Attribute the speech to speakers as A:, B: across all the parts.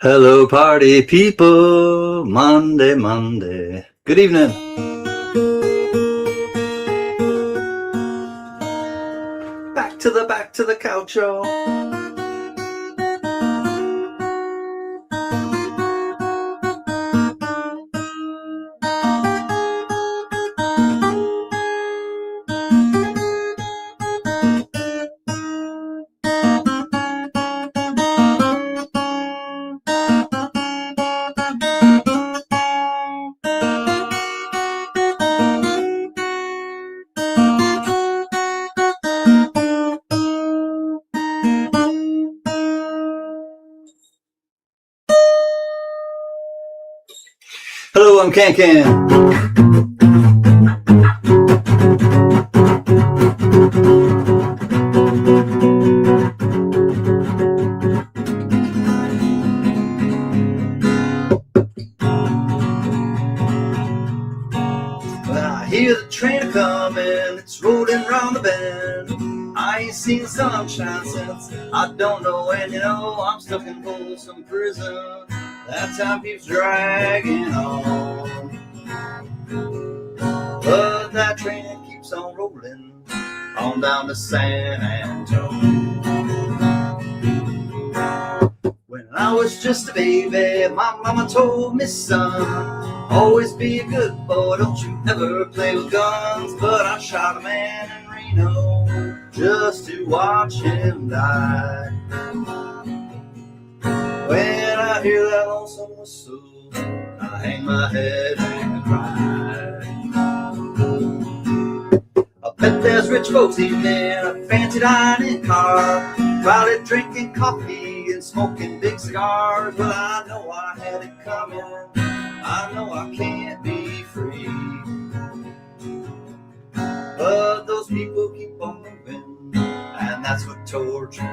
A: Hello, party people. Monday, Monday. Good evening. Back to the couch, y'all. Hello, I'm CanCan. When I hear the train coming, it's rolling round the bend. I ain't seen the sunshine since I don't know when. You know, I'm stuck in Folsom Prison. That time keeps dragging on. But that train keeps on rolling on down to San Antonio. When I was just a baby, my mama told me, son, always be a good boy, don't you ever play with guns. But I shot a man in Reno just to watch him die. When I hear that lonesome whistle, I hang my head and cry. I bet there's rich folks eating in a fancy dining car, probably drinking coffee and smoking big cigars. Well, I know I had it coming, I know I can't be free, but those people keep on moving, and that's what tortures me.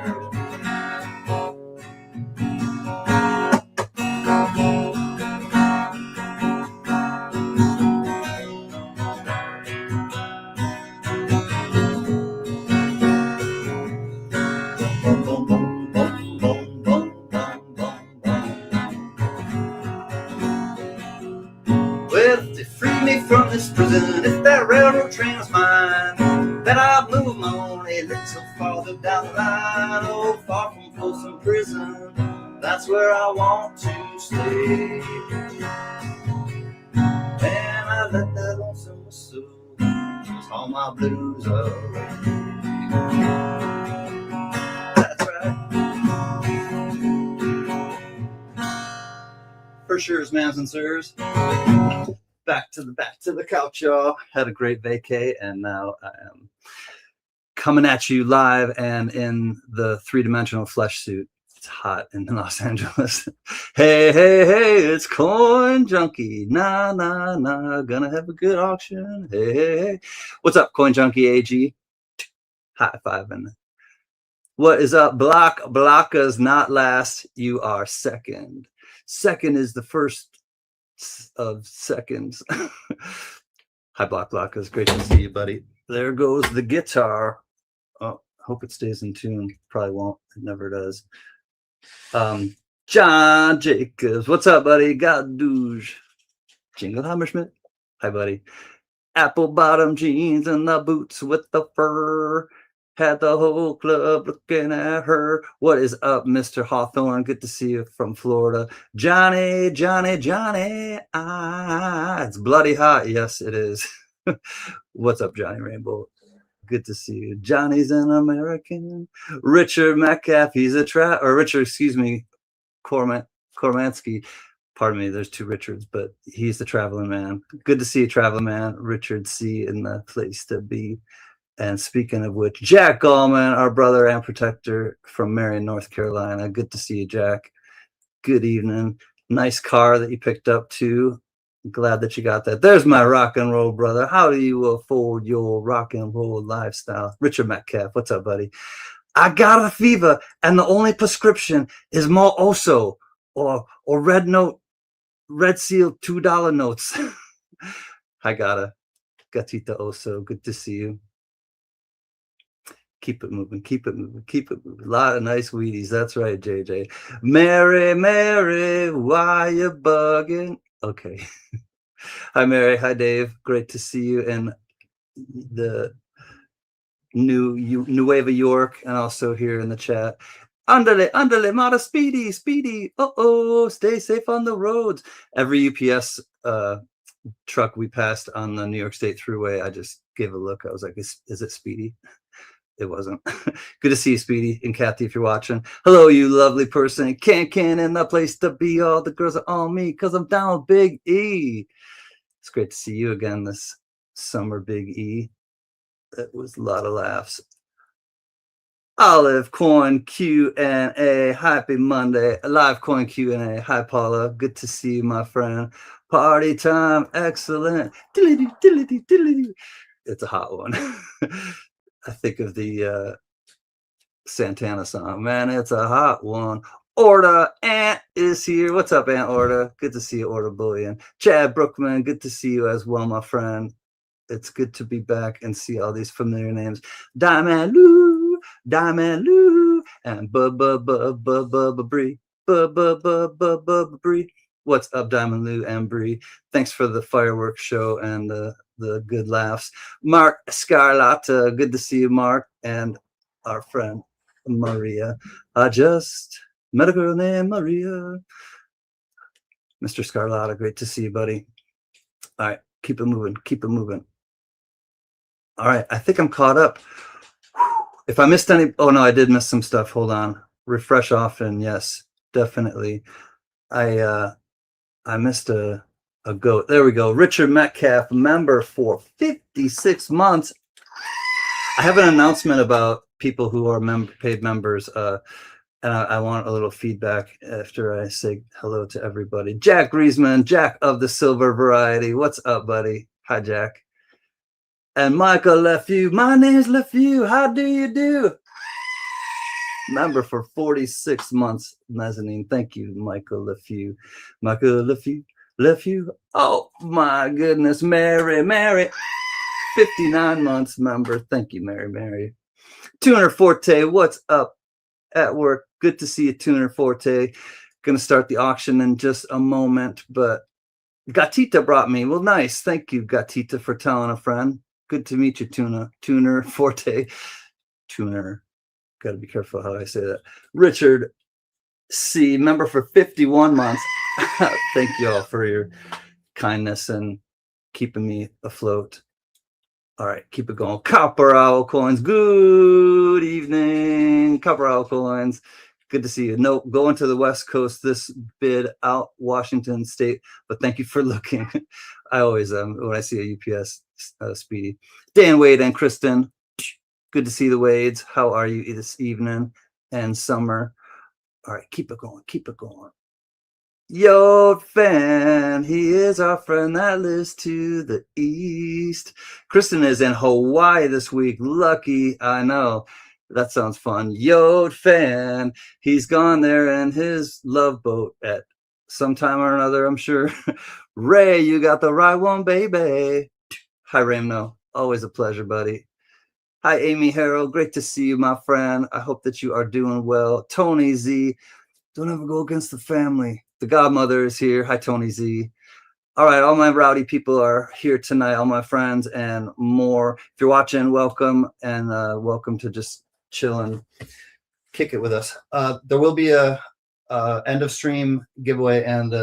A: From this prison, if that railroad train was mine, then I'd move my own a little farther down the line. Oh, far from Folsom Prison, that's where I want to stay. And I let that lonesome whistle push all my blues away. That's right. For sure, ma'ams and sirs. Back to the couch, y'all. Had a great vacay, and now I am coming at you live and in the three-dimensional flesh suit. It's hot in Los Angeles. Hey, it's Coin Junkie. Nah, gonna have a good auction. Hey. What's up, Coin Junkie AG? High five. And what is up, Blocka's not last. You are second. Second is the first of seconds. Hi, Blockas. Great to see you, buddy. There goes the guitar. Oh, hope it stays in tune. Probably won't. It never does. John Jacobs. What's up, buddy? Gadouge. Jingle Hammerschmidt. Hi, buddy. Apple bottom jeans and the boots with the fur. Had the whole club looking at her. What is up, Mr. Hawthorne? Good to see you from Florida. Johnny. It's bloody hot. Yes, it is. What's up, Johnny Rainbow? Good to see you. Johnny's an American. Richard Metcalf, he's a Kormansky. Pardon me, there's two Richards, but he's the traveling man. Good to see you, traveling man. Richard C. in the place to be. And speaking of which, Jack Gallman, our brother and protector from Marion, North Carolina. Good to see you, Jack. Good evening. Nice car that you picked up, too. Glad that you got that. There's my rock and roll brother. How do you afford your rock and roll lifestyle? Richard Metcalf, what's up, buddy? I got a fever, and the only prescription is more Oso or Red Seal $2 notes. I got a Gatita Oso. Good to see you. Keep it moving, keep it moving, keep it moving. A lot of nice Wheaties. That's right, JJ. Mary, Mary, why you bugging? Okay. Hi, Mary. Hi, Dave. Great to see you in the Nueva York, and also here in the chat. Andale, andale, mata, speedy, speedy. Uh-oh, stay safe on the roads. Every UPS truck we passed on the New York State Thruway, I just gave a look. I was like, is it Speedy? It wasn't. Good to see you, Speedy, and Kathy, if you're watching. Hello, you lovely person. CanCan in the place to be. All the girls are on me because I'm down with Big E. It's great to see you again this summer, Big E. That was a lot of laughs. Olive Coin Q&A. Happy Monday. Live Coin Q&A. Hi, Paula. Good to see you, my friend. Party time. Excellent. It's a hot one. I think of the Santana song. Man, it's a hot one. Orta Ant is here. What's up, Aunt Orta? Good to see you, Orta Bullion. Chad Brookman, good to see you as well, my friend. It's good to be back and see all these familiar names. Diamond Lou, and Bree. Bree. What's up, Diamond Lou and Bree? Thanks for the fireworks show and the good laughs. Mark Scarlata, good to see you, Mark, and our friend Maria. I just met a girl named Maria. Mr. Scarlata, great to see you, buddy. All right, keep it moving, keep it moving. All right, I think I'm caught up. If I missed any, oh no, I did miss some stuff. Hold on. Refresh often, yes, definitely. I missed a goat. There we go. Richard Metcalf, member for 56 months. I have an announcement about people who are paid members, and I want a little feedback after I say hello to everybody. Jack Griezmann, Jack of the Silver Variety. What's up, buddy? Hi, Jack. And Michael LeFew. My name's LeFew. How do you do? Member for 46 months, mezzanine. Thank you, Michael LeFew. Michael LeFew. Oh, my goodness. Mary. 59 months member. Thank you, Mary. Tuner Forte, what's up at work? Good to see you, Tuner Forte. Going to start the auction in just a moment, but Gatita brought me. Well, nice. Thank you, Gatita, for telling a friend. Good to meet you, Tuner Forte. Tuner. Got to be careful how I say that. Richard C, member for 51 months. Thank you all for your kindness and keeping me afloat. All right, keep it going. Copper Owl Coins. Good evening, Copper Owl Coins. Good to see you. No, going to the West Coast this bid out Washington State, but thank you for looking. I always when I see a UPS Speedy. Dan Wade and Kristen. Good to see the Wades. How are you this evening and summer? All right, keep it going. Keep it going. Yo, fan, he is our friend that lives to the east. Kristen is in Hawaii this week. Lucky, I know. That sounds fun. Yo, fan, he's gone there in his love boat at some time or another, I'm sure. Ray, you got the right one, baby. Hi, Ramno. Always a pleasure, buddy. Hi, Amy Harrell. Great to see you, my friend. I hope that you are doing well. Tony Z, don't ever go against the family. The godmother is here. Hi, Tony Z. All right, all my rowdy people are here tonight, all my friends and more. If you're watching, welcome, and welcome to just chill and kick it with us. There will be a end of stream giveaway and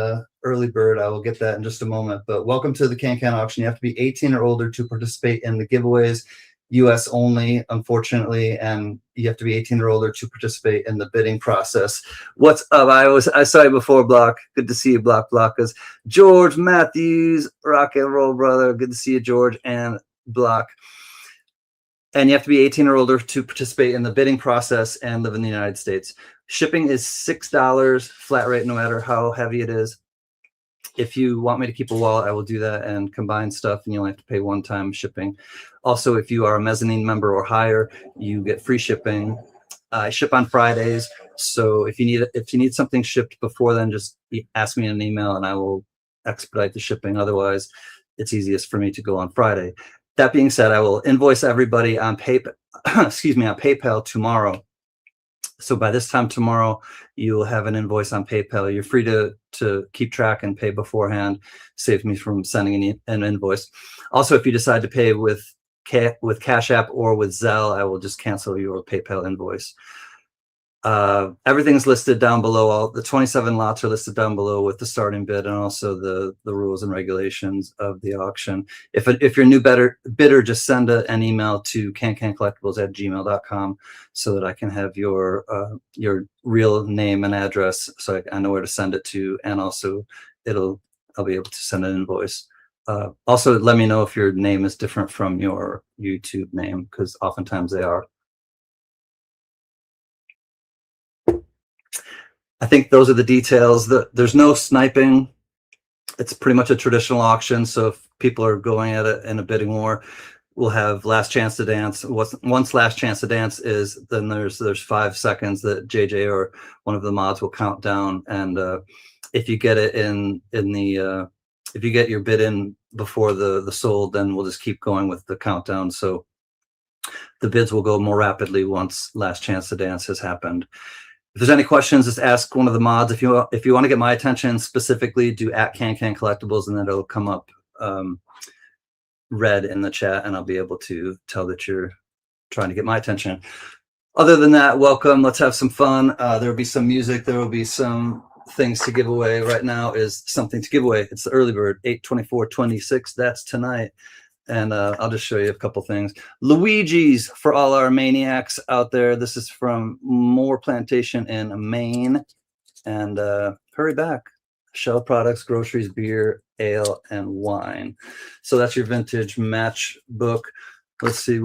A: early bird. I will get that in just a moment. But welcome to the CanCan auction. You have to be 18 or older to participate in the giveaways. US only, unfortunately, and you have to be 18 or older to participate in the bidding process. What's up? I saw you before, Block. Good to see you, Blockers. George Matthews, rock and roll, brother. Good to see you, George and Block. And you have to be 18 or older to participate in the bidding process and live in the United States. Shipping is $6 flat rate, no matter how heavy it is. If you want me to keep a wallet, I will do that and combine stuff, and you only have to pay one-time shipping. Also, if you are a mezzanine member or higher, you get free shipping. I ship on Fridays, so if you need something shipped before then, just ask me in an email, and I will expedite the shipping. Otherwise, it's easiest for me to go on Friday. That being said, I will invoice everybody on excuse me, on PayPal tomorrow. So by this time tomorrow, you'll have an invoice on PayPal. You're free to keep track and pay beforehand. Saves me from sending an invoice. Also, if you decide to pay with Cash App or with Zelle, I will just cancel your PayPal invoice. Everything's listed down below. All the 27 lots are listed down below with the starting bid and also the rules and regulations of the auction. If you're a new bidder, just send an email to cancancollectibles@gmail.com so that I can have your real name and address so I know where to send it to, and also I'll be able to send an invoice. Also, let me know if your name is different from your YouTube name, because oftentimes they are. I think those are the details. There's no sniping. It's pretty much a traditional auction. So if people are going at it in a bidding war, we'll have last chance to dance. Once last chance to dance is, then there's 5 seconds that JJ or one of the mods will count down. And if you get it if you get your bid in before the sold, then we'll just keep going with the countdown. So the bids will go more rapidly once last chance to dance has happened. If there's any questions, just ask one of the mods. If you want to get my attention specifically, do @CanCan Collectibles, and then it'll come up red in the chat, and I'll be able to tell that you're trying to get my attention. Other than that, welcome. Let's have some fun. There will be some music. There will be some things to give away. Right now is something to give away. It's the early bird, 8/24/26. That's tonight. And I'll just show you a couple things. Luigi's for all our maniacs out there. This is from Moore Plantation in Maine. And hurry back. Shell products, groceries, beer, ale, and wine. So that's your vintage matchbook. Let's see.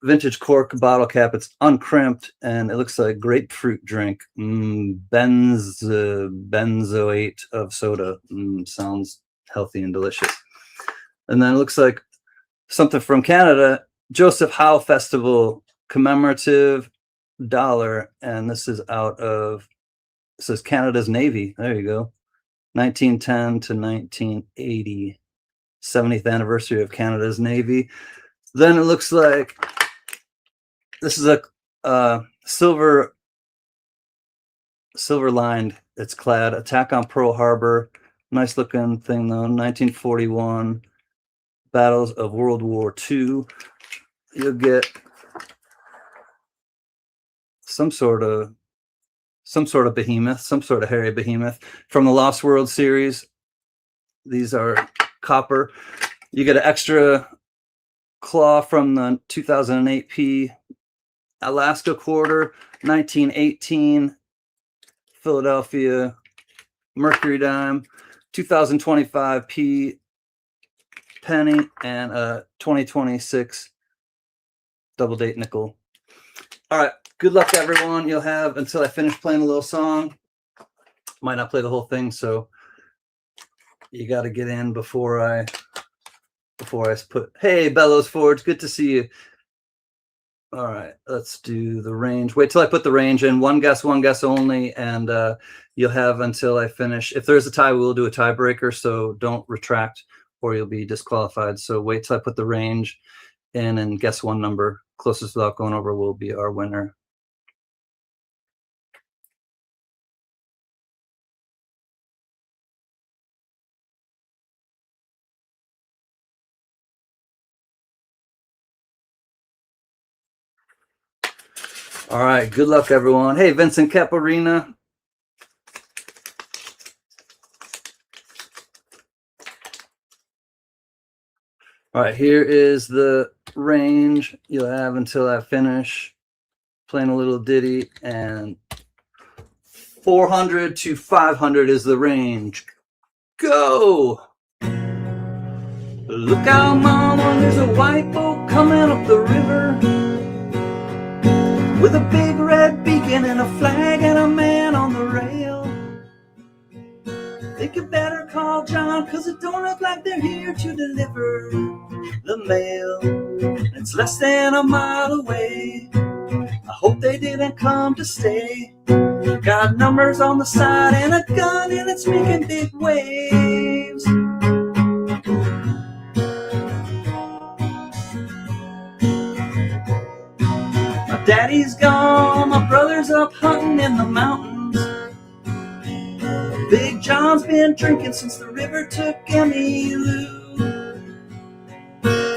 A: Vintage cork bottle cap. It's uncrimped, and it looks like grapefruit drink. Benzoate of soda. Sounds healthy and delicious. And then it looks like something from Canada, Joseph Howe Festival Commemorative $1. And this is out of, it says Canada's Navy. There you go. 1910 to 1980. 70th anniversary of Canada's Navy. Then it looks like this is a silver lined. It's clad. Attack on Pearl Harbor. Nice looking thing though. 1941. Battles of World War II. You'll get some sort of behemoth, some sort of hairy behemoth from the Lost World series. These are copper. You get an extra claw from the 2008 P Alaska quarter, 1918 Philadelphia Mercury dime, 2025 P penny, and a 2026 double date nickel. All right, good luck everyone. You'll have until I finish playing a little song. Might not play the whole thing, so you got to get in before I put. Hey, Bellows Forge, good to see you. All right, let's do the range. Wait till I put the range in. One guess only, and you'll have until I finish. If there's a tie, we'll do a tiebreaker, so don't retract or you'll be disqualified. So wait till I put the range in and guess one number. Closest without going over will be our winner. All right, good luck everyone. Hey, Vincent Caparina. All right, here is the range. You'll have until I finish playing a little ditty, and 400 to 500 is the range. Go! Look out, mama, there's a white boat coming up the river with a big red beacon and a flag and a man on the rail. Think you better call John, 'cause it don't look like they're here to deliver the mail. It's less than a mile away. I hope they didn't come to stay. Got numbers on the side and a gun, and it's making big waves. daddy's gone, my brother's up hunting in the mountains. Big John's been drinking since the river took Emmylou.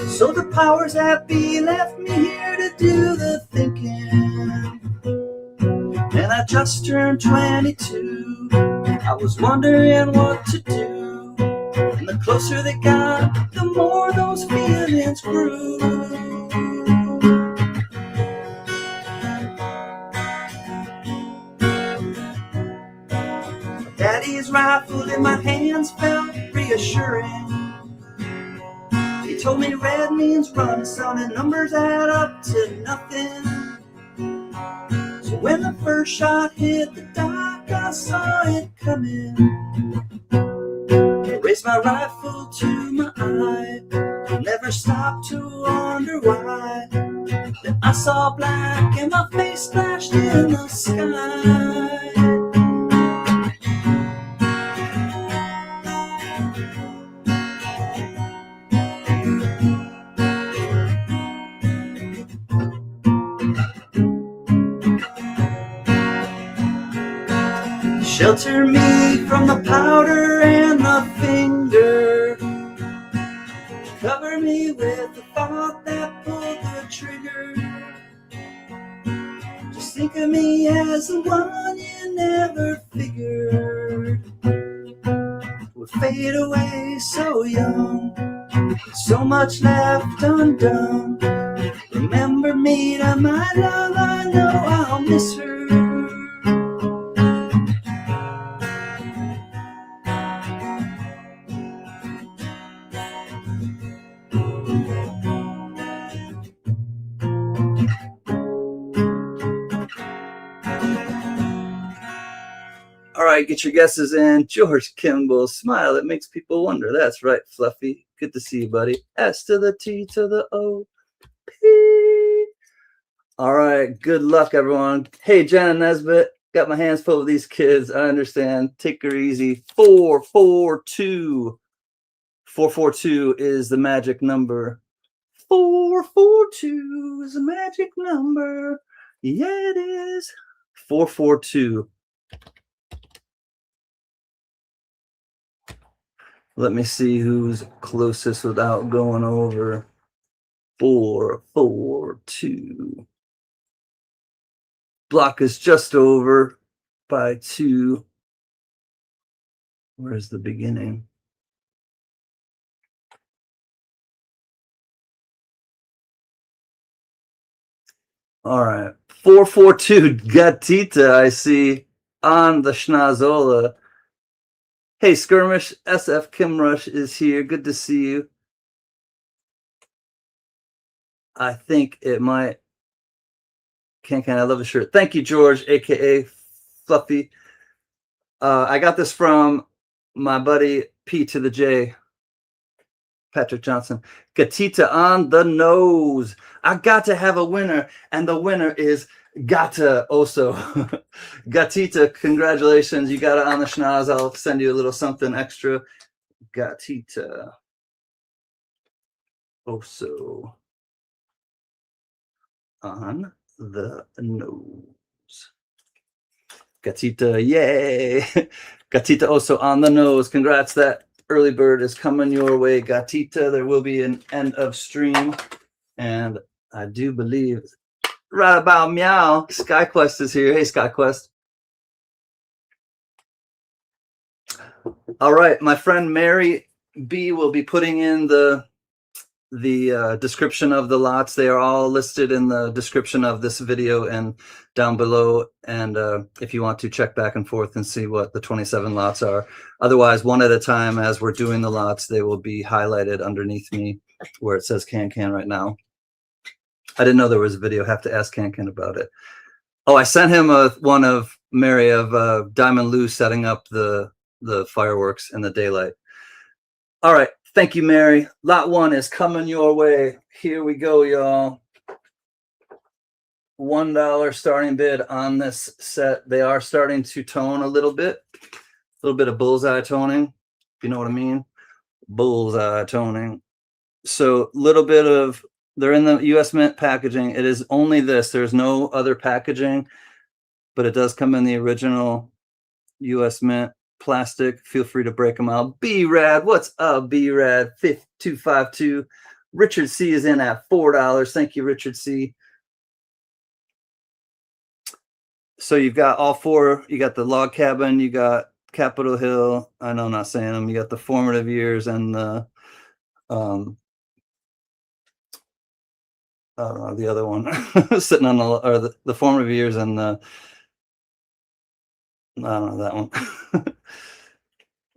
A: So the powers that be left me here to do the thinking. And I just turned 22. I was wondering what to do. And the closer they got, the more those feelings grew. Daddy's rifle in my hands felt reassuring. He told me red means run, son, and numbers add up to nothing. So when the first shot hit the dock, I saw it coming. I raised my rifle to my eye, never stopped to wonder why. Then I saw black and my face splashed in the sky. Shelter me from the powder and the finger. Cover me with the thought that pulled the trigger. Just think of me as the one you never figured would fade away so young. So much left undone. Remember me to my love, I know I'll miss her. All right, get your guesses in. George Kimball, smile, it makes people wonder. That's right, Fluffy. Good to see you, buddy. S to the T to the O, P. All right, good luck, everyone. Hey, Jenna Nesbitt, got my hands full of these kids. I understand. Take her easy. 442. 442 is the magic number. 442 is the magic number. Yeah, it is. 442. Let me see who's closest without going over. 442. Block is just over by 2. Where's the beginning? All right. 442. Gatita, I see on the Schnazola. Hey, Skirmish, SF Kimrush is here. Good to see you. I think it might. CanCan, I love the shirt. Thank you, George, a.k.a. Fluffy. I got this from my buddy P to the J, Patrick Johnson. Gatita on the nose. I got to have a winner, and the winner is Gata Oso. Gatita, congratulations. You got it on the schnoz. I'll send you a little something extra. Gatita Oso on the nose. Gatita, yay. Gatita Oso on the nose. Congrats. That early bird is coming your way, Gatita. There will be an end of stream. And I do believe right about meow, SkyQuest is here. Hey, SkyQuest. All right, my friend Mary B will be putting in the description of the lots. They are all listed in the description of this video and down below. And if you want to check back and forth and see what the 27 lots are. Otherwise, one at a time, as we're doing the lots, they will be highlighted underneath me where it says CanCan right now. I didn't know there was a video. Have to ask CanCan about it. Oh, I sent him one of Mary of Diamond Lou setting up the fireworks in the daylight. All right. Thank you, Mary. Lot 1 is coming your way. Here we go, y'all. $1 starting bid on this set. They are starting to tone a little bit of bullseye toning, if you know what I mean. Bullseye toning. So a little bit of They're in the US Mint packaging. It is only this. There's no other packaging, but it does come in the original US Mint plastic. Feel free to break them out. B-Rad, what's up, B-Rad? 5252. Richard C is in at $4. Thank you, Richard C. So you've got all four. You got the Log Cabin, you got Capitol Hill. I know I'm not saying them. You got the Formative Years and the I don't know, the other one sitting on the Formative Years and the I don't know that one.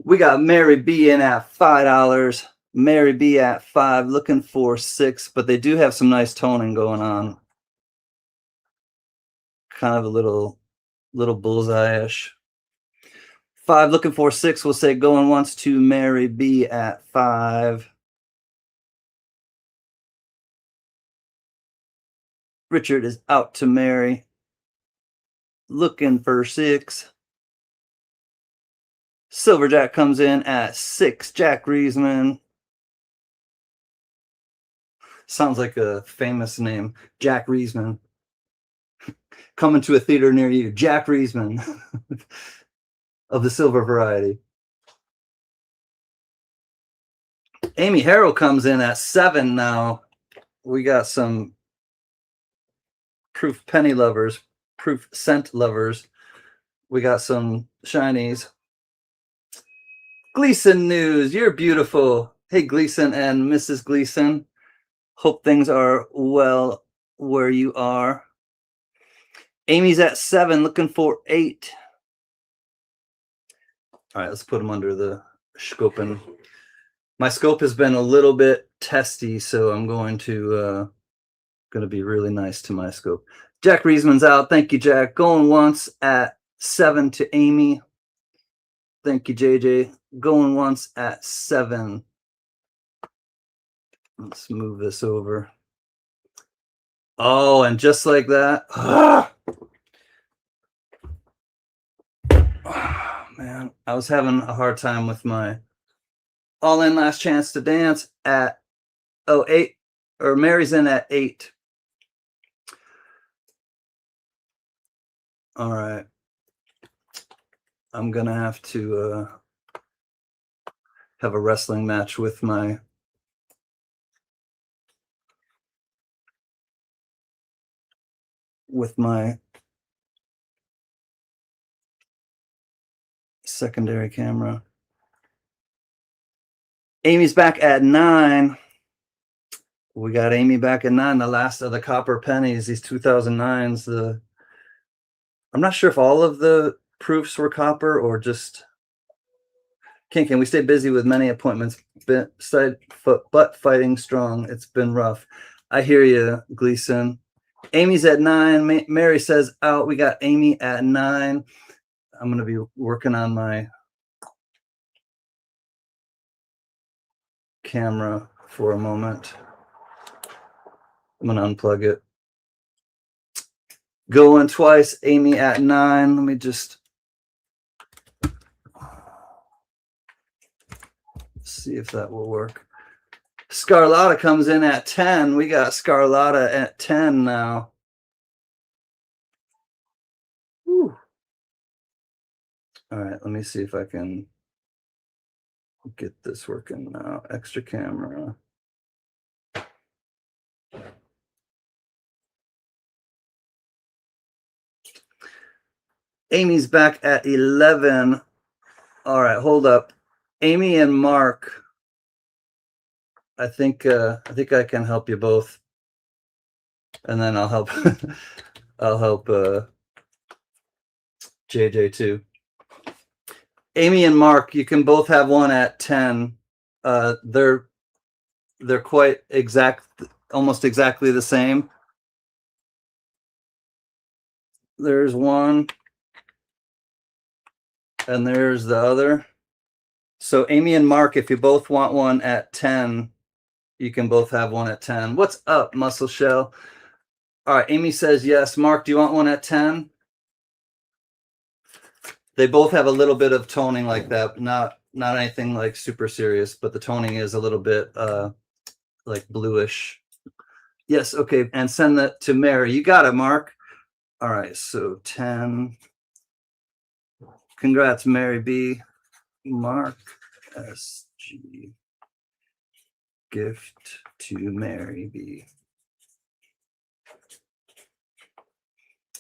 A: We got Mary B in at $5. Mary B at $5, looking for $6, but they do have some nice toning going on. Kind of a little bullseye-ish. $5, looking for $6. We'll say going once to Mary B at $5. Richard is out to Mary. Looking for $6. Silverjack comes in at $6. Jack Riesman. Sounds like a famous name. Jack Riesman. Coming to a theater near you. Jack Riesman of the silver variety. Amy Harrell comes in at $7 now. We got some proof penny lovers, proof scent lovers. We got some shinies. Gleason news. You're beautiful. Hey, Gleason and Mrs. Gleason. Hope things are well where you are. Amy's at 7, looking for 8. All right, let's put them under the scoping. My scope has been a little bit testy, so I'm going to be really nice to my scope. Jack Riesman's out. Thank you, Jack. Going once at 7 to Amy. Thank you, JJ. Going once at 7. Let's move this over. Oh, and just like that. Oh, man, I was having a hard time with my all in last chance to dance at 8, or Mary's in at 8. All right. I'm gonna have to have a wrestling match with my secondary camera. Amy's back at 9. We got Amy back at 9. The last of the copper pennies, these 2009s. I'm not sure if all of the proofs were copper or just CanCan. We stay busy with many appointments, but fighting strong. It's been rough. I hear you, Gleason. Amy's at 9. Mary says out. We got Amy at 9. I'm going to be working on my camera for a moment. I'm going to unplug it. Going twice. Amy at 9. Let me just see if that will work. Scarlotta comes in at 10. We got Scarlotta at 10 now. Whew. All right, let me see if I can get this working now. Extra camera. Amy's back at 11. All right, hold up. Amy and Mark. I think I can help you both, and then I'll help. I'll help JJ too. Amy and Mark, you can both have one at 10. They're quite exact, almost exactly the same. There's one, and there's the other. So Amy and Mark, if you both want one at 10, you can both have one at 10. What's up, Muscle Shell? All right, Amy says yes. Mark, do you want one at 10? They both have a little bit of toning like that, not anything like super serious, but the toning is a little bit like bluish. Yes, okay, and send that to Mary. You got it, Mark. All right, so 10. Congrats, Mary B. Mark SG. Gift to Mary B.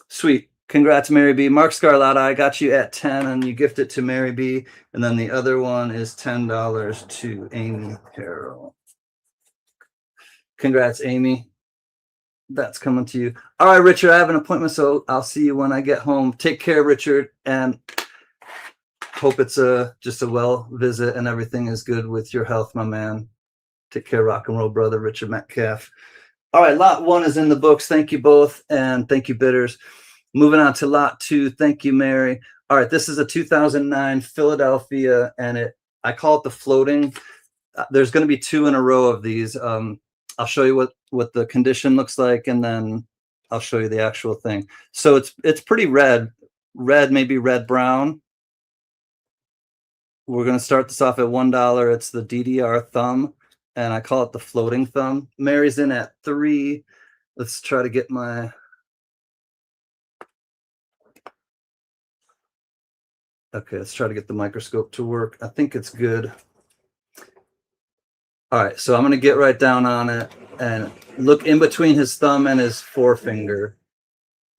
A: Sweet. Congrats, Mary B. Mark Scarlatta, I got you at 10 and you gift it to Mary B. And then the other one is $10 to Amy Carroll. Congrats, Amy. That's coming to you. All right, Richard, I have an appointment, so I'll see you when I get home. Take care, Richard, and hope it's just a well visit and everything is good with your health, my man. Take care, rock and roll brother, Richard Metcalf. All right, lot 1 is in the books. Thank you both, and thank you, bidders. Moving on to lot 2. Thank you, Mary. All right, this is a 2009 Philadelphia, and I call it the floating. There's going to be 2 in a row of these. I'll show you what the condition looks like, and then I'll show you the actual thing. So it's pretty red, maybe red brown. We're going to start this off at $1. It's the DDR thumb, and I call it the floating thumb. Mary's in at 3. Let's try to get my... Okay, let's try to get the microscope to work. I think it's good. All right, so I'm going to get right down on it and look in between his thumb and his forefinger.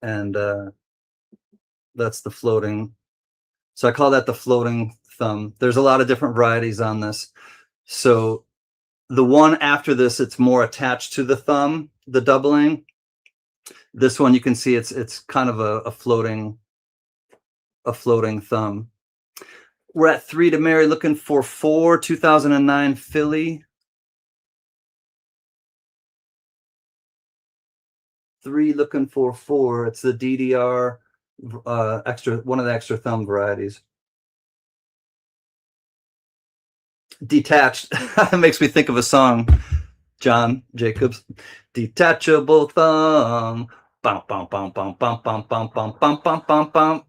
A: And that's the floating. So I call that the floating thumb. There's a lot of different varieties on this. So the one after this, it's more attached to the thumb, the doubling. This one, you can see it's kind of a floating thumb. We're at 3 to Mary, looking for 4, 2009 Philly. 3 looking for 4. It's the DDR one of the extra thumb varieties. Detached. It makes me think of a song, John Jacobs. Detachable thumb. Bum bum bum bum bum bum bum bum bum bum bum bum.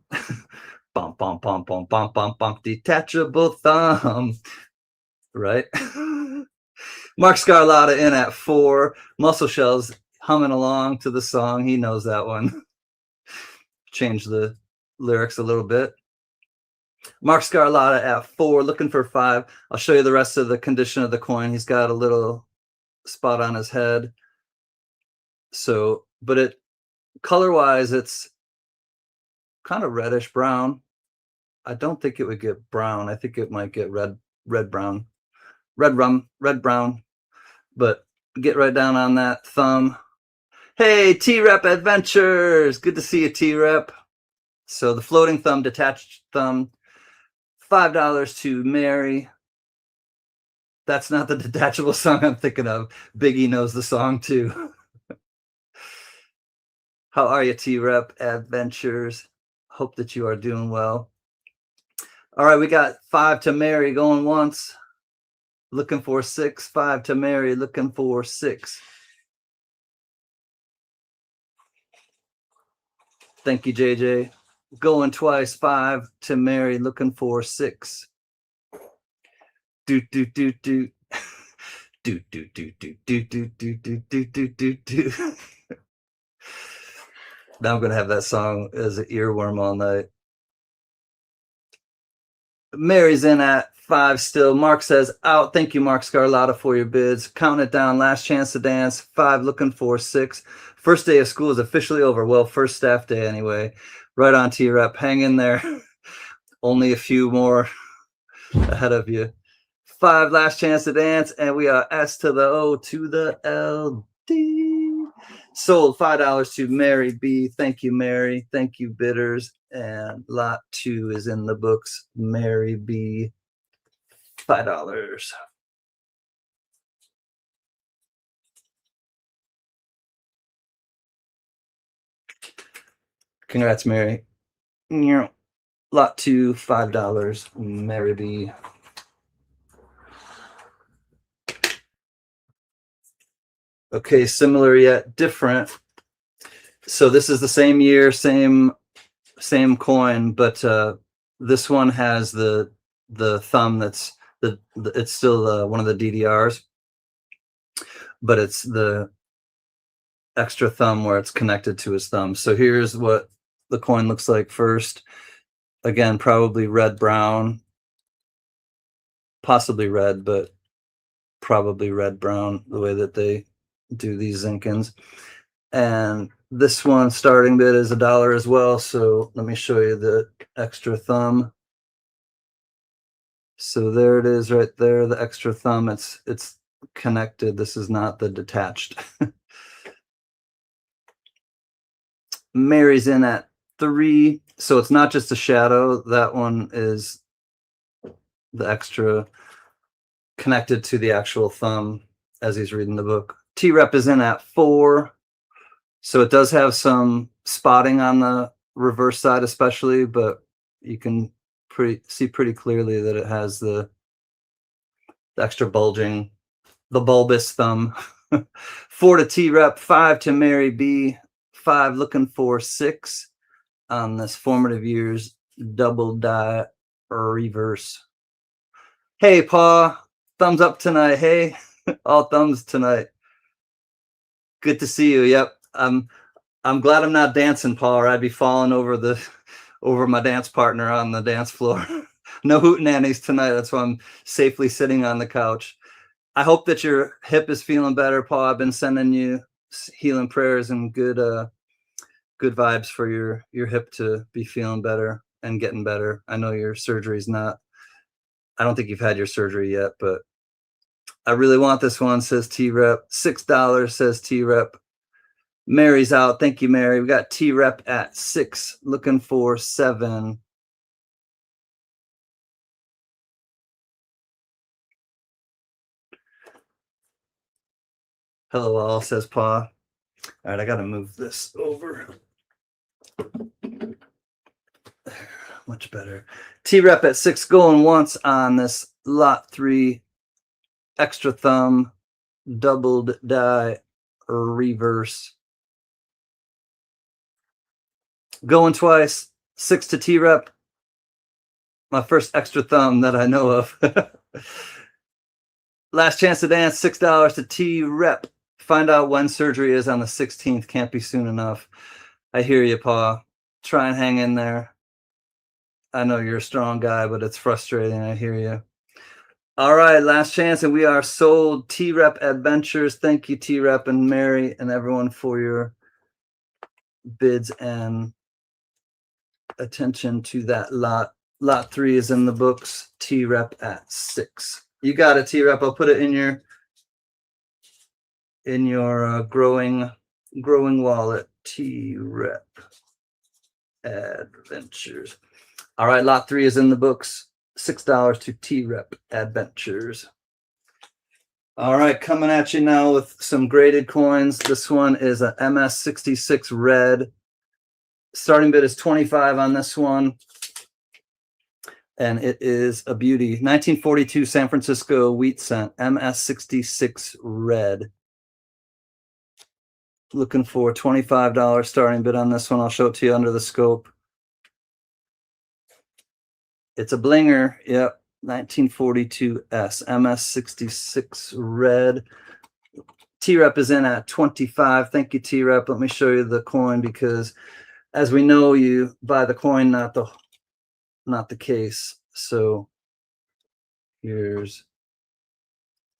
A: Bum bum bum bum bum bum bum. Detachable thumb. Right. Mark Scarlatta in at 4. Muscle Shells humming along to the song. He knows that one. Change the lyrics a little bit. Mark Scarlatta at 4, looking for 5. I'll show you the rest of the condition of the coin. He's got a little spot on his head. So, but color-wise, it's kind of reddish brown. I don't think it would get brown. I think it might get red brown. Red brown. But get right down on that thumb. Hey, T-Rep Adventures. Good to see you, T-Rep. So the floating thumb, detached thumb, $5 to Mary. That's not the detachable song I'm thinking of. Biggie knows the song too. How are you, T-Rep Adventures? Hope that you are doing well. All right, we got 5 to Mary going once. Looking for 6. 5 to Mary, looking for 6. Thank you, JJ. Going twice. 5 to Mary, looking for 6. Do do do do. Do do do do do do do do do do do do. Now I'm gonna have that song as an earworm all night. Mary's in at 5 still. Mark says out. Thank you, Mark Scarlatta, for your bids. Counting it down. Last chance to dance. 5 looking for 6. First day of school is officially over. Well, first staff day anyway. Right on, T-Rep. Hang in there. Only a few more ahead of you. 5 last chance to dance, and we are S to the O to the L D. Sold $5 to Mary B. Thank you, Mary. Thank you, bidders. And lot 2 is in the books. Mary B. $5. Congrats, Mary. Lot 2, $5. Mary B. Okay, similar yet different. So this is the same year, same coin, but this one has the thumb that's it's still one of the DDRs, but it's the extra thumb where it's connected to his thumb. So here's what the coin looks like first. Again, probably red brown, possibly red, but probably red brown, the way that they do these Zinkins. And this one starting bid is $1 as well. So let me show you the extra thumb. So there it is right there, the extra thumb. It's connected. This is not the detached. Mary's in at 3. So it's not just a shadow. That one is the extra connected to the actual thumb as he's reading the book. T-Rep is in at 4. So it does have some spotting on the reverse side especially, but you can see pretty clearly that it has the extra bulging, the bulbous thumb. 4 to T-Rep, 5 to Mary B. 5 looking for 6 on this Formative Years double die reverse. Hey, Pa, thumbs up tonight. Hey, all thumbs tonight. Good to see you. Yep. I'm glad I'm not dancing, Pa, or I'd be falling over my dance partner on the dance floor. No hootenannies tonight. That's why I'm safely sitting on the couch. I hope that your hip is feeling better, Pa. I've been sending you healing prayers and good vibes for your hip to be feeling better and getting better. I know your surgery's not, I don't think you've had your surgery yet, but I really want this one, says T-Rep. $6, says T-Rep. Mary's out. Thank you, Mary. We got T-Rep at 6, looking for 7. Hello, all, says Pa. All right, I got to move this over. Much better. T-Rep at 6 going once on this lot 3 extra thumb doubled die reverse. Going twice. 6 to T-Rep. My first extra thumb that I know of. Last chance to dance, $6 to T-Rep. Find out when surgery is on the 16th. Can't be soon enough. I hear you, Pa. Try and hang in there. I know you're a strong guy, but it's frustrating. I hear you. All right, last chance, and we are sold. T-Rep Adventures. Thank you, T-Rep and Mary and everyone for your bids and attention to that lot. Lot 3 is in the books. T-Rep at 6. You got it, T-Rep. I'll put it in your growing wallet. T-Rep Adventures. All right, lot 3 is in the books. $6 to T-Rep Adventures. All right, coming at you now with some graded coins. This one is a MS66 red. Starting bid is 25 on this one. And it is a beauty. 1942 San Francisco wheat cent, MS66 red. Looking for $25 starting bid on this one. I'll show it to you under the scope. It's a blinger. Yep. 1942S, MS66 red. T-Rep is in at 25. Thank you, T-Rep. Let me show you the coin because, as we know, you buy the coin, not the case. So here's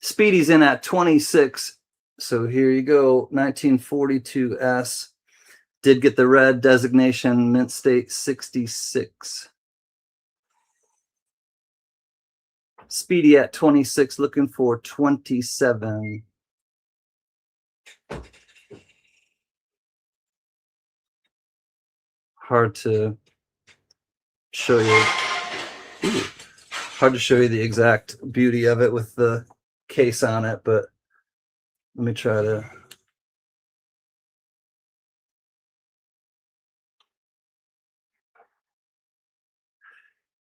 A: Speedy's in at 26. So here you go. 1942S. Did get the red designation, mint state 66. Speedy at 26, looking for 27. Hard to show you. Hard to show you the exact beauty of it with the case on it, but let me try to.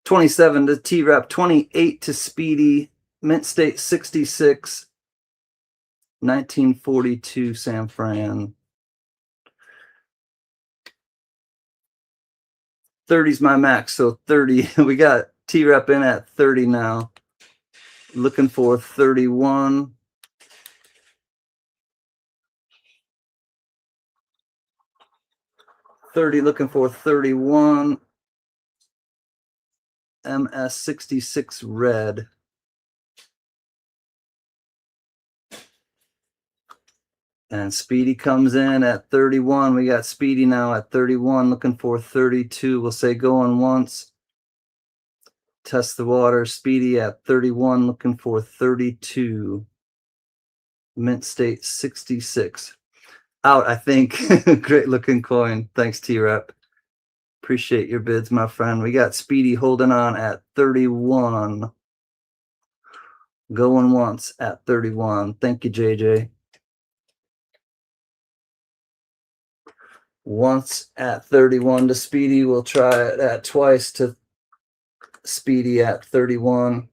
A: $27 to T-Rep, 28 to Speedy, mint state 66, 1942 San Fran. 30's my max, so 30. We got T-Rep in at 30 now. Looking for 31. 30 looking for 31. MS66 red. And Speedy comes in at 31. We got Speedy now at 31, looking for 32. We'll say going once. Test the water. Speedy at 31, looking for 32. Mint State 66. Out, I think. Great looking coin. Thanks, T-Rep. Appreciate your bids, my friend. We got Speedy holding on at 31. Going once at 31. Thank you, JJ. Once at 31 to Speedy. We'll try it at twice to Speedy at 31.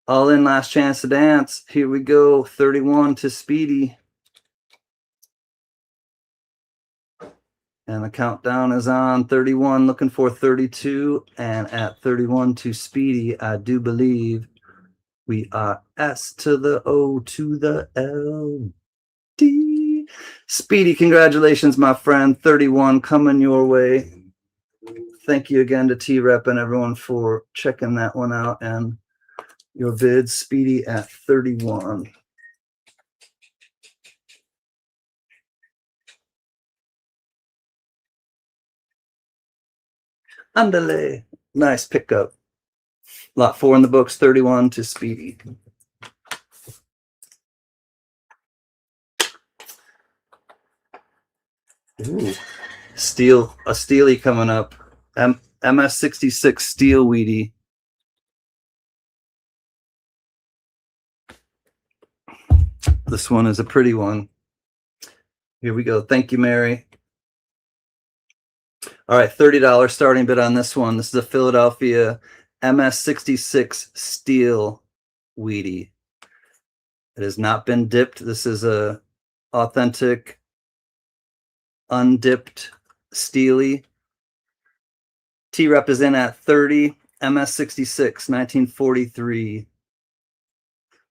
A: All in, last chance to dance. Here we go. 31 to Speedy. And the countdown is on. 31 looking for 32. And at 31 to Speedy, I do believe we are S to the O to the L D. Speedy, congratulations, my friend. 31 coming your way. Thank you again to T-Rep and everyone for checking that one out. And your bids, Speedy at 31. Andale. Nice pickup. Lot 4 in the books, 31 to Speedy. Ooh. Steel, a Steely coming up. MS66 Steel Weedy. This one is a pretty one. Here we go. Thank you, Mary. All right, $30 starting bid on this one. This is a Philadelphia MS66 Steel Weedy. It has not been dipped. This is a authentic, undipped Steely. T-Rep is in at 30. MS66, 1943.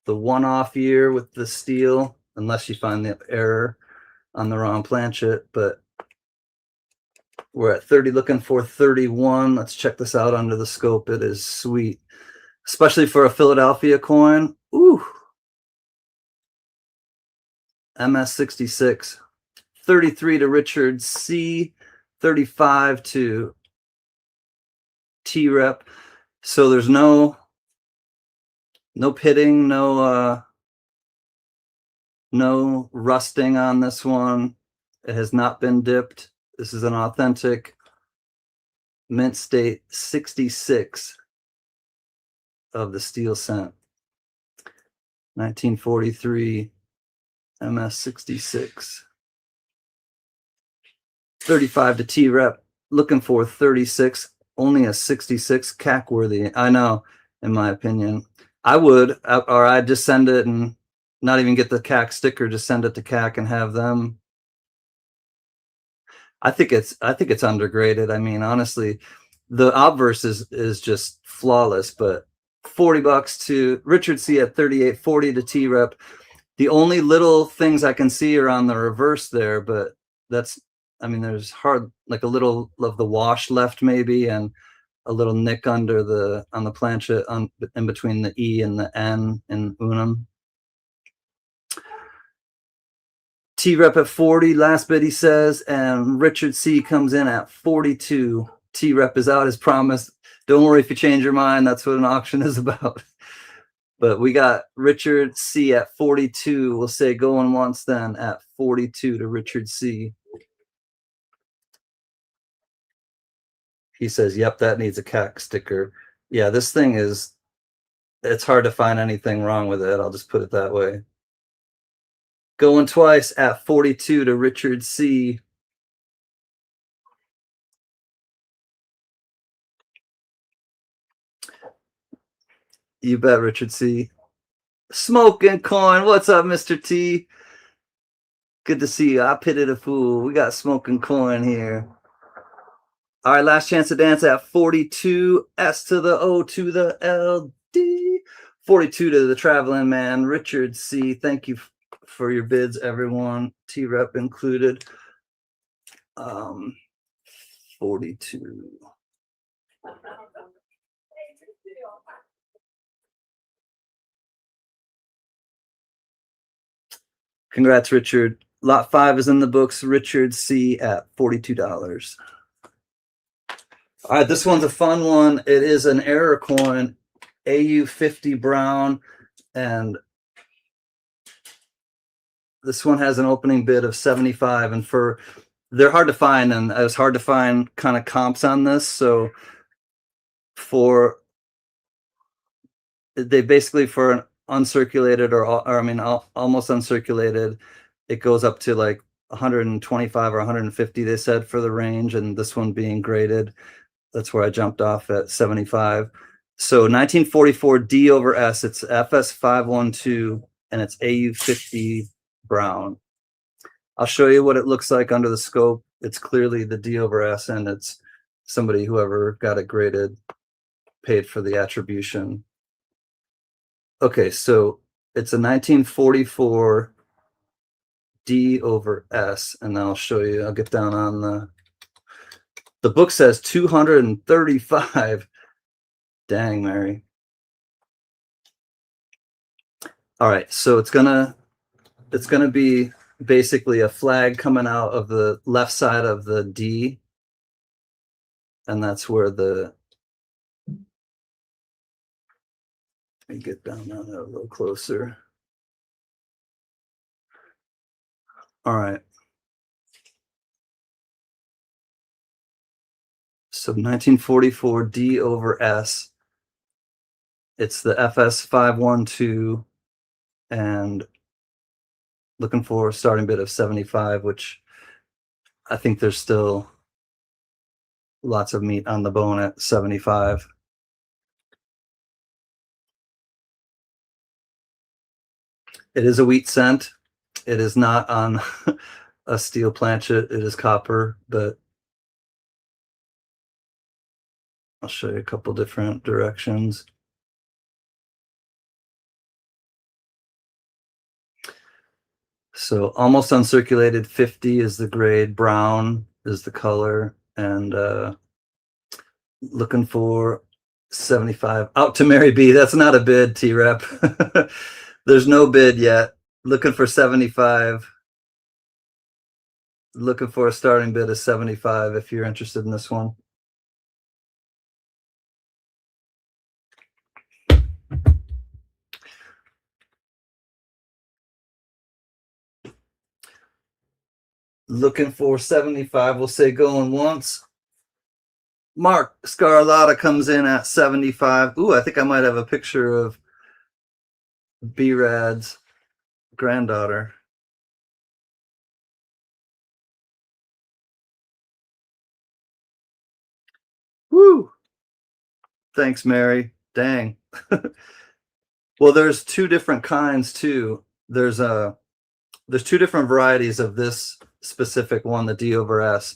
A: The one-off year with the steel, unless you find the error on the wrong planchet, but we're at 30 looking for 31. Let's check this out under the scope. It is sweet, especially for a Philadelphia coin. Ooh. MS66. 33 to Richard C. 35 to T-Rep. So there's no pitting, no rusting on this one. It has not been dipped. This is an authentic Mint State 66 of the steel cent. 1943 MS66. 35 to T-Rep. Looking for 36. Only a 66. CAC worthy. I know, in my opinion. I would, or I'd just send it and not even get the CAC sticker, just send it to CAC and have them. I think it's undergraded. I mean, honestly, the obverse is just flawless, but $40 to Richard C at 38, 40 to T-Rep. The only little things I can see are on the reverse there, but that's, I mean, there's like a little of the wash left maybe, and a little nick under on the planchet in between the E and the N in Unum. T-Rep at 40, last bid he says, and Richard C comes in at 42. T-Rep is out as promised. Don't worry if you change your mind. That's what an auction is about. But we got Richard C at 42. We'll say going once then at 42 to Richard C. He says, yep, that needs a CAC sticker. Yeah, this thing is, it's hard to find anything wrong with it. I'll just put it that way. Going twice at 42 to Richard C. You bet, Richard C. Smoking coin. What's up, Mr. T? Good to see you. I pitted a fool. We got smoking coin here. All right, last chance to dance at 42. S to the O to the L D. 42 to the traveling man, Richard C. Thank you for your bids, everyone, T-Rep included. 42. Congrats, Richard. Lot 5 is in the books. Richard C at $42. All right, this one's a fun one. It is an error coin, AU50 brown, and this one has an opening bid of 75. And they're hard to find, and it was hard to find kind of comps on this. So they basically, for an uncirculated or I mean almost uncirculated, it goes up to like 125 or 150, they said, for the range, and this one being graded, that's where I jumped off at 75. So 1944 D over S, it's FS512 and it's AU50 brown. I'll show you what it looks like under the scope. It's clearly the D over S, and it's somebody, whoever got it graded, paid for the attribution. Okay, so it's a 1944 D over S, and I'll show you. I'll get down on the book says 235. Dang, Mary. All right, so it's gonna be basically a flag coming out of the left side of the D, and that's where let me get down on it a little closer. All right. So 1944 D over S. It's the FS512, and looking for a starting bid of 75, which I think there's still lots of meat on the bone at 75. It is a wheat cent. It is not on a steel planchet. It is copper, but I'll show you a couple different directions. So almost uncirculated 50 is the grade, brown is the color, and looking for 75. Out to Mary B. That's not a bid, T-Rep. There's no bid yet. Looking for 75. Looking for a starting bid of 75 if you're interested in this one. Looking for 75. We'll say going once. Mark Scarlotta comes in at 75. Ooh, I think I might have a picture of B-Rad's granddaughter. Woo! Thanks, Mary. Dang. Well, there's two different kinds too. There's two different varieties of this specific one, the D over S.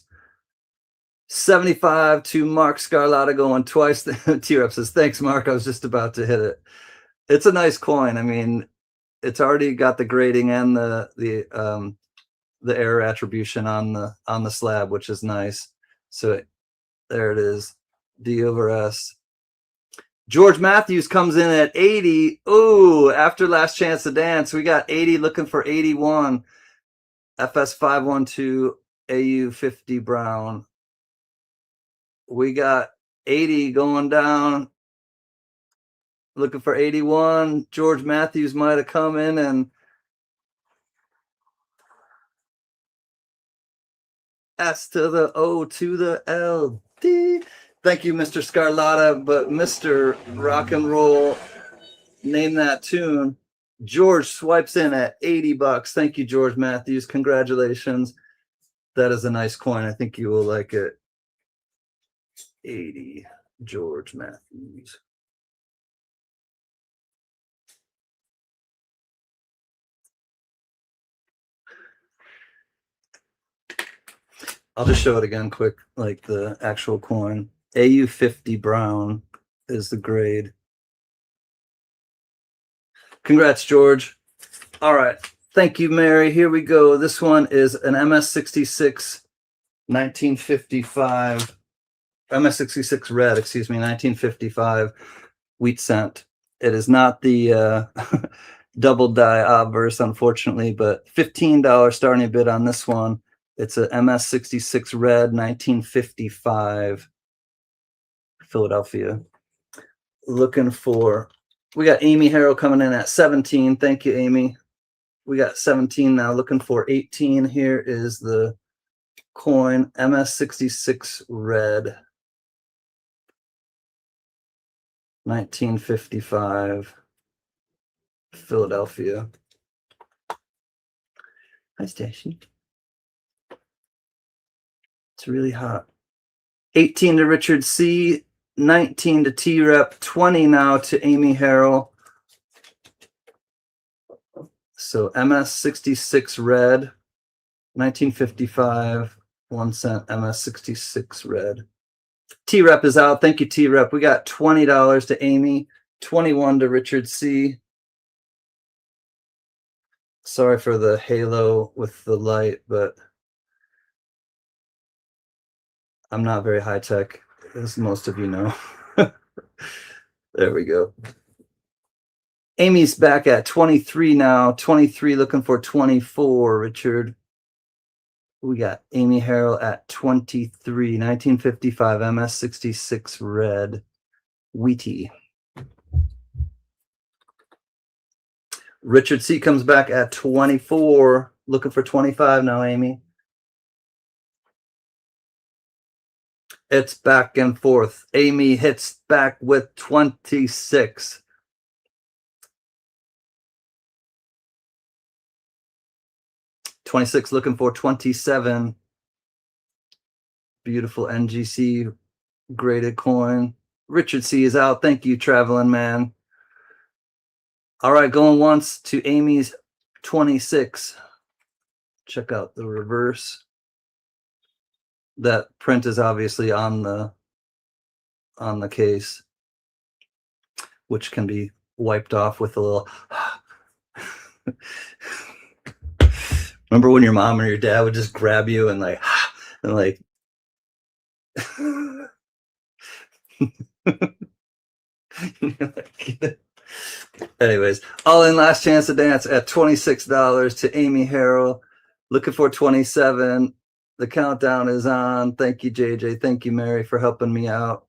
A: 75 to Mark Scarlotta going twice. T-Rep says, thanks, Mark. I was just about to hit it. It's a nice coin. I mean, it's already got the grading and the error attribution on the slab, which is nice. So there it is, D over S. George Matthews comes in at 80. Ooh, after last chance to dance, we got 80, looking for 81. FS512 AU50 brown. We got 80 going down, looking for 81. George Matthews might have come in and S to the O to the L D. Thank you, Mr. Scarlotta, but Mr. Rock and Roll, name that tune. George swipes in at 80 bucks. Thank you, George Matthews. Congratulations. That is a nice coin. I think you will like it. 80, George Matthews. I'll just show it again quick, like the actual coin. AU50 brown is the grade. Congrats, George. All right. Thank you, Mary. Here we go. This one is an MS66 1955, MS66 red, excuse me, 1955 wheat cent. It is not the double die obverse, unfortunately, but $15 starting bid on this one. It's a MS66 red 1955 Philadelphia. Looking for, we got Amy Harrell coming in at 17. Thank you, Amy. We got 17 now, looking for 18. Here is the coin, MS66 red 1955 Philadelphia. Hi, Station. It's really hot. 18 to Richard C, 19 to T-Rep, 20 now to Amy Harrell. So MS66 red, 1955, 1 cent MS66 red. T-Rep is out. Thank you, T-Rep. We got $20 to Amy, 21 to Richard C. Sorry for the halo with the light, but I'm not very high tech, as most of you know. There we go. Amy's back at 23 now. 23 looking for 24, Richard. We got Amy Harrell at 23, 1955 MS66 red wheatie. Richard C comes back at 24, looking for 25 now, Amy. It's back and forth. Amy hits back with 26. $26 looking for 27. Beautiful NGC graded coin. Richard C is out. Thank you, traveling man. All right, going once to Amy's 26. Check out the reverse. That print is obviously on the case, which can be wiped off with a little. Remember when your mom or your dad would just grab you and like anyways, all in last chance to dance at $26 to Amy Harrell. Looking for 27. The countdown is on. Thank you, JJ. Thank you, Mary, for helping me out.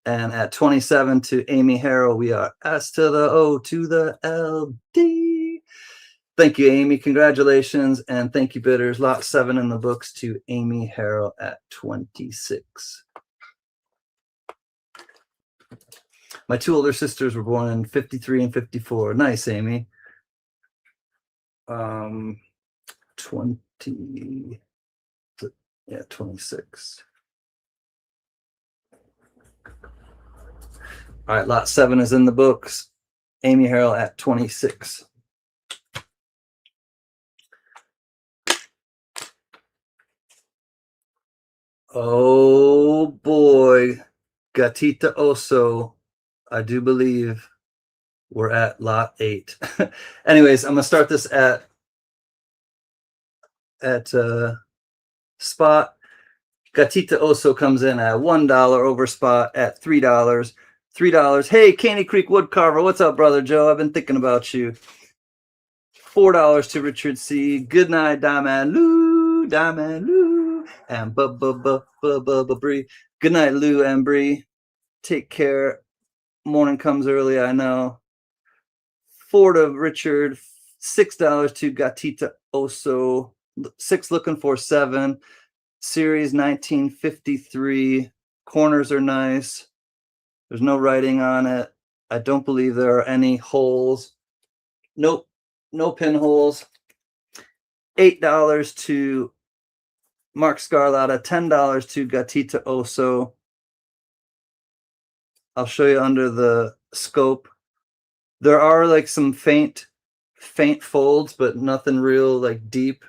A: And at 27 to Amy Harrell, we are S to the O to the LD. Thank you, Amy. Congratulations. And thank you, bidders. Lot 7 in the books to Amy Harrell at 26. My 2 older sisters were born in 53 and 54. Nice, Amy. 26. All right, lot 7 is in the books. Amy Harrell at 26. Oh boy, Gatita Oso. I do believe we're at lot 8. Anyways, I'm gonna start this at spot. Gatita Oso comes in at $1 over spot at $3. $3. Hey, Caney Creek Woodcarver, what's up, brother Joe? I've been thinking about you. $4 to Richard C. Good night, Diamond Lou, and Bree. Good night, Lou and Bree. Take care. Morning comes early, I know. $4 to Richard. $6 to Gatita Oso. 6 looking for 7. Series 1953. Corners are nice. There's no writing on it. I don't believe there are any holes. Nope, no pinholes. $8 to Mark Scarlatta. $10 to Gatita Oso. I'll show you under the scope. There are like some faint folds, but nothing real like deep.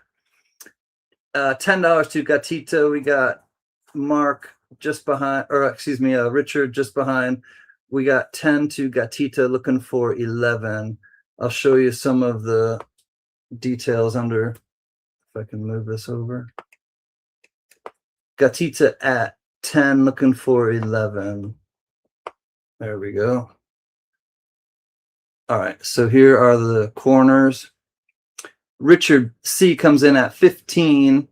A: $10 to Gatita. We got Mark just behind, or excuse me, Richard just behind. We got 10 to Gatita, looking for 11. I'll show you some of the details under, if I can move this over. Gatita at 10, looking for 11. There we go. All right, so here are the corners. Richard C comes in at 15.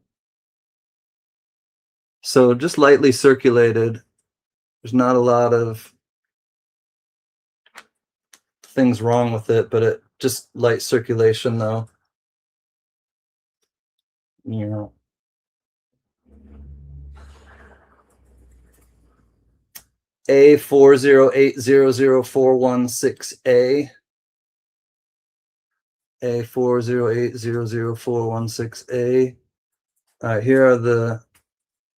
A: So just lightly circulated. There's not a lot of things wrong with it, but it just light circulation though. You know. A408004116A. A408004116A. All right, here are the,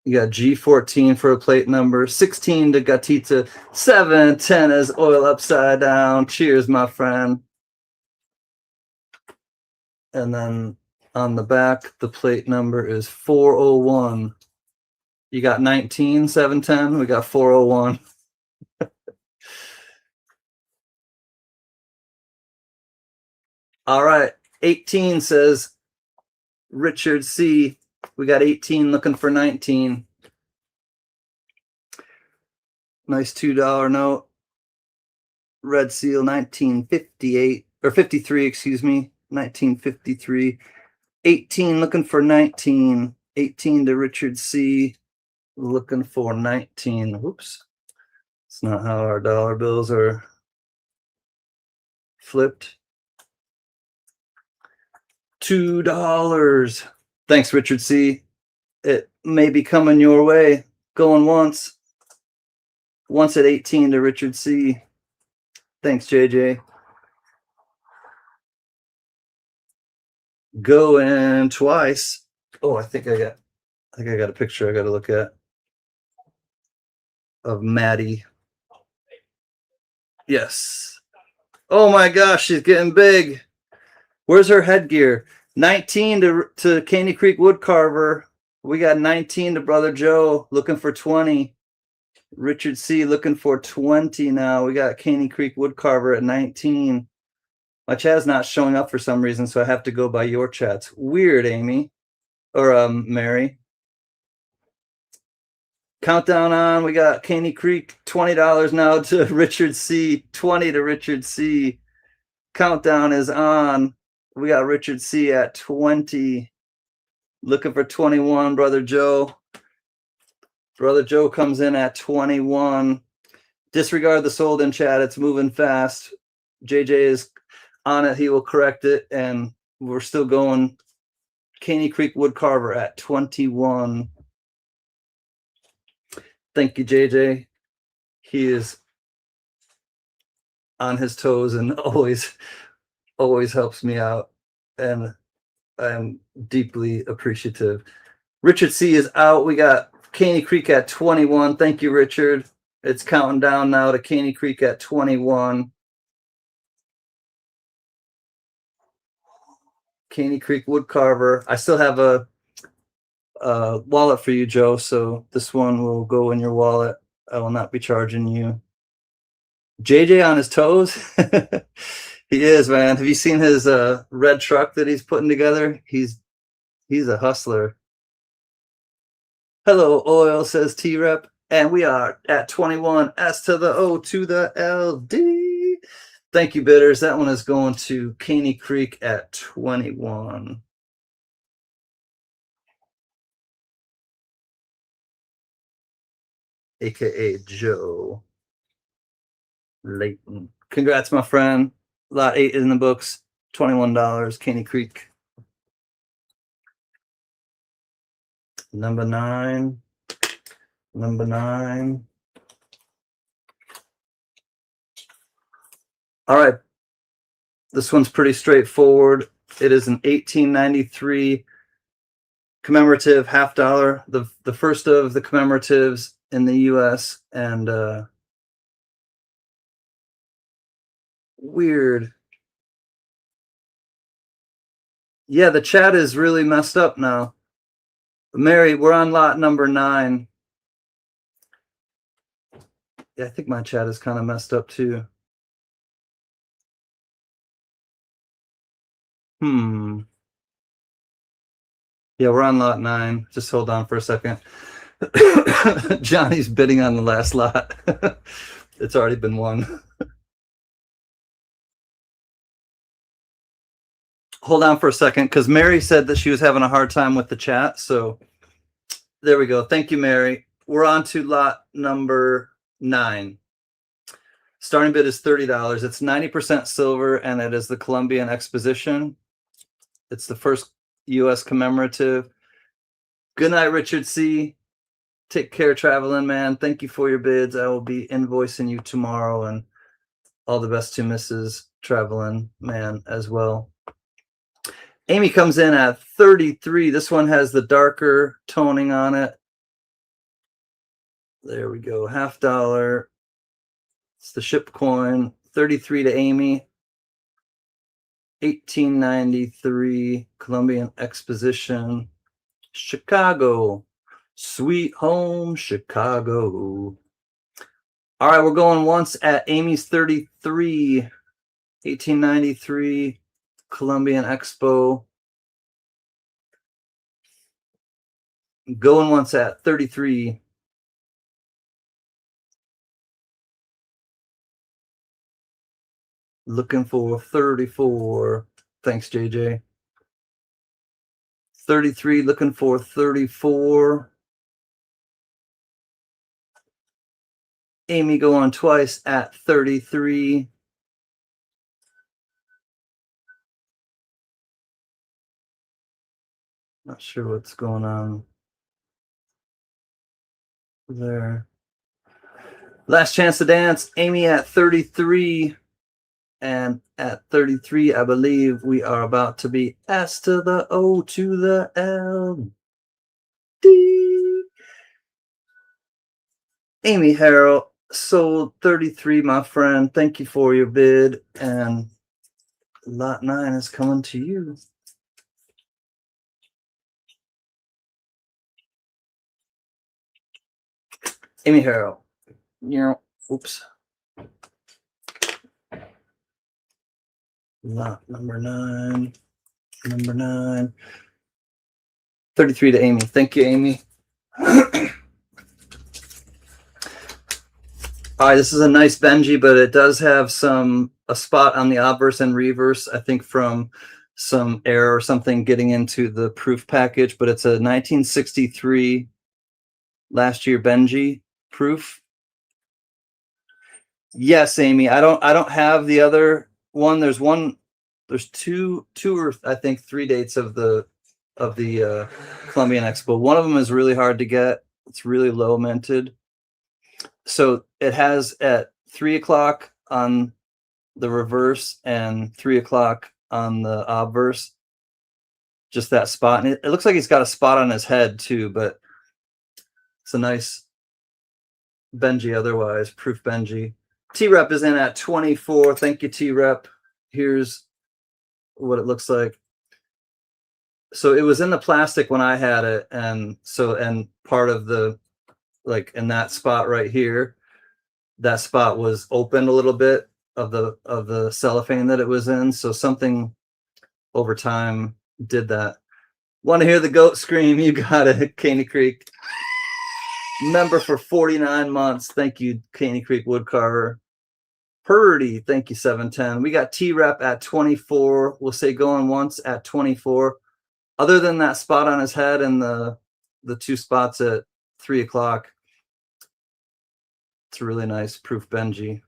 A: you got G14 for a plate number, 16 to Gatita, 710 is oil upside down. Cheers, my friend. And then on the back, the plate number is 401. You got 19, 710, we got 401. All right, 18 says Richard C. We got 18 looking for 19. Nice $2 note. Red Seal 1958 or 53, excuse me. 1953. 18 looking for 19. 18 to Richard C. Looking for 19. Whoops. It's not how our dollar bills are flipped. $2. Thanks, Richard C. It may be coming your way. Going once. Once at 18 to Richard C. Thanks, JJ. Going twice. Oh, I think I got a picture I got to look at of Maddie. Yes. Oh my gosh, she's getting big. Where's her headgear? 19 to Caney Creek Woodcarver. We got 19 to Brother Joe, looking for 20. Richard C looking for 20 now. We got Caney Creek Woodcarver at 19. My chat's not showing up for some reason, so I have to go by your chats. Weird, Amy. Or Mary. Countdown on. We got Caney Creek, $20 now to Richard C. 20 to Richard C. Countdown is on. We got Richard C at 20. Looking for 21, Brother Joe. Brother Joe comes in at 21. Disregard the sold in chat. It's moving fast. JJ is on it. He will correct it. And we're still going. Caney Creek Woodcarver at 21. Thank you, JJ. He is on his toes and always helps me out. And I'm deeply appreciative. Richard C is out. We got Caney Creek at 21. Thank you, Richard. It's counting down now to Caney Creek at 21. Caney Creek Woodcarver. I still have a wallet for you, Joe, so this one will go in your wallet. I will not be charging you. JJ on his toes. He is, man. Have you seen his red truck that he's putting together? He's a hustler. Hello, oil, says T-Rep. And we are at 21. S to the O to the LD. Thank you, bidders. That one is going to Caney Creek at 21. AKA Joe Layton. Congrats, my friend. Lot 8 in the books. $21. Caney Creek. Number 9. Number 9. All right. This one's pretty straightforward. It is an 1893 commemorative $50, the first of the commemoratives in the US, and weird. Yeah, the chat is really messed up now. Mary, we're on lot number 9. Yeah, I think my chat is kind of messed up too. Yeah, we're on lot 9. Just hold on for a second. Johnny's bidding on the last lot. It's already been won. Hold on for a second, because Mary said that she was having a hard time with the chat. So there we go. Thank you, Mary. We're on to lot number 9. Starting bid is $30. It's 90% silver, and it is the Colombian Exposition. It's the first U.S. commemorative. Good night, Richard C. Take care, traveling man. Thank you for your bids. I will be invoicing you tomorrow, and all the best to Mrs. Traveling Man as well. Amy comes in at 33. This one has the darker toning on it. There we go. $50. It's the ship coin. 33 to Amy. 1893 Colombian Exposition. Chicago. Sweet home Chicago. All right, we're going once at Amy's 33. 1893 Colombian Expo. Going once at 33. Looking for 34. Thanks, JJ. 33, looking for 34. Amy going twice at 33. Not sure what's going on there. Last chance to dance. Amy at 33. And at 33, I believe we are about to be S to the O to the L. D. Amy Harrell sold 33, my friend. Thank you for your bid. And lot 9 is coming to you. Amy Harrell. Oops. Lot number 9. Number 9. 33 to Amy. Thank you, Amy. All right, this is a nice Benji, but it does have a spot on the obverse and reverse, I think from some error or something getting into the proof package, but it's a 1963 last year Benji proof. Yes, Amy. I don't have the other one. There's two or I think 3 dates of the Colombian Expo. One of them is really hard to get. It's really low minted. So it has at 3 o'clock on the reverse and 3 o'clock on the obverse, just that spot. And it looks like he's got a spot on his head too, but it's a nice Benji otherwise, proof Benji. T-Rep is in at 24. Thank you, T-Rep. Here's what it looks like. So it was in the plastic when I had it, and part of the, like in that spot right here, that spot was opened a little bit of the cellophane that it was in. So something over time did that. Want to hear the goat scream? You got it, Caney Creek. Member for 49 months. Thank you, Caney Creek Woodcarver. Purdy, thank you, 710. We got T-Rep at 24. We'll say going once at 24. Other than that spot on his head and the 2 spots at 3 o'clock, it's a really nice proof Benji.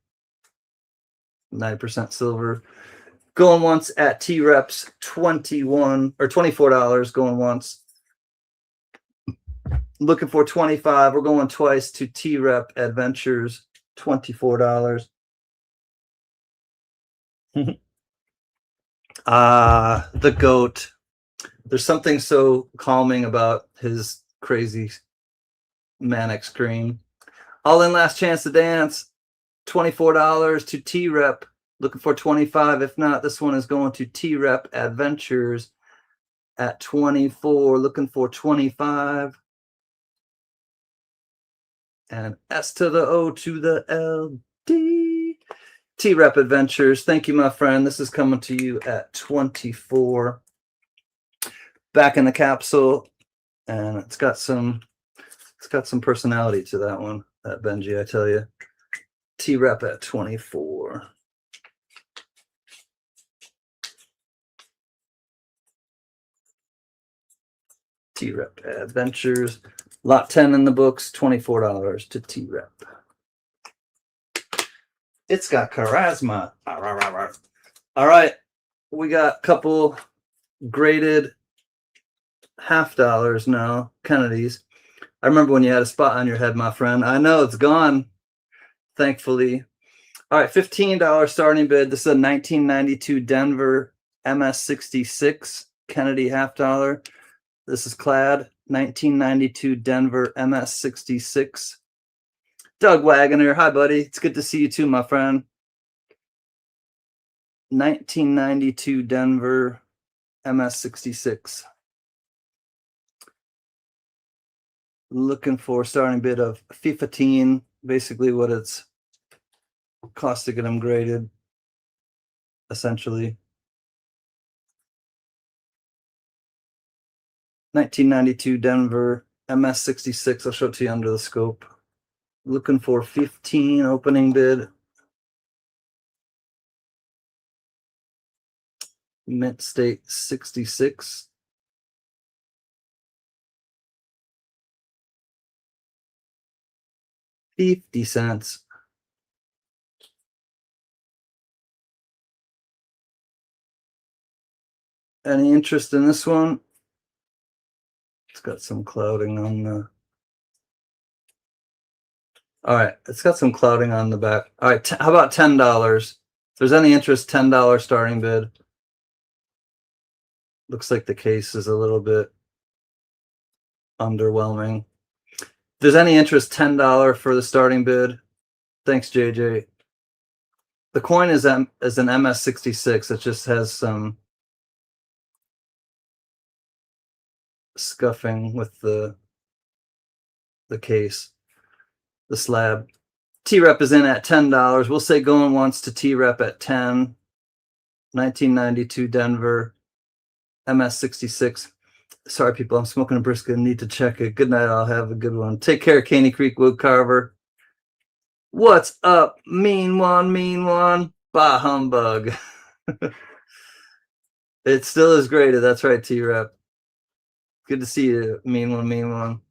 A: 9% silver. Going once at T-Reps, 21 or $24. Going once. Looking for 25. We're going twice to T-Rep Adventures, $24. The goat. There's something so calming about his crazy manic scream. All in, last chance to dance. $24 to T-Rep. Looking for 25. If not, this one is going to T-Rep Adventures at 24. Looking for 25. And S to the O to the L, D. T-Rep Adventures. Thank you, my friend. This is coming to you at 24. back in the capsule, and it's got some personality to that one, that Benji, I tell you. T-Rep at 24. T-Rep Adventures. Lot 10 in the books, $24 to T-Rep. It's got charisma. All right, we got a couple graded $50 now, Kennedy's. I remember when you had a spot on your head, my friend. I know it's gone, thankfully. All right, $15 starting bid. This is a 1992 Denver MS66 Kennedy $50. This is clad 1992 Denver MS66. Doug Wagoner, hi buddy. It's good to see you too, my friend. 1992 Denver MS66. Looking for a starting bid of $15, basically what it's cost to get them graded, essentially. 1992 Denver MS66. I'll show it to you under the scope. Looking for 15 opening bid. Mint State 66. $0.50. Any interest in this one? It's got some clouding on the. All right, it's got some clouding on the back. All right, how about $10? If there's any interest, $10 starting bid. Looks like the case is a little bit underwhelming. If there's any interest, $10 for the starting bid. Thanks, JJ. The coin is an MS66. It just has some scuffing with the case, the slab. T-Rep is in at $10. We'll say going once to T-Rep at 10. 1992 Denver MS66. Sorry, people, I'm smoking a brisket. Need to check it. Good night. I'll have a good one. Take care, Caney Creek Wood Carver. What's up, mean one, mean one? Bah humbug. It still is graded. That's right, T-Rep. Good to see you, mean one, mean one.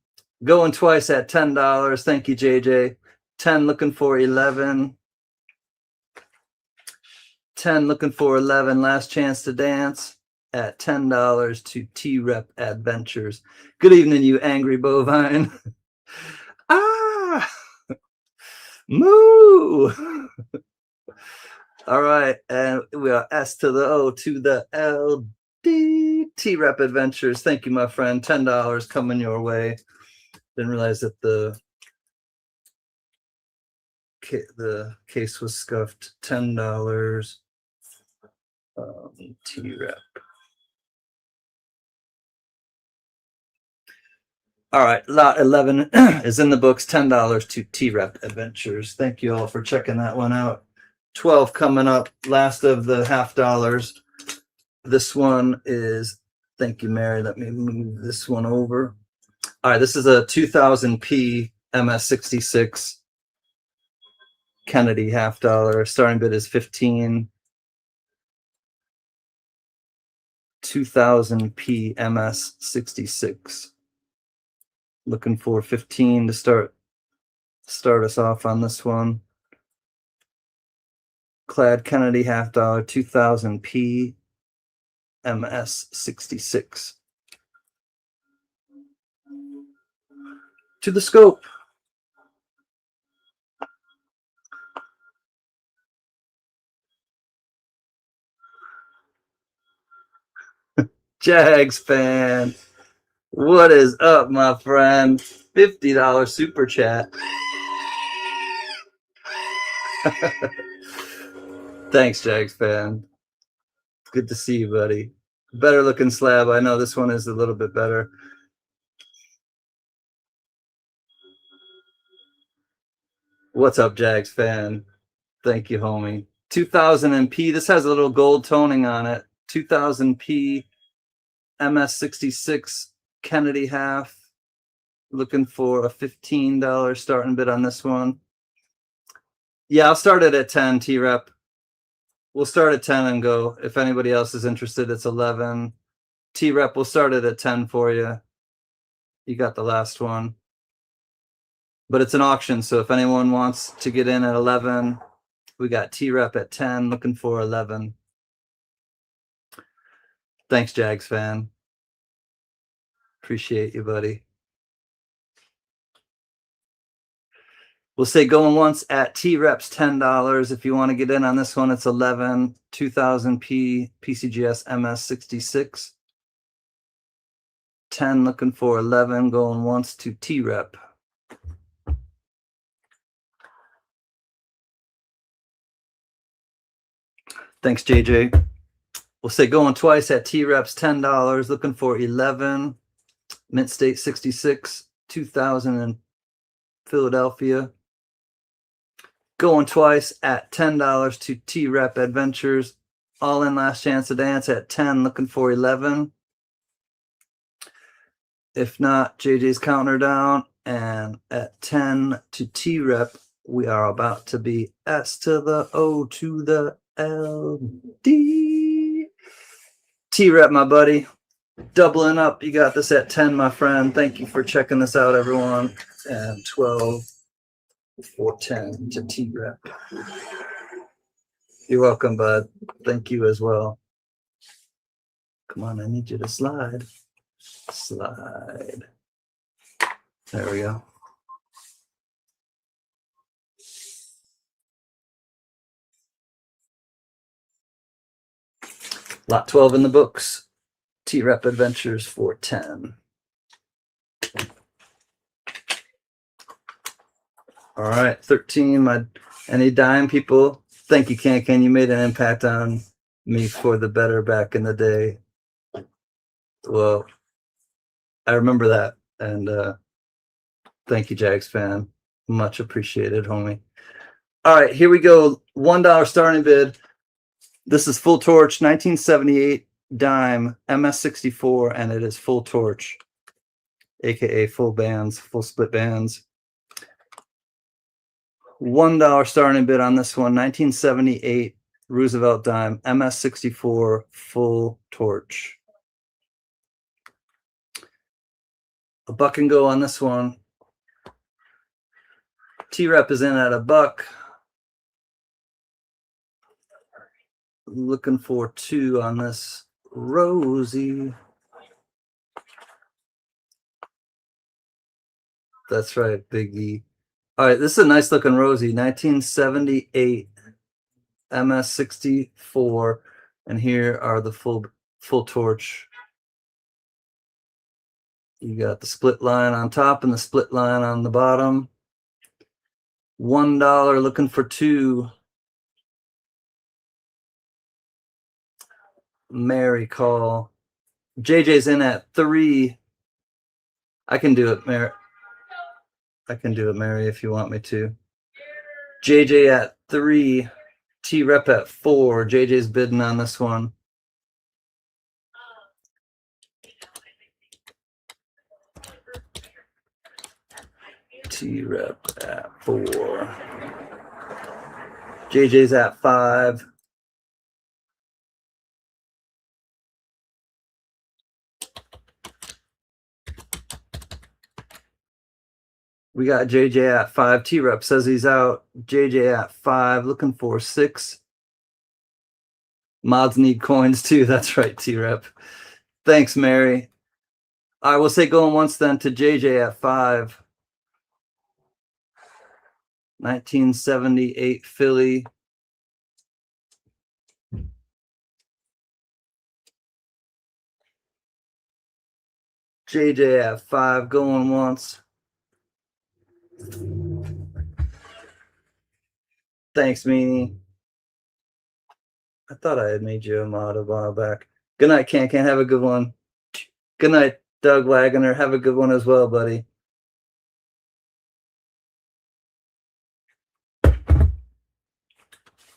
A: Going twice at $10. Thank you, JJ. 10 looking for 11. 10 looking for 11. Last chance to dance at $10 to T-Rep Adventures. Good evening, you angry bovine. Ah! Moo! All right, and we are S to the O to the L. T-Rep Adventures. Thank you, my friend. $10 coming your way. Didn't realize that the case was scuffed. $10. T-Rep. All right, lot 11 is in the books. $10 to T-Rep Adventures. Thank you all for checking that one out. 12 coming up. Last of the $50. This one is, thank you, Mary. Let me move this one over. All right, this is a 2000p MS66 Kennedy $50. Starting bid is 15. 2000p MS66. Looking for 15 to start us off on this one. Clad Kennedy $50, 2000p MS66. To the scope. Jags fan. What is up, my friend? $50 super chat. Thanks, Jags fan. Good to see you, buddy. Better looking slab. I know this one is a little bit better. What's up, Jags fan? Thank you, homie. 2000p. This has a little gold toning on it. 2000p MS66 Kennedy half. Looking for a $15 starting bid on this one. Yeah, I'll start it at 10, T-Rep. We'll start at 10 and go. If anybody else is interested, it's 11. T-Rep, we'll start it at 10 for you. You got the last one. But it's an auction, so if anyone wants to get in at 11, we got T-Rep at 10, looking for 11. Thanks, Jags fan. Appreciate you, buddy. We'll say going once at T-Reps, $10. If you want to get in on this one, it's 11, 2000P PCGS MS66. 10, looking for 11, going once to T-Rep. Thanks, JJ. We'll say going twice at T-Reps, $10, looking for 11. Mint State 66, 2000 in Philadelphia. Going twice at $10 to T-Rep Adventures. All in last chance to dance at 10, looking for 11. If not, JJ's counting her down. And at 10 to T-Rep, we are about to be S to the O to the L D. T-Rep, my buddy. Doubling up. You got this at 10, my friend. Thank you for checking this out, everyone. And 12 for 10 to T-Rep. You're welcome, bud. Thank you as well. Come on, I need you to slide. Slide. There we go. Lot 12 in the books. T-Rep Adventures for 10. All right, 13. Any dime people? Thank you, CanCan. You made an impact on me for the better back in the day. Well, I remember that, and thank you, Jags fan. Much appreciated, homie. All right, here we go. $1 starting bid. This is Full Torch, 1978 dime, MS64, and it is Full Torch, aka full bands, full split bands. $1 starting bid on this one, 1978 Roosevelt dime, MS64, Full Torch. A buck and go on this one. T-Rep is in at a buck. Looking for 2 on this Rosie. That's right, Big E. All right, this is a nice looking Rosie, 1978 MS64, and here are the full torch. You got the split line on top and the split line on the bottom. $1 looking for 2. Mary call. JJ's in at 3. I can do it, Mary. I can do it, Mary, if you want me to. JJ at 3. T-Rep at 4. JJ's bidding on this one. T-Rep at 4. JJ's at 5. We got JJ at 5. T-Rep says he's out. JJ at 5, looking for 6. Mods need coins too. That's right, T-Rep. Thanks, Mary. I will say going once then to JJ at 5. 1978 Philly. JJ at 5, going once. Thanks, Meanie. I thought I had made you a mod a while back. Good night, CanCan. Have a good one. Good night, Doug Wagner. Have a good one as well, buddy.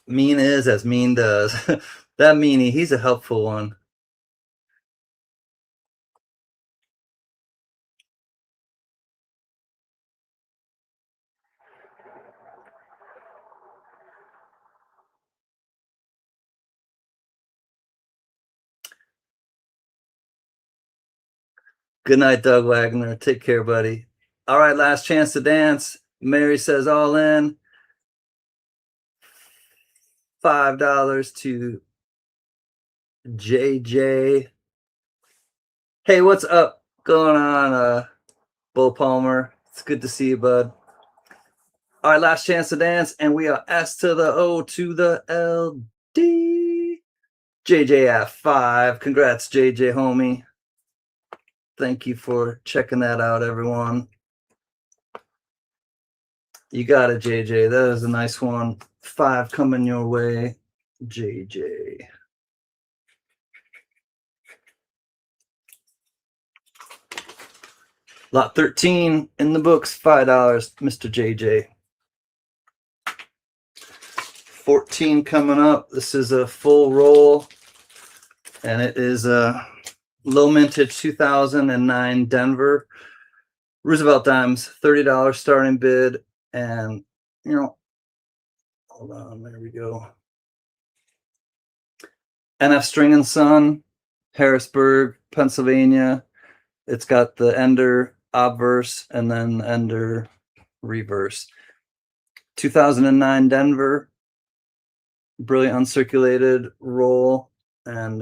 A: Mean is as mean does. That Meanie, he's a helpful one. Good night, Doug Wagner. Take care, buddy. All right, last chance to dance. Mary says all in. $5 to JJ. Hey, what's up going on, Bull Palmer? It's good to see you, bud. All right, last chance to dance, and we are S to the O to the LD. JJF 5. Congrats, JJ, homie. Thank you for checking that out, everyone. You got it, JJ. That was a nice one. 5 coming your way, JJ. Lot 13 in the books, $5, Mr. JJ. 14 coming up. This is a full roll, and it is a low mintage 2009 Denver Roosevelt dimes, $30 starting bid. And, you know, hold on, there we go. NF String and Son, Harrisburg, Pennsylvania. It's got the Ender obverse and then Ender reverse. 2009 Denver, brilliant uncirculated roll, and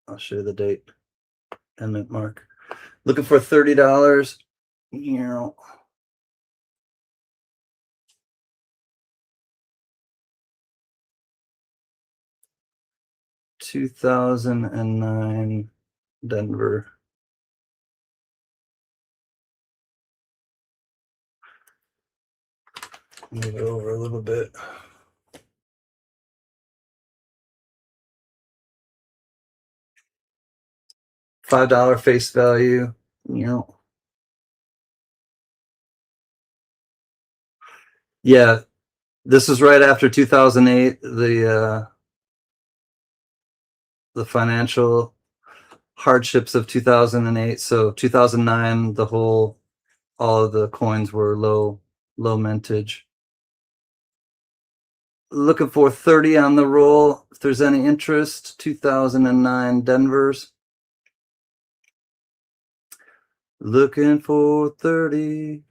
A: I'll show you the date and mint mark. Looking for $30. You know, $2009 Denver. Move it over a little bit. $5 face value, you know. Yeah, this is right after 2008, the financial hardships of 2008. So 2009, all of the coins were low mintage. Looking for 30 on the roll. If there's any interest, 2009 Denvers. Looking for 30.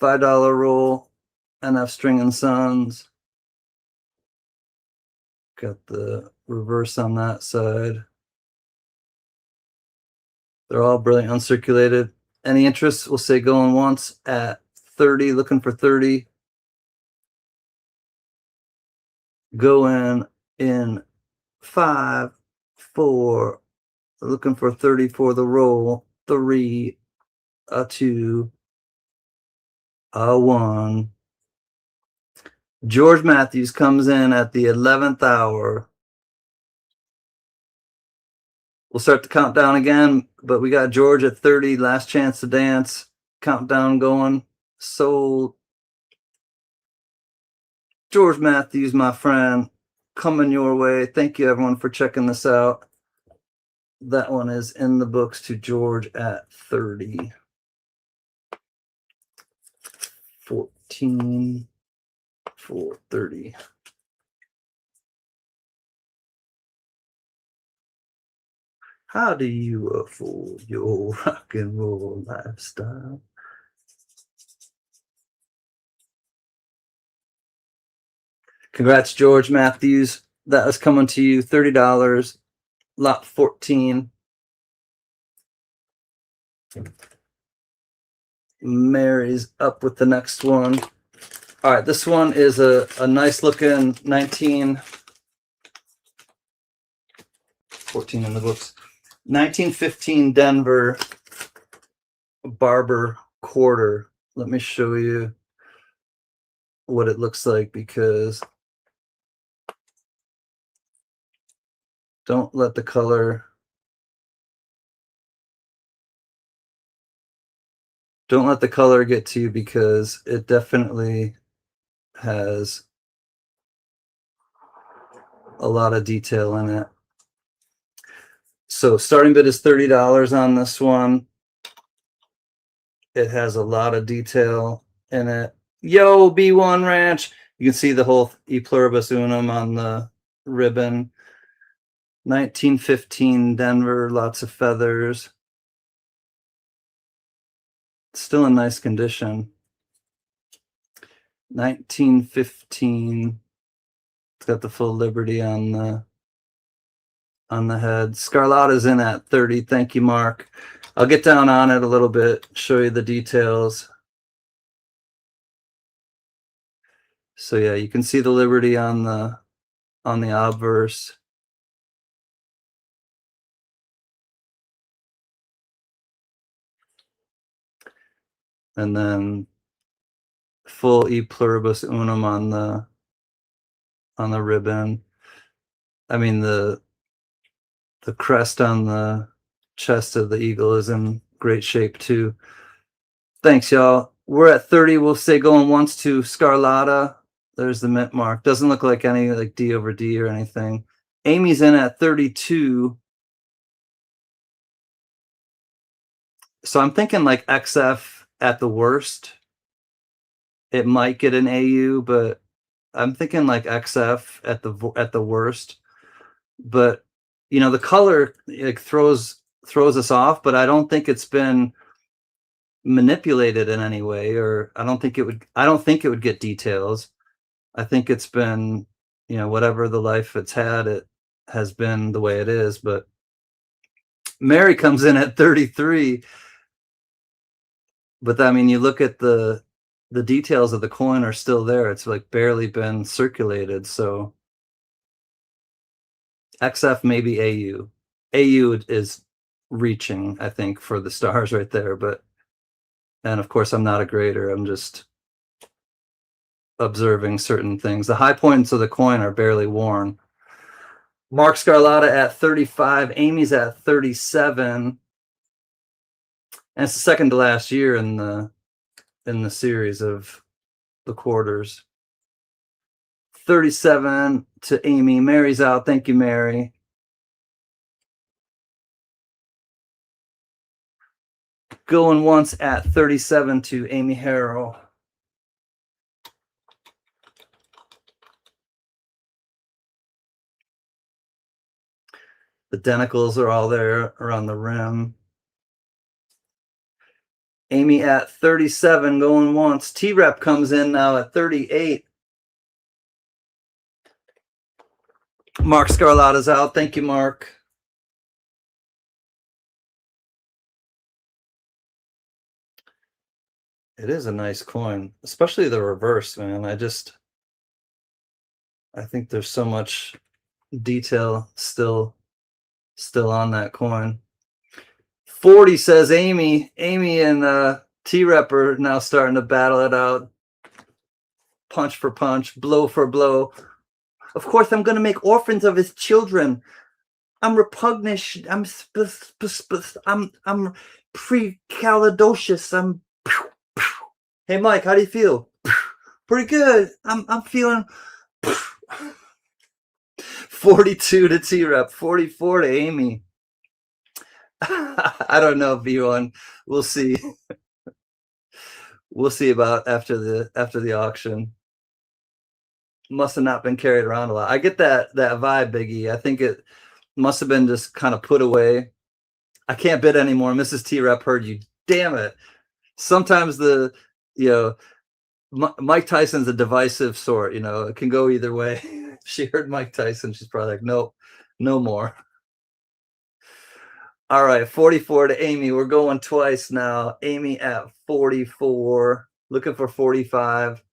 A: $5 roll. NF String and Sons. Got the reverse on that side. They're all brilliant uncirculated. Any interest, we'll say going once at 30, looking for 30. Going in 5, 4, looking for 30 for the roll. 3, a 2, a 1. George Matthews comes in at the 11th hour. We'll start the countdown again, but we got George at 30, last chance to dance. Countdown going. Sold. George Matthews, my friend, coming your way. Thank you, everyone, for checking this out. That one is in the books to George at 30. 14 for 30. How do you afford your rock and roll lifestyle? Congrats, George Matthews. That is coming to you, $30, lot 14. Mary's up with the next one. All right, this one is a nice looking 14 in the books. 1915 Denver Barber quarter. Let me show you what it looks like, because don't let the color get to you, because it definitely has a lot of detail in it. So starting bid is $30 on this one. It has a lot of detail in it. Yo, B1 Ranch. You can see the whole E pluribus unum on the ribbon. 1915 Denver, lots of feathers. Still in nice condition. 1915. It's got the full Liberty on the head. Scarlatta's in at 30. Thank you, Mark. I'll get down on it a little bit, show you the details. So yeah, you can see the Liberty on the obverse. And then full E pluribus unum on the ribbon. I mean the crest on the chest of the eagle is in great shape too. Thanks, y'all. We're at 30. We'll say going once to Scarlatta. There's the mint mark. Doesn't look like any like D over D or anything. Amy's in at 32. So I'm thinking like XF at the worst. It might get an AU, but I'm thinking like XF at the worst. But you know, the color like throws us off, but I don't think it's been manipulated in any way, or I don't think it would get details. I think it's been, you know, whatever the life it's had, it has been the way it is. But Mary comes in at 33. But I mean, you look at the details of the coin are still there. It's like barely been circulated. So XF, maybe AU. AU is reaching, I think, for the stars right there. But, and of course, I'm not a grader. I'm just observing certain things. The high points of the coin are barely worn. Mark Scarlatta at 35. Amy's at 37. And it's the second to last year in the series of the quarters. 37 to Amy. Mary's out. Thank you, Mary. Going once at 37 to Amy Harrell. The denticles are all there around the rim. Amy at 37, going once. T-Rep comes in now at 38. Mark Scarlatta's out. Thank you, Mark. It is a nice coin, especially the reverse, man. I think there's so much detail still on that coin. 40 says Amy. Amy and T-Rep are now starting to battle it out. Punch for punch, blow for blow. Of course, I'm going to make orphans of his children. I'm repugnant. I'm precalidocious. Hey, Mike, how do you feel? Pretty good. I'm feeling 42 to T-Rep, 44 to Amy. I don't know, V1. We'll see. We'll see about after the auction. Must have not been carried around a lot. I get that vibe, Biggie. I think it must have been just kind of put away. I can't bid anymore. Mrs. T-Rep heard you. Damn it. Sometimes Mike Tyson's a divisive sort, you know, it can go either way. She heard Mike Tyson. She's probably like, nope, no more. All right, 44 to Amy. We're going twice now. Amy at 44, looking for 45.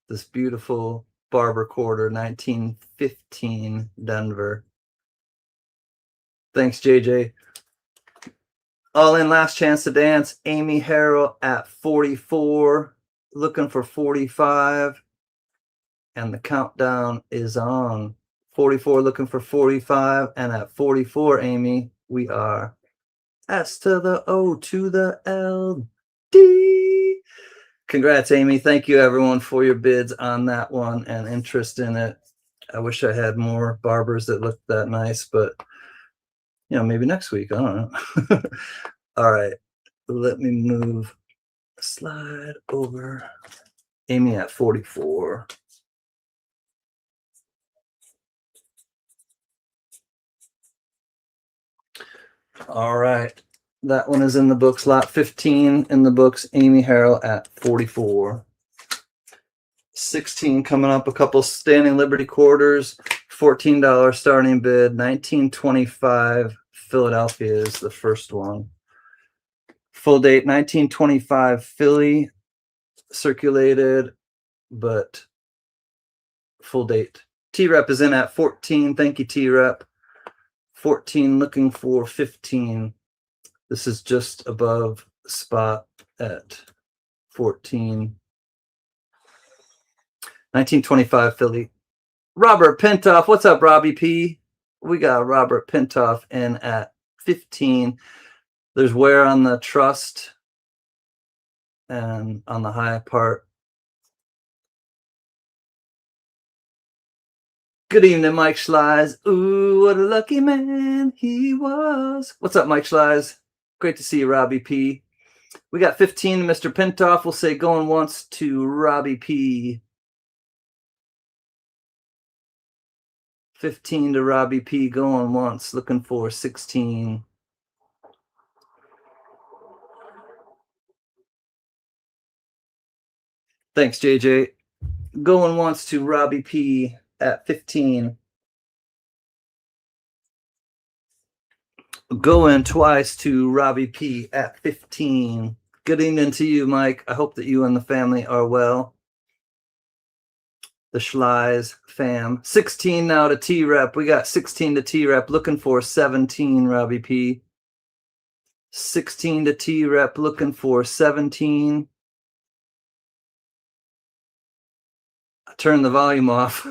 A: This beautiful Barber quarter, 1915 Denver. Thanks, JJ. All in, last chance to dance. Amy Harrell at 44, looking for 45. And the countdown is on. 44 looking for 45. And at 44, Amy, we are S to the O to the L D. Congrats, Amy. Thank you, everyone, for your bids on that one and interest in it. I wish I had more barbers that looked that nice, but you know, maybe next week. I don't know. All right. Let me move. Slide over. Amy at 44. All right. That one is in the books. Lot 15 in the books. Amy Harrell at 44. 16 coming up. A couple standing Liberty quarters. $14 starting bid. 1925 Philadelphia is the first one. Full date 1925 Philly circulated, but full date. T-Rep is in at 14. Thank you, T-Rep. 14 looking for 15. This is just above spot at 14. 1925 Philly. Robert Pintoff. What's up, Robbie P? We got Robert Pintoff in at 15. There's wear on the trust and on the high part. Good evening, Mike Schleiz. Ooh, what a lucky man he was. What's up, Mike Schleiz? Great to see you, Robbie P. We got 15, Mr. Pintoff. We'll say going once to Robbie P. 15 to Robbie P. Going once. Looking for 16. Thanks, JJ. Going once to Robbie P. at 15. Going twice to Robbie P. at 15. Good evening to you, Mike. I hope that you and the family are well. The Schleiz fam. 16 now to T-Rep. We got 16 to T-Rep. Looking for 17, Robbie P. 16 to T-Rep. Looking for 17. Turn the volume off.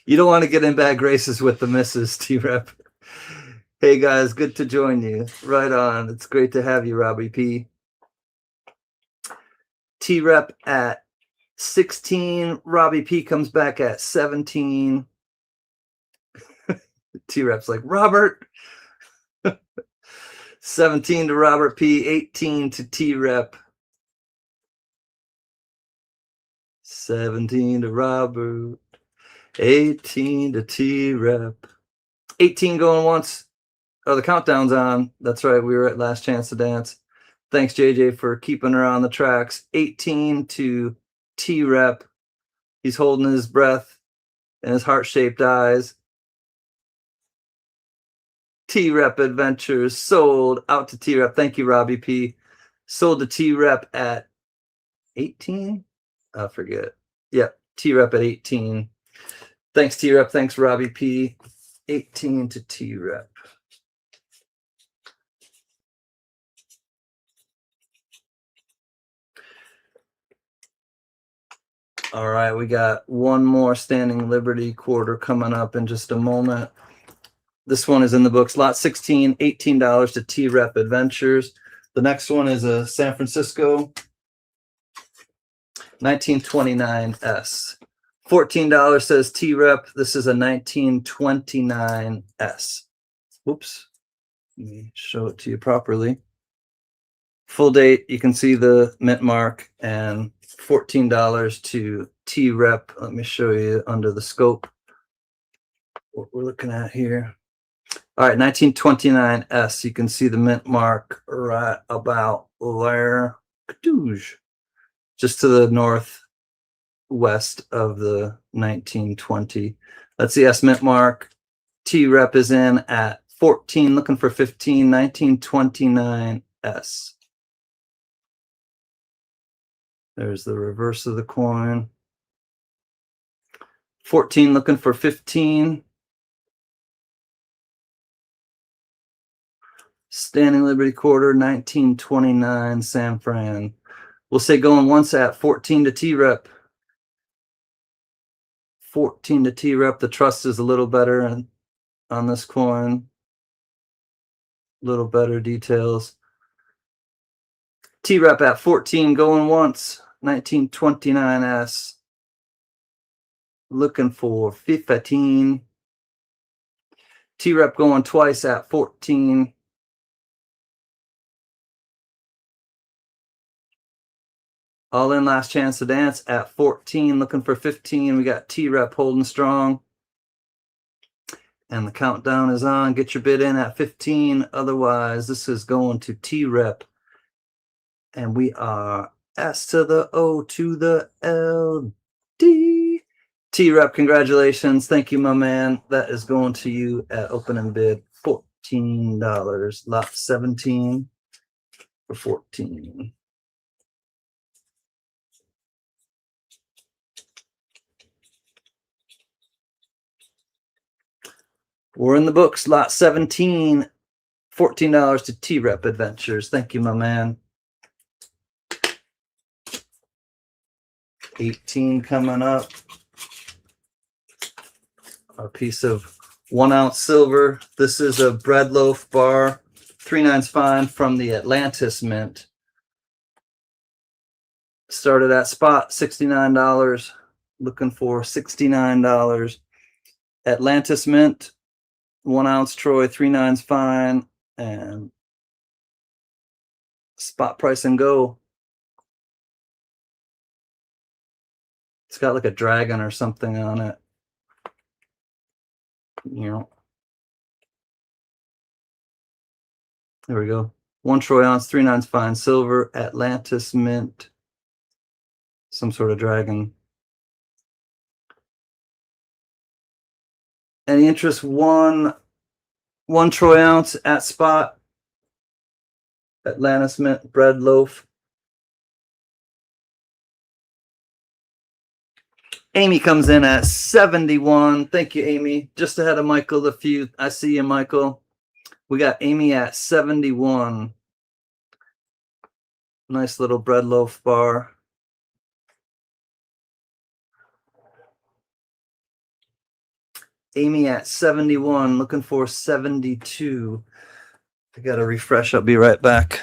A: You don't want to get in bad graces with the missus, T-Rep. Hey guys, good to join you. Right on. It's great to have you, Robbie P. T-Rep at 16. Robbie P comes back at 17. T-Rep's like, Robert. 17 to Robert P. 18 to T-Rep. 17 to Robert. 18 to T-Rep. 18 going once. Oh, the countdown's on. That's right. We were at Last Chance to Dance. Thanks, JJ, for keeping her on the tracks. 18 to T-Rep. He's holding his breath and his heart-shaped eyes. T-Rep Adventures sold out to T-Rep. Thank you, Robbie P. Sold to T-Rep at 18? I forget. Yep, T-Rep at 18. Thanks, T-Rep. Thanks, Robbie P. 18 to T-Rep. All right, we got one more Standing Liberty quarter coming up in just a moment. This one is in the books. Lot 16, $18 to T-Rep Adventures. The next one is a San Francisco 1929S. $14 says T-Rep. This is a 1929S. Oops. Let me show it to you properly. Full date, you can see the mint mark, and $14 to T-Rep. Let me show you under the scope what we're looking at here. All right, 1929S. You can see the mint mark right about there. Just to the northwest of the 1920. That's the S mint mark. T-Rep is in at 14, looking for 15, 1929S. There's the reverse of the coin. 14 looking for 15. Standing Liberty quarter, 1929 San Fran. We'll say going once at 14 to T-Rep. 14 to T-Rep. The trust is a little better on this coin. Little better details. T-Rep at 14 going once. 1929S. Looking for 15. T-Rep going twice at 14. All in Last Chance to Dance at 14. Looking for 15. We got T-Rep holding strong. And the countdown is on. Get your bid in at 15. Otherwise, this is going to T-Rep. And we are S to the O to the L, D. T-Rep, congratulations. Thank you, my man. That is going to you at opening bid $14. Lot 17 for 14. We're in the books. Lot 17, $14 to T-Rep Adventures. Thank you, my man. 18 coming up. A piece of 1 ounce silver. This is a bread loaf bar, 3/9 fine from the Atlantis Mint. Started at spot $69. Looking for $69. Atlantis Mint, 1 ounce Troy, 3/9 fine, and spot price and go. It's got like a dragon or something on it. You know. There we go. 1 Troy ounce, 3/9 fine silver, Atlantis Mint, some sort of dragon. Any interest? One Troy ounce at spot, Atlantis Mint bread loaf. Amy comes in at 71. Thank you, Amy. Just ahead of Michael. I see you, Michael. We got Amy at 71. Nice little bread loaf bar. Amy at 71, looking for 72. I got to refresh. I'll be right back.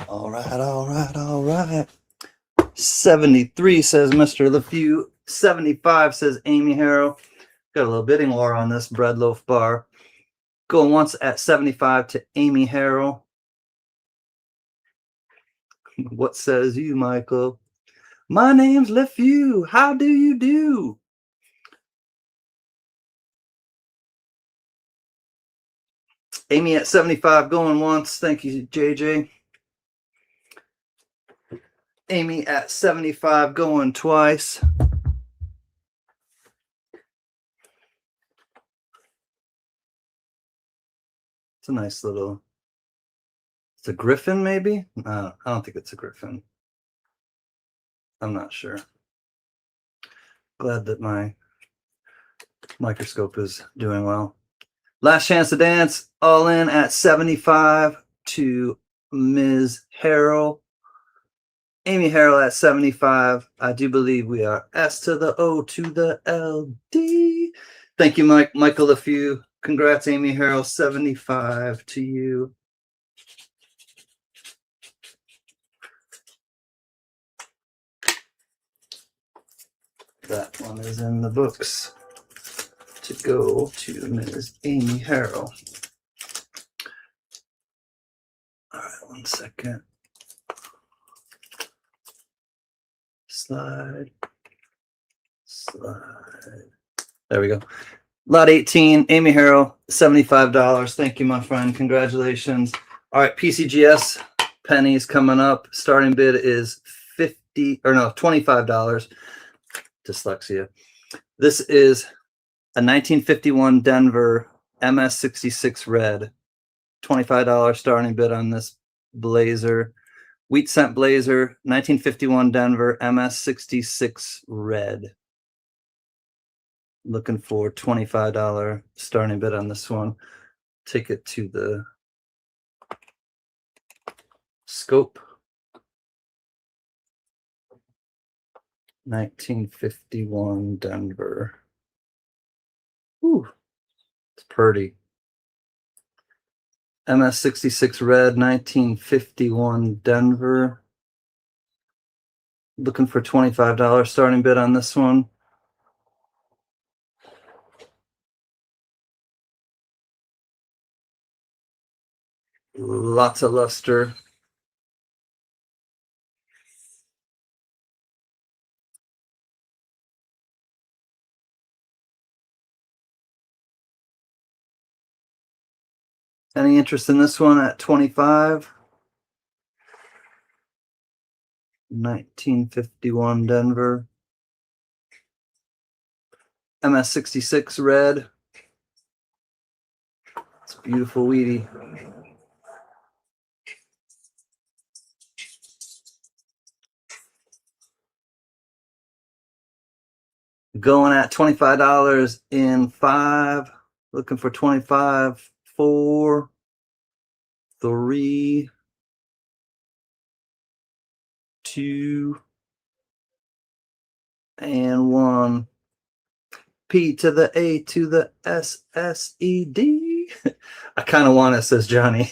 A: All right. 73 says Mr. LeFew. 75 says Amy Harrow. Got a little bidding war on this bread loaf bar. Going once at 75 to Amy Harrow. What says you, Michael? My name's LeFew. How do you do? Amy at 75 going once. Thank you, JJ. Amy at 75 going twice. It's a nice little, it's a griffin maybe? I don't think it's a griffin. I'm not sure. Glad that my microscope is doing well. Last chance to dance, all in at 75 to Ms. Harrell. Amy Harrell at 75. I do believe we are S to the O to the L, D. Thank you, Michael LeFew. Congrats, Amy Harrell. 75 to you. That one is in the books to go to Ms. Amy Harrell. All right, 1 second. Slide. There we go. Lot 18, Amy Harrell, $75. Thank you, my friend. Congratulations. All right, PCGS pennies coming up. Starting bid is $25. Dyslexia. This is a 1951 Denver MS66 red. $25 starting bid on this blazer. Wheat scent blazer, 1951 Denver, MS66 red. Looking for $25 starting bid on this one. Take it to the scope. 1951 Denver. Ooh, it's pretty. MS66 red, 1951 Denver. Looking for $25 starting bid on this one. Lots of luster. Any interest in this one at 25? 1951 Denver. MS66 red. It's beautiful weedy. Going at $25 in 5. Looking for 25, 4, 3, 2, and 1. P to the A to the S S E D. I kind of want it, says Johnny.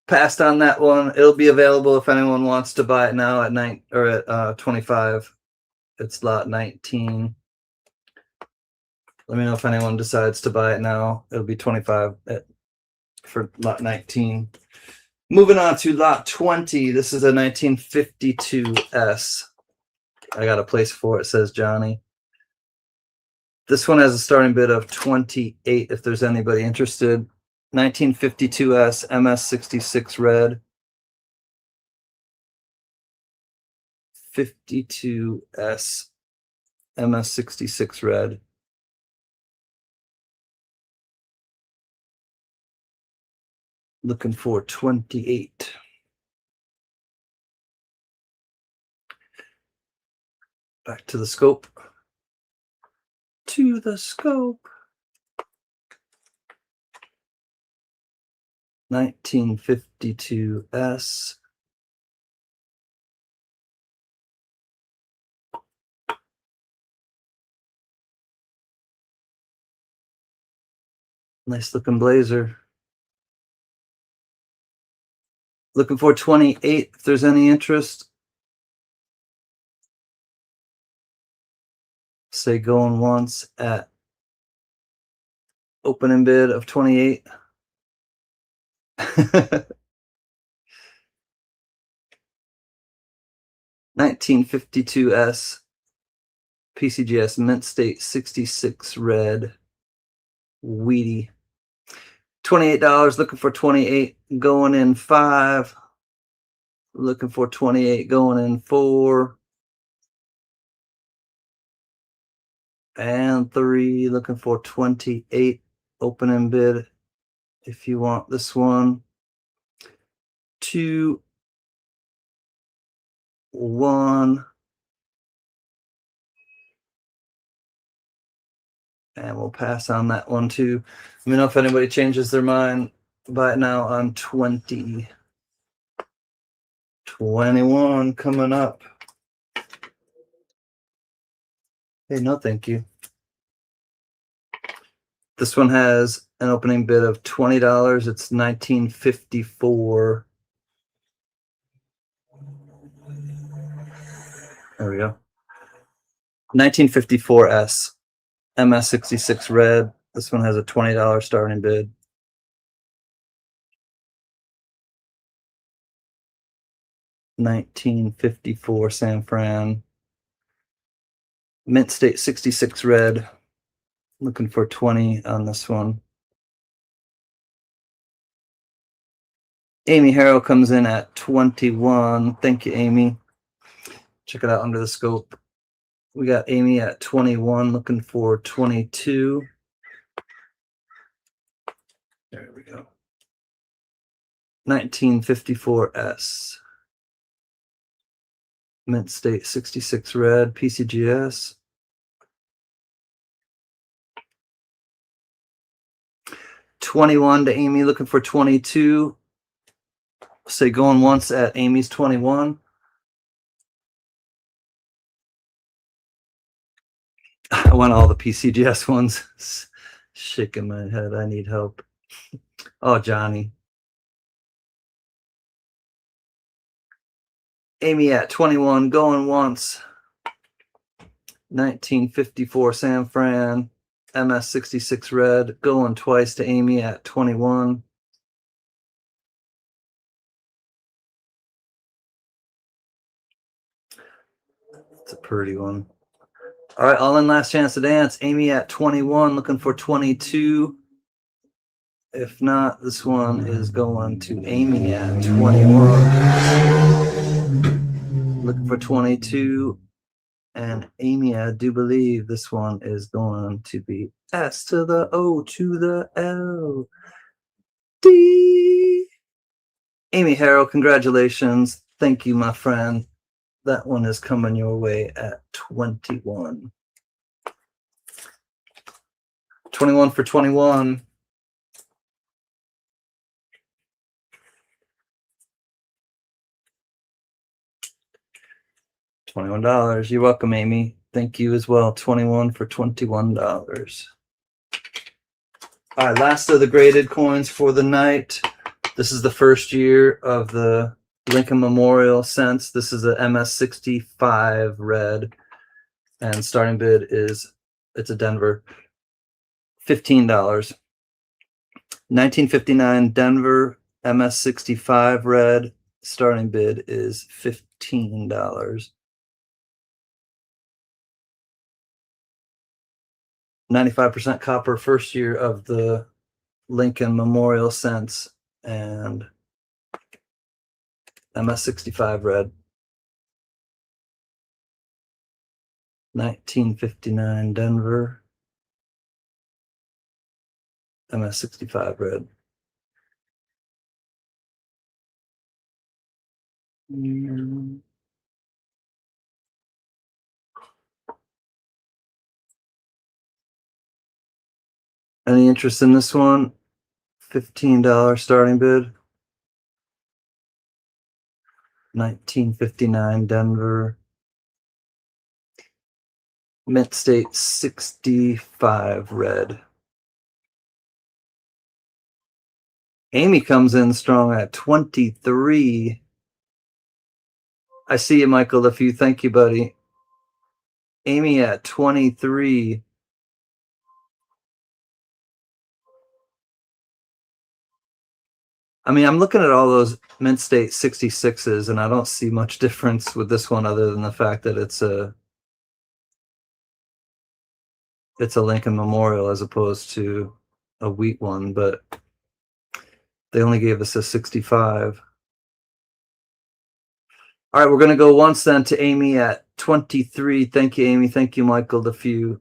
A: Passed on that one. It'll be available if anyone wants to buy it now at 9 or at 25. It's lot 19. Let me know if anyone decides to buy it now. It'll be 25 for lot 19. Moving on to lot 20. This is a 1952S. I got a place for it, says Johnny. This one has a starting bid of 28 if there's anybody interested. 1952S MS66 red. 52S MS66 red. Looking for 28. Back to the scope. To the scope. 1952S. Nice looking blazer. Looking for 28 if there's any interest. Say going once at opening bid of 28. 1952S PCGS Mint State 66 red weedy. $28. Looking for 28. Going in 5. Looking for 28. Going in 4. And 3. Looking for 28. Opening bid if you want this one. 2, 1. And we'll pass on that one too. Let me know if anybody changes their mind. Buy it now on 20. 21 coming up. Hey, no thank you. This one has an opening bid of $20. It's 1954. There we go. 1954S MS66 red. This one has a $20 starting bid. $1954 San Fran. Mint State 66 red. Looking for 20 on this one. Amy Harrell comes in at 21. Thank you, Amy. Check it out under the scope. We got Amy at 21, looking for 22. There we go. 1954S. Mint State 66 red, PCGS. $21 to Amy, looking for 22. Say going once at Amy's 21. I want all the PCGS ones. Shaking my head. I need help. Oh, Johnny. Amy at 21, going once. 1954 San Fran, MS66 red, going twice to Amy at 21. It's a pretty one. All right, all in, last chance to dance. Amy at 21, looking for 22. If not, this one is going to Amy at 21. Looking for 22. And Amy, I do believe this one is going to be S to the O to the L. D. Amy Harrell, congratulations. Thank you, my friend. That one is coming your way at 21. 21 for 21. $21. You're welcome, Amy. Thank you as well. 21 for $21. All right, last of the graded coins for the night. This is the first year of the Lincoln Memorial cents. This is a MS65 red, and starting bid is, it's a Denver, $15. 1959 Denver MS65 red, starting bid is $15. 95% copper, first year of the Lincoln Memorial cents, and MS65 red. 1959 Denver MS65 red. Any interest in this one? $15 starting bid. 1959 Denver. Mint State 65 red. Amy comes in strong at 23. I see you, Michael. If you, thank you, buddy. Amy at 23. I mean, I'm looking at all those Mint State 66s, and I don't see much difference with this one other than the fact that it's a Lincoln Memorial as opposed to a wheat one, but they only gave us a 65. All right, we're going to go once then to Amy at 23. Thank you, Amy. Thank you, Michael. The few.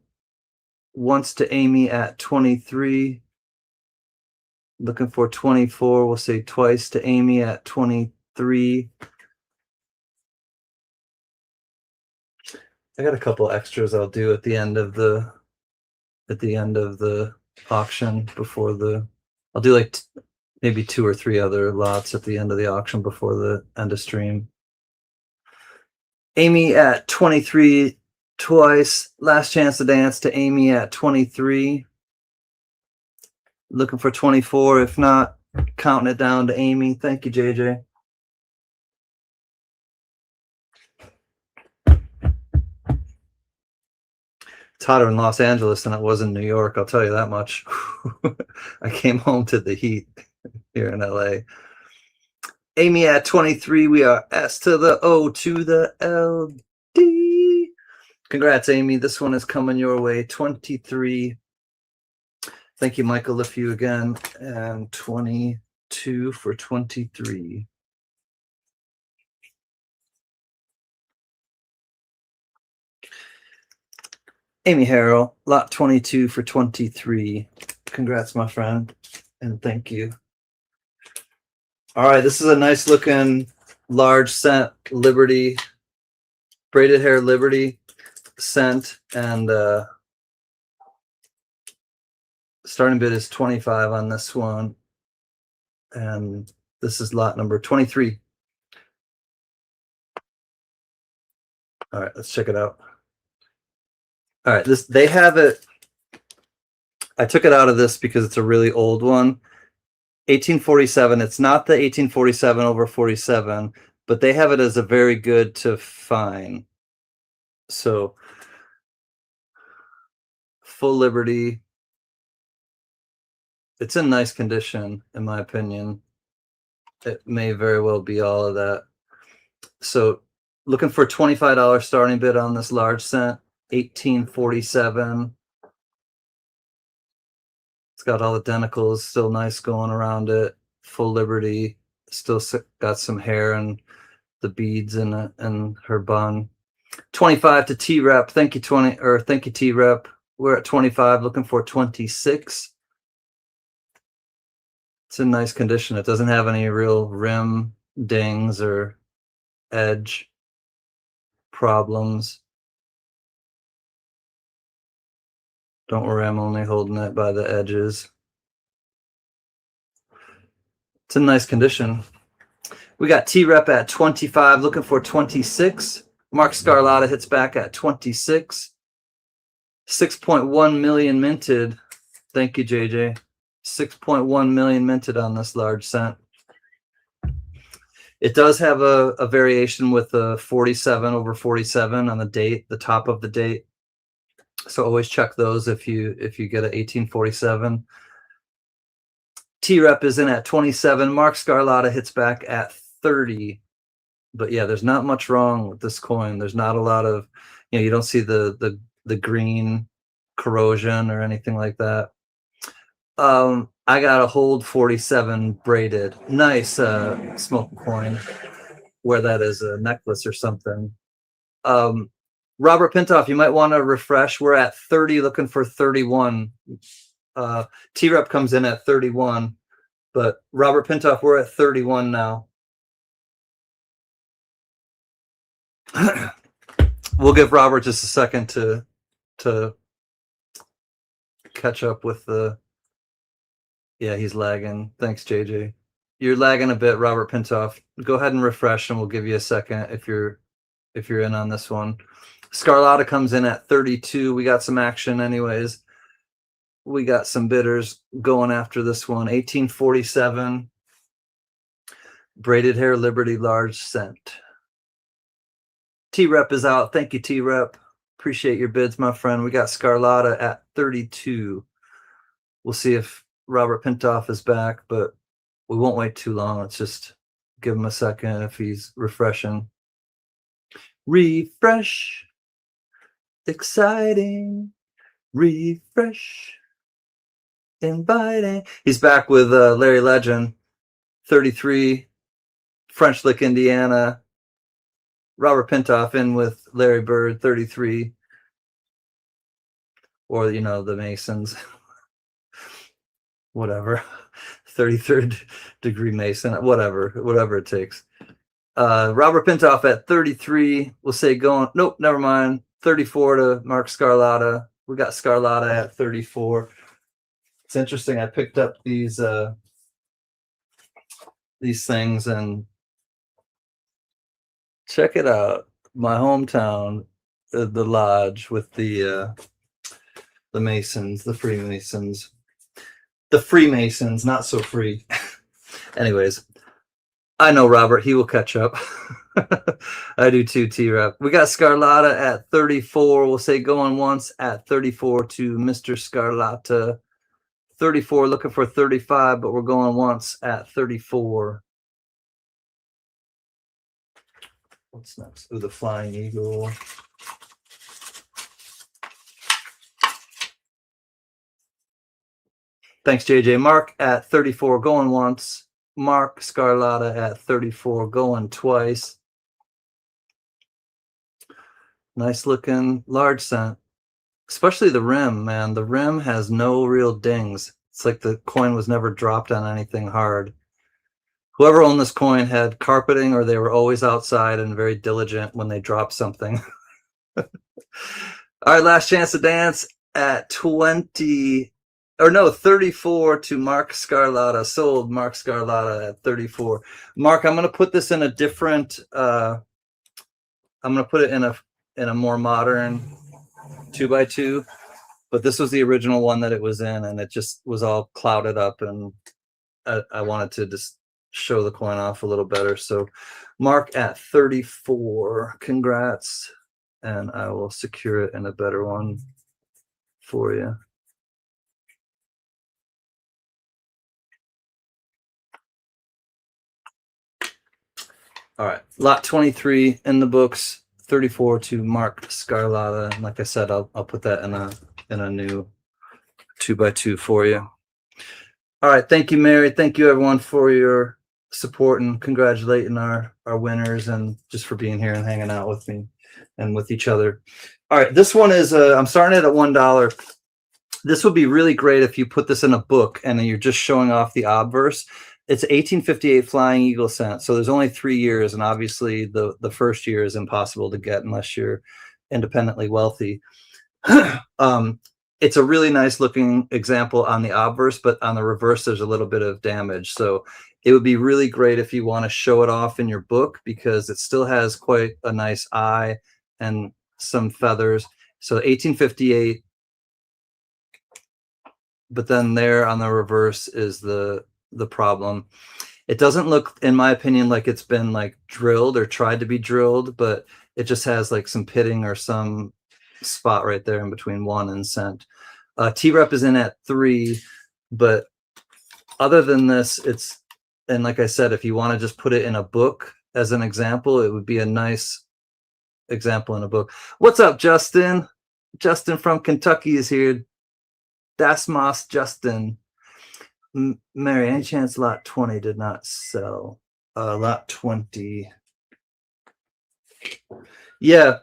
A: Once to Amy at 23. Looking for 24. We'll say twice to Amy at 23. I got a couple extras I'll do at the end of the auction before the, I'll do like maybe 2 or 3 other lots at the end of the auction before the end of stream. Amy at 23 twice. Last chance to dance to Amy at 23. Looking for 24. If not, counting it down to Amy. Thank you, JJ. It's hotter in Los Angeles than it was in New York, I'll tell you that much. I came home to the heat here in LA. Amy at 23. We are S to the O to the L D. Congrats, Amy. This one is coming your way. 23. Thank you, Michael LeFew again. And 22 for 23. Amy Harrell, lot 22 for 23. Congrats, my friend. And thank you. All right, this is a nice looking large scent Liberty, braided hair Liberty scent, and starting bid is 25 on this one, and this is lot number 23. All right, let's check it out. All right, this, they have it. I took it out of this because it's a really old one. 1847. It's not the 1847 over 47, but they have it as a very good to fine. So full Liberty. It's in nice condition, in my opinion. It may very well be all of that. So looking for $25 starting bid on this large scent, 1847. It's got all the denticles, still nice going around it. Full Liberty, still got some hair and the beads in it and her bun. 25 to T-Rep. Thank you, thank you, T-Rep. We're at 25, looking for 26. It's in nice condition. It doesn't have any real rim dings or edge problems. Don't worry, I'm only holding it by the edges. It's in nice condition. We got T-Rep at 25, looking for 26. Mark Scarlatta hits back at 26. 6.1 million minted. Thank you, JJ. 6.1 million minted on this large scent. It does have a variation with the 47 over 47 on the date, the top of the date. So always check those if you get an 1847. T-Rep is in at 27. Mark Scarlatta hits back at 30. But yeah, there's not much wrong with this coin. There's not a lot of, you don't see the green corrosion or anything like that. I got a hold 47 braided. Nice smoke coin. Wear that as a necklace or something. Robert Pintoff, you might want to refresh. We're at 30, looking for 31. T-Rep comes in at 31, but Robert Pintoff, we're at 31 now. We'll give Robert just a second to catch up with the. Yeah, he's lagging. Thanks, JJ. You're lagging a bit, Robert Pintoff. Go ahead and refresh, and we'll give you a second if you're in on this one. Scarlatta comes in at 32. We got some action anyways. We got some bidders going after this one. 1847. Braided hair Liberty large scent. T-Rep is out. Thank you, T-Rep. Appreciate your bids, my friend. We got Scarlatta at 32. We'll see if Robert Pintoff is back, but we won't wait too long. Let's just give him a second if he's refreshing. Refresh. Exciting. Refresh. Inviting. He's back with Larry Legend, 33. French Lick, Indiana. Robert Pintoff in with Larry Bird, 33. Or, the Masons. Whatever. 33rd degree Mason. Whatever it takes. Robert Pintoff at 33. We'll say going. Nope, never mind. 34 to Mark Scarlatta. We got Scarlatta at 34. It's interesting. I picked up these things and check it out. My hometown, the lodge with the Masons, the Freemasons. The Freemasons, not so free. Anyways, I know Robert. He will catch up. I do too, T-Rep. We got Scarlatta at 34. We'll say going once at 34 to Mr. Scarlatta. 34, looking for 35, but we're going once at 34. What's next? Ooh, the Flying Eagle. Thanks, JJ. Mark at 34, going once. Mark Scarlatta at 34, going twice. Nice looking large scent. Especially the rim, man. The rim has no real dings. It's like the coin was never dropped on anything hard. Whoever owned this coin had carpeting, or they were always outside and very diligent when they dropped something. All right, last chance to dance at 34 to Mark Scarlatta. Sold Mark Scarlatta at 34. Mark, I'm going to put this in a different. I'm going to put it in a more modern 2x2, but this was the original one that it was in, and it just was all clouded up, and I wanted to just show the coin off a little better. So Mark at 34. Congrats. And I will secure it in a better one for you. All right, lot 23 in the books, 34 to Mark Scarlatta. And like I said, I'll put that in a new 2x2 for you. All right, thank you, Mary. Thank you, everyone, for your support and congratulating our winners, and just for being here and hanging out with me and with each other. All right, this one is I'm starting it at $1. This would be really great if you put this in a book and you're just showing off the obverse. It's 1858 Flying Eagle cent, so there's only 3 years, and obviously the first year is impossible to get unless you're independently wealthy. It's a really nice looking example on the obverse, but on the reverse there's a little bit of damage. So it would be really great if you want to show it off in your book, because it still has quite a nice eye and some feathers. So 1858, but then there on the reverse is the problem. It doesn't look, in my opinion, like it's been like drilled or tried to be drilled, but it just has like some pitting or some spot right there in between 1 and cent. T-rep is in at 3, but other than this, it's, and like I said, if you want to just put it in a book as an example, it would be a nice example in a book. What's up, Justin? Justin from Kentucky is here. Das Moss Justin. Mary, any chance lot 20 did not sell? Lot 20. Yeah,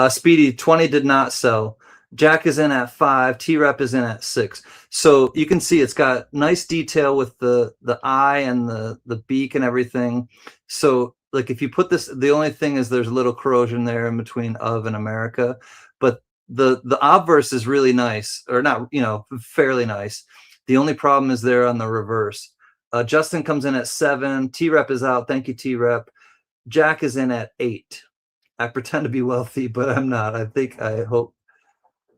A: Speedy, 20 did not sell. Jack is in at 5. T-rep is in at 6. So you can see it's got nice detail with the eye and the beak and everything. So like if you put this, the only thing is there's a little corrosion there in between of and America, but the obverse is really nice, or not, you know, fairly nice. The only problem is there on the reverse. Justin comes in at 7. T-rep is out. Thank you, T-rep. Jack is in at 8. I pretend to be wealthy, but I'm not. I hope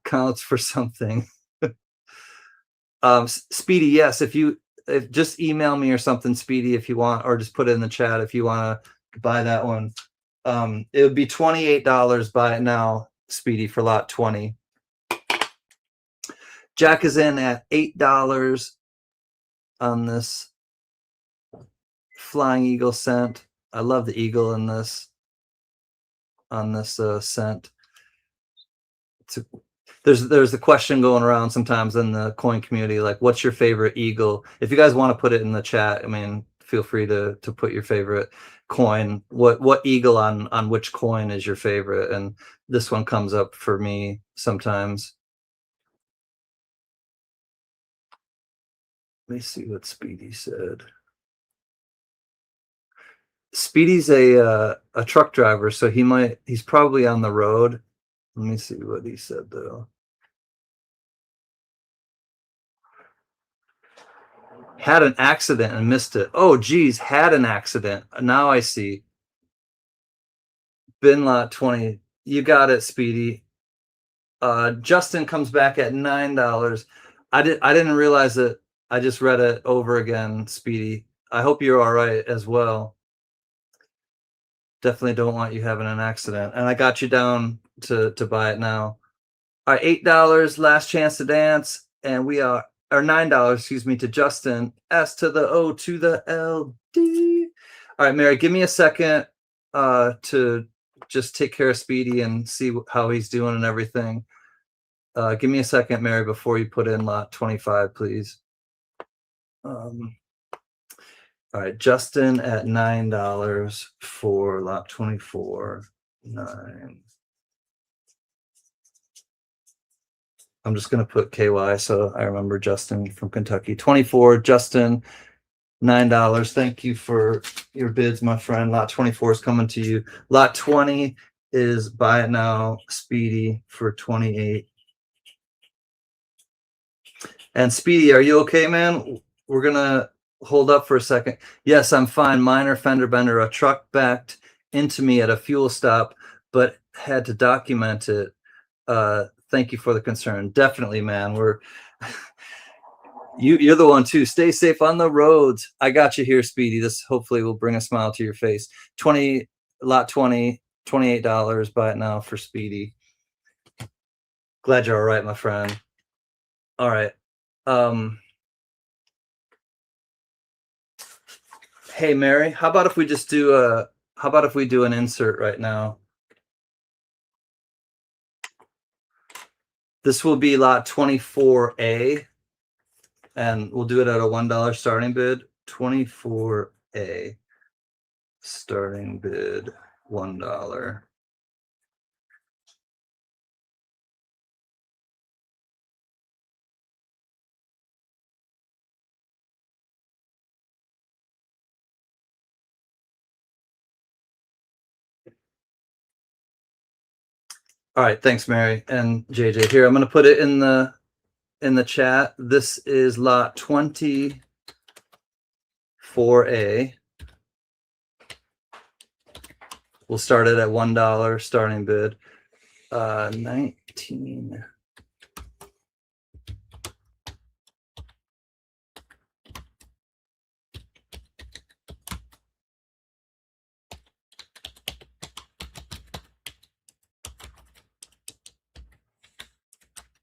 A: counts for something. Speedy, yes, if just email me or something, Speedy, if you want, or just put it in the chat if you want to buy that one. It would be $28. Buy it now, Speedy, for lot 20. Jack is in at $8 on this Flying Eagle cent. I love the eagle in this, on this cent. There's a question going around sometimes in the coin community, like, what's your favorite eagle? If you guys want to put it in the chat, I mean, feel free to put your favorite coin. What eagle on which coin is your favorite? And this one comes up for me sometimes. Let me see what Speedy said. Speedy's a truck driver, so he's probably on the road. Let me see what he said though. Had an accident and missed it. Oh geez, had an accident. Now I see. Bin lot 20. You got it, Speedy. Justin comes back at $9. I didn't realize that. I just read it over again, Speedy. I hope you're all right as well. Definitely don't want you having an accident. And I got you down to buy it now. All right, $8, last chance to dance. And we are, or $9, excuse me, to Justin. S to the O to the LD. All right, Mary, give me a second to just take care of Speedy and see how he's doing and everything. Give me a second, Mary, before you put in lot 25, please. All right, Justin at $9 for lot 24. 9. I'm just going to put KY so I remember Justin from Kentucky. 24, Justin, $9. Thank you for your bids, my friend. Lot 24 is coming to you. Lot 20 is Buy It Now Speedy for 28. And Speedy, are you okay, man? We're going to hold up for a second. Yes, I'm fine. Minor fender bender. A truck backed into me at a fuel stop, but had to document it. Thank you for the concern. Definitely, man. You're the one too. Stay safe on the roads. I got you here, Speedy. This hopefully will bring a smile to your face. Lot 20, $28. Buy it now for Speedy. Glad you're all right, my friend. All right. Hey, Mary, how about if we just do an insert right now? This will be lot 24A, and we'll do it at a $1 starting bid. 24A, starting bid $1. All right, thanks, Mary and JJ. Here, I'm going to put it in the chat. This is lot 24A. We'll start it at $1 starting bid. 19.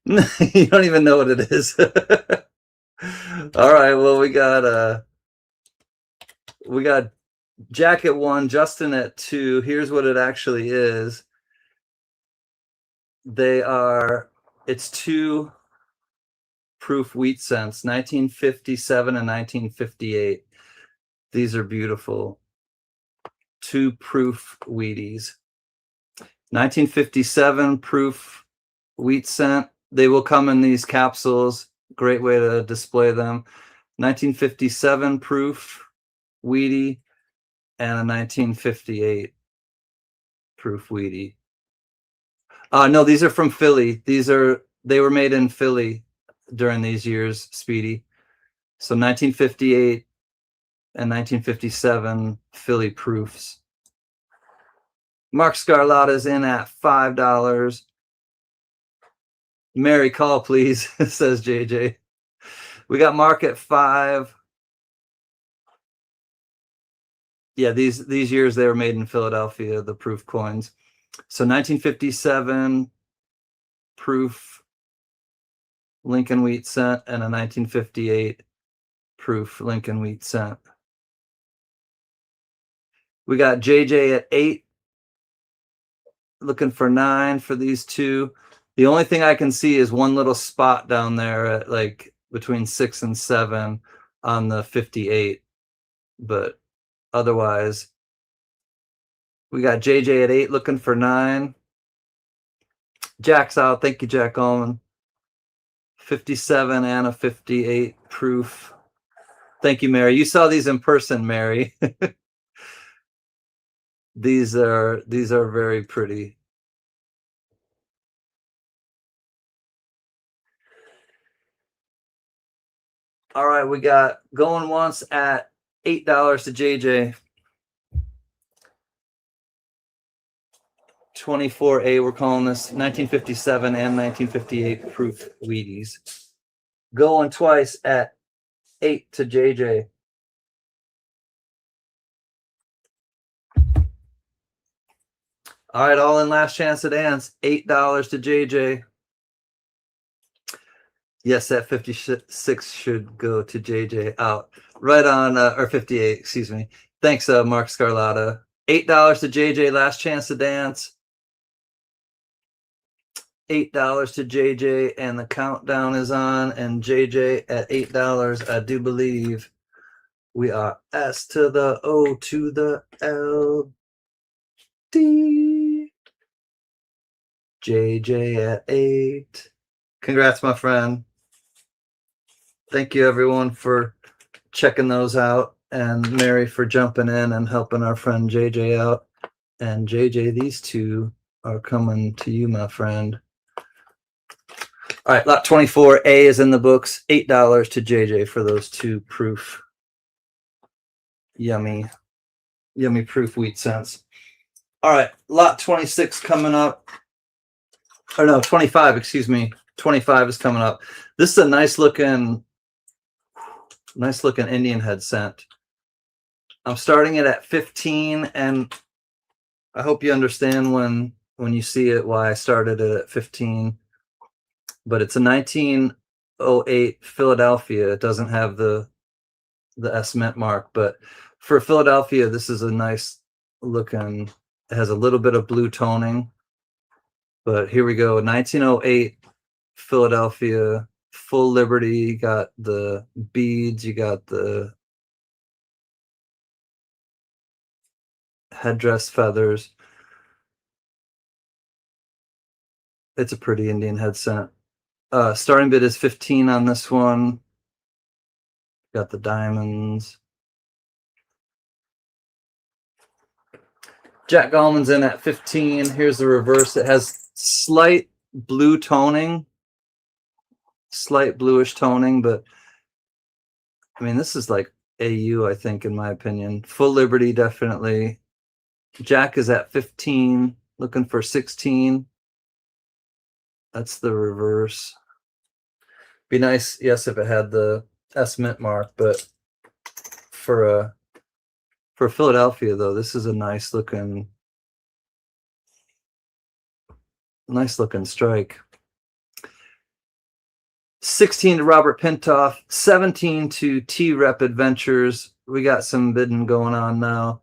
A: You don't even know what it is. All right, well, we got Jack at 1, Justin at 2. Here's what it actually is. It's 2 proof wheat cents, 1957 and 1958. These are beautiful. 2 proof Wheaties. 1957 proof wheat cent. They will come in these capsules. Great way to display them. 1957 proof Wheatie and a 1958 proof Wheatie. No, these are from Philly. They were made in Philly during these years, Speedy. So 1958 and 1957 Philly proofs. Mark Scarlatta's in at $5. Mary, call, please, says JJ. We got Mark at 5. Yeah, these years they were made in Philadelphia, the proof coins. So 1957 proof Lincoln wheat cent and a 1958 proof Lincoln wheat cent. We got JJ at 8, looking for 9 for these two. The only thing I can see is one little spot down there at like between 6 and 7 on the 58, but otherwise we got JJ at 8 looking for 9. Jack's out. Thank you, Jack Allman. 57 and a 58 proof. Thank you, Mary. You saw these in person, Mary. These are very pretty. All right, we got going once at $8 to JJ. 24A, we're calling this 1957 and 1958 proof Wheaties. Going twice at 8 to JJ. All right, all in last chance to dance. $8 to JJ. Yes, that 56 should go to JJ out. Right on, or 58, excuse me. Thanks, Mark Scarlatta. $8 to JJ, last chance to dance. $8 to JJ, and the countdown is on. And JJ at $8, I do believe we are S to the O to the L D. JJ at 8. Congrats, my friend. Thank you, everyone, for checking those out, and Mary for jumping in and helping our friend JJ out. And JJ, these two are coming to you, my friend. All right, lot 24, A is in the books. $8 to JJ for those two proof. Yummy proof wheat cents. All right, lot 26 coming up. Or no, 25, excuse me. 25 is coming up. This is a nice looking Indian head scent. I'm starting it at 15, and I hope you understand when you see it why I started it at 15. But it's a 1908 Philadelphia. It doesn't have the S mint mark, but for Philadelphia, this is a nice looking. It has a little bit of blue toning, but here we go. 1908 Philadelphia, full Liberty. You got the beads, you got the headdress feathers. It's a pretty Indian head scent. Starting bid is 15 on this one. Got the diamonds. Jack Gallman's in at 15. Here's the reverse. It has slight blue toning, slight bluish toning, but I mean, this is like AU, I think, in my opinion. Full Liberty, definitely. Jack is at 15, looking for 16. That's the reverse. Be nice, yes, if it had the S mint mark, but for Philadelphia, though, this is a nice looking strike. 16 to Robert Pintoff, 17 to T-Rep Adventures. We got some bidding going on now.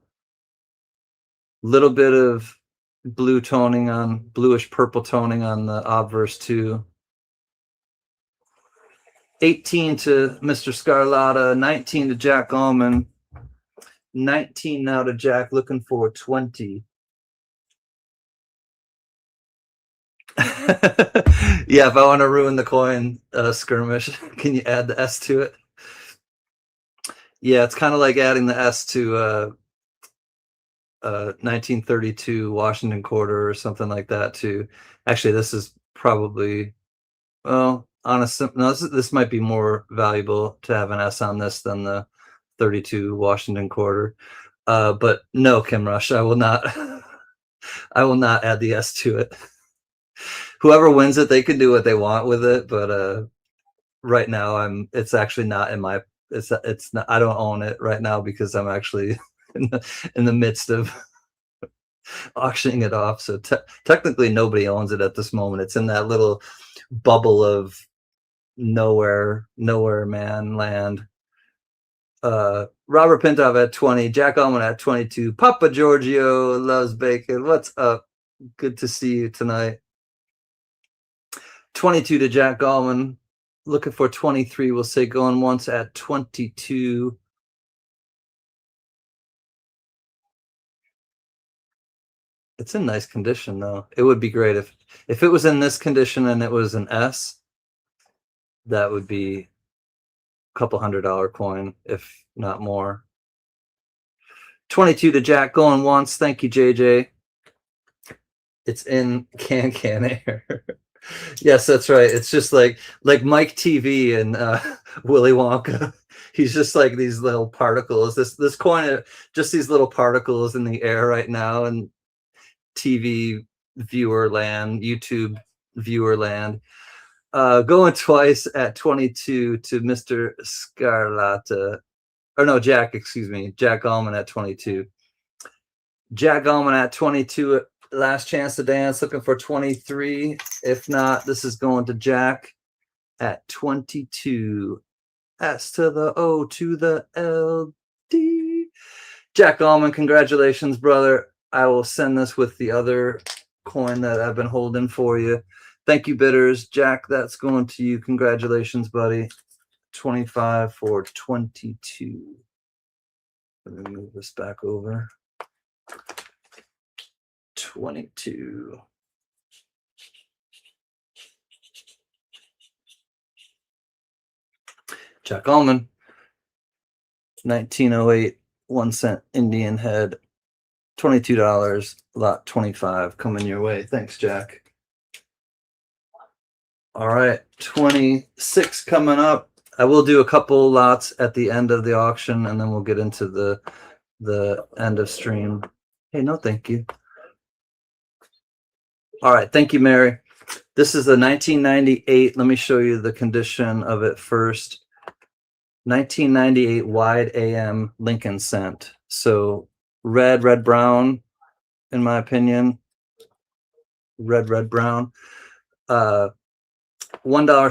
A: Little bit of blue toning on, bluish purple toning on the obverse too. 18 to Mr. Scarlatta, 19 to Jack Allman, 19 now to Jack, looking for 20. Yeah, if I want to ruin the coin skirmish, can you add the S to it? Yeah, it's kind of like adding the S to 1932 Washington Quarter or something like that too. Actually, this is probably, well, honestly, no, this might be more valuable to have an S on this than the 32 Washington Quarter. But no, Kim Rush, I will not I will not add the S to it. Whoever wins it, they can do what they want with it, but right now it's actually not in my, it's not, I don't own it right now because I'm actually in the midst of auctioning it off. So technically nobody owns it at this moment. It's in that little bubble of nowhere man land. Robert Pintoff at 20, Jack Allman at 22. Papa Giorgio loves bacon. What's up? Good to see you tonight. 22 to Jack Gallman. Looking for 23. We'll say going once at 22. It's in nice condition though. It would be great if it was in this condition and it was an S. That would be a couple $100 coin, if not more. 22 to Jack going once. Thank you, JJ. It's in CanCan air. Yes, that's right. It's just like Mike TV and Willy Wonka. He's just like these little particles. This coin, just these little particles in the air right now, and TV viewer land, YouTube viewer land. Going twice at 22 to Mr. Scarlatta. Or no, Jack, excuse me. Jack Allman at 22. Jack Allman at 22. Last chance to dance, looking for 23. If not, this is going to Jack at 22. S to the O to the LD. Jack Allman, congratulations, brother. I will send this with the other coin that I've been holding for you. Thank you, bidders. Jack, that's going to you. Congratulations, buddy. 25 for 22. Let me move this back over. 22. Jack Allman. 1908, 1 cent Indian head. $22, lot 25 coming your way. Thanks, Jack. All right, 26 coming up. I will do a couple lots at the end of the auction, and then we'll get into the end of stream. Hey, no, thank you. All right, thank you, Mary. This is the 1998. Let me show you the condition of it first. 1998 wide AM Lincoln cent. So red, brown, in my opinion. Red, brown. $1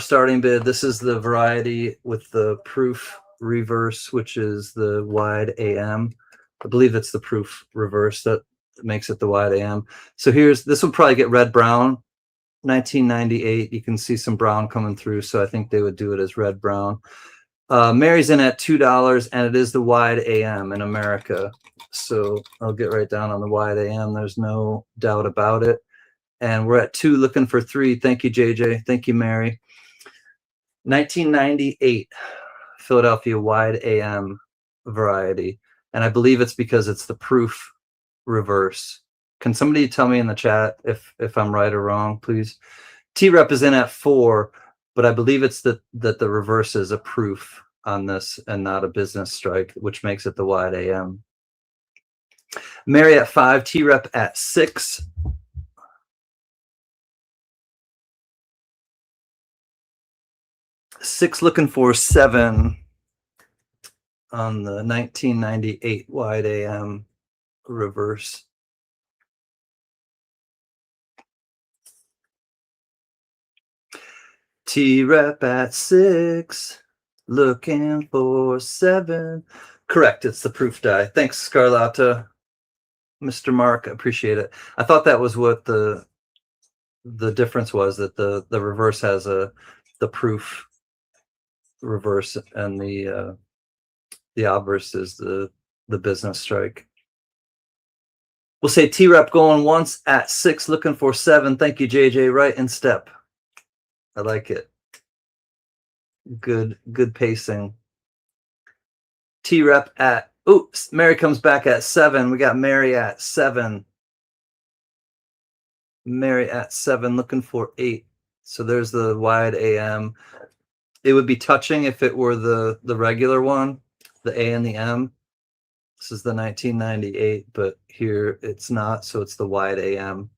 A: starting bid. This is the variety with the proof reverse, which is the wide AM. I believe it's the proof reverse that makes it the wide AM. So this will probably get red brown. 1998. You can see some brown coming through, so I think they would do it as red brown. Mary's in at $2, and it is the wide AM in America. So I'll get right down on the wide AM. There's no doubt about it. And we're at 2, looking for 3. Thank you, JJ. Thank you, Mary. 1998 Philadelphia wide AM variety. And I believe it's because it's the proof reverse. Can somebody tell me in the chat if I'm right or wrong, please? T-Rep is in at 4, but I believe it's that the reverse is a proof on this and not a business strike, which makes it the wide AM. Mary at 5, T-Rep at 6. Six looking for 7 on the 1998 wide AM reverse. T-Rep at 6, looking for 7. Correct, it's the proof die. Thanks, Scarlata. Mr. Mark, I appreciate it. I thought that was what the difference was, that the reverse has the proof reverse and the obverse is the business strike. We'll say T-Rep going once at 6, looking for 7. Thank you, JJ. Right in step. I like it. Good pacing. T-Rep at, oops, Mary comes back at 7. We got Mary at 7. Mary at 7, looking for 8. So there's the wide AM. It would be touching if it were the regular one, the A and the M. This is the 1998, but here it's not, so it's the wide AM.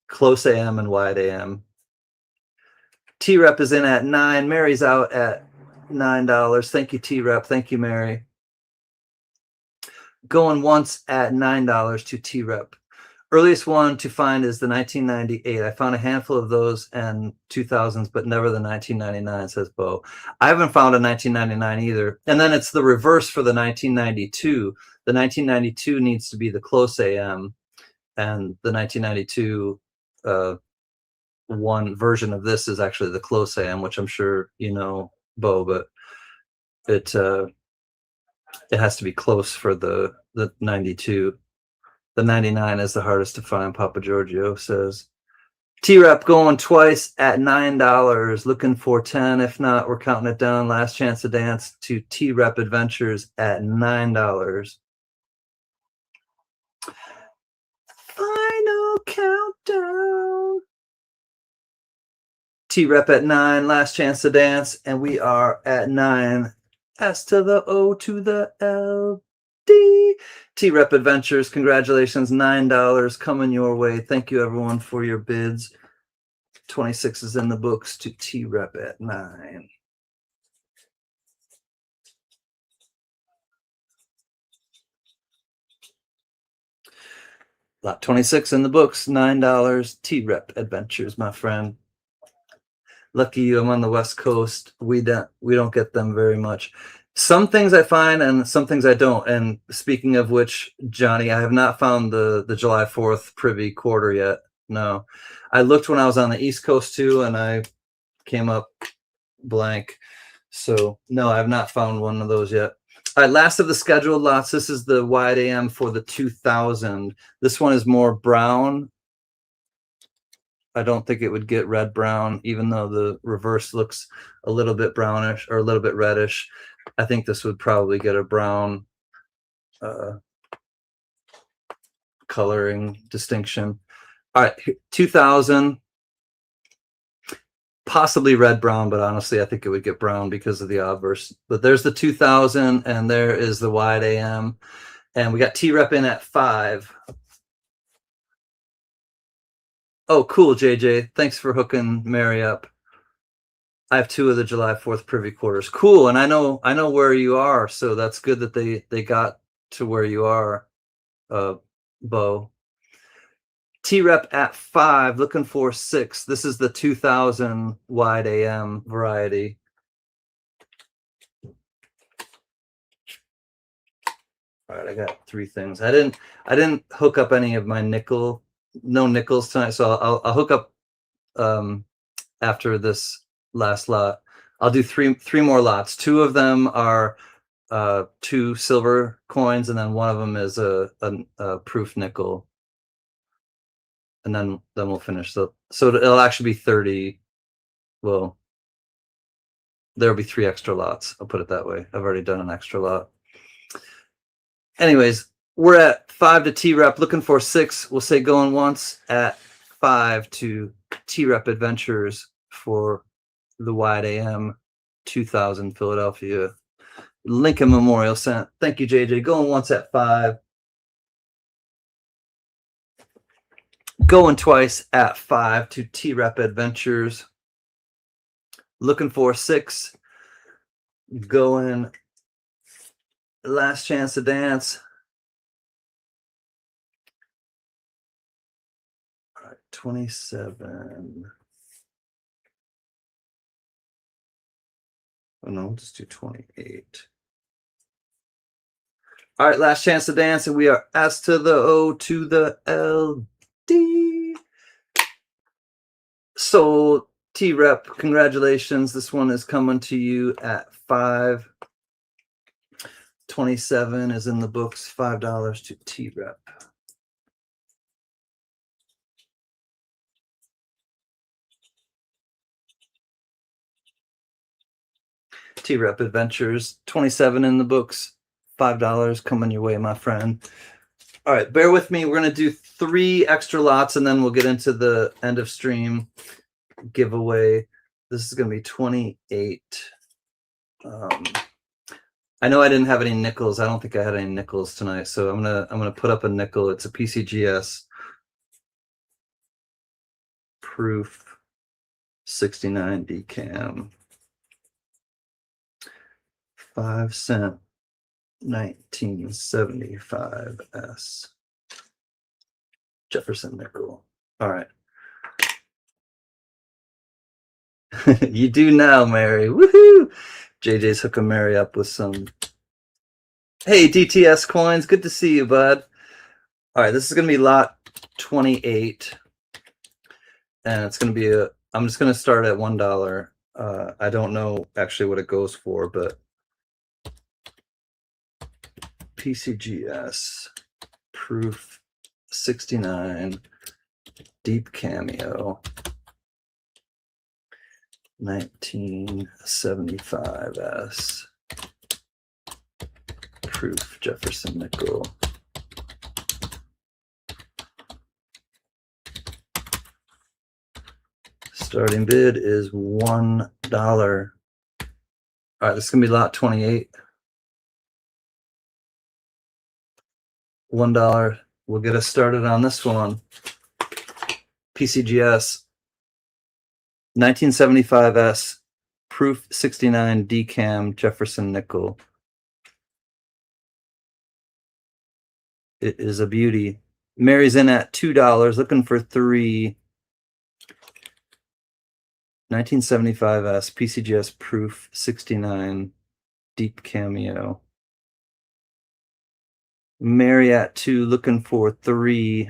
A: Close AM and wide AM. T-Rep is in at 9. Mary's out at $9. Thank you, T-Rep. Thank you, Mary. Going once at $9 to T-Rep. Earliest one to find is the 1998. I found a handful of those and 2000s, but never the 1999, says Bo. I haven't found a 1999 either. And then it's the reverse for the 1992. The 1992 needs to be the close AM, and the 1992 one version of this is actually the close AM, which I'm sure you know, Bo, but it has to be close for the 92. The 99 is the hardest to find, Papa Giorgio says. T-Rep going twice at $9, looking for 10. If not, we're counting it down. Last chance to dance to T-Rep Adventures at $9. Final countdown. T-Rep at 9, last chance to dance, and we are at 9. S to the O to the L. T-Rep Adventures, congratulations, $9 coming your way. Thank you, everyone, for your bids. 26 is in the books to T-Rep at 9. Lot 26 in the books, $9. T-Rep Adventures, my friend. Lucky you, I'm on the West Coast. We don't get them very much. Some things I find and some things I don't. And speaking of which, Johnny, I have not found the July 4th privy quarter yet. No. I looked when I was on the East Coast too, and I came up blank. So no, I have not found one of those yet. All right, last of the scheduled lots. This is the wide AM for the 2000. This one is more brown. I don't think it would get red brown, even though the reverse looks a little bit brownish or a little bit reddish. I think this would probably get a brown coloring distinction. All right, 2000, possibly red brown, but honestly, I think it would get brown because of the obverse. But there's the 2000, and there is the wide AM, and we got T-Rep in at 5. Oh, cool, JJ. Thanks for hooking Mary up. I have 2 of the July 4th privy quarters. Cool, and I know where you are, so that's good that they got to where you are, Bo. T-Rep at 5, looking for 6. This is the 2000 wide AM variety. All right, I got 3 things. I didn't hook up any of my no nickels tonight, so I'll hook up after this last lot. I'll do three more lots. 2 of them are 2 silver coins, and then one of them is a proof nickel, and then we'll finish. So it'll actually be 30. Well, there'll be 3 extra lots. I'll put it that way. I've already done an extra lot. Anyways, we're at 5 to T-Rep, looking for 6. We'll say going once at 5 to T-Rep Adventures for the wide AM 2000 Philadelphia Lincoln Memorial Cent. Thank you, JJ. Going once at 5. Going twice at 5 to T-Rep Adventures. Looking for 6. Going last chance to dance. All right, 27. Oh no, we'll just do 28. All right, last chance to dance, and we are S to the O to the LD. So T-Rep, congratulations. This one is coming to you at 5. 27 is in the books. $5 to T-Rep. T-Rep Adventures, 27 in the books. $5 coming your way, my friend. All right, bear with me. We're going to do 3 extra lots, and then we'll get into the end of stream giveaway. This is going to be 28. I know I didn't have any nickels. I don't think I had any nickels tonight, so I'm gonna put up a nickel. It's a PCGS proof 69 decam, 5 cent 1975 S Jefferson nickel. All right. You do now, Mary. Woohoo! JJ's hooking Mary up with some. Hey, DTS coins. Good to see you, bud. All right, this is going to be lot 28. And it's going to be I'm just going to start at $1. I don't know actually what it goes for, but PCGS proof 69 deep cameo 1975 S proof Jefferson nickel. Starting bid is $1. All right, this is gonna be lot 28. $1 will get us started on this one. PCGS 1975 S proof 69 decam Jefferson nickel. It is a beauty. Mary's in at $2, looking for 3. 1975 S PCGS proof 69 deep cameo. Mary at 2, looking for 3.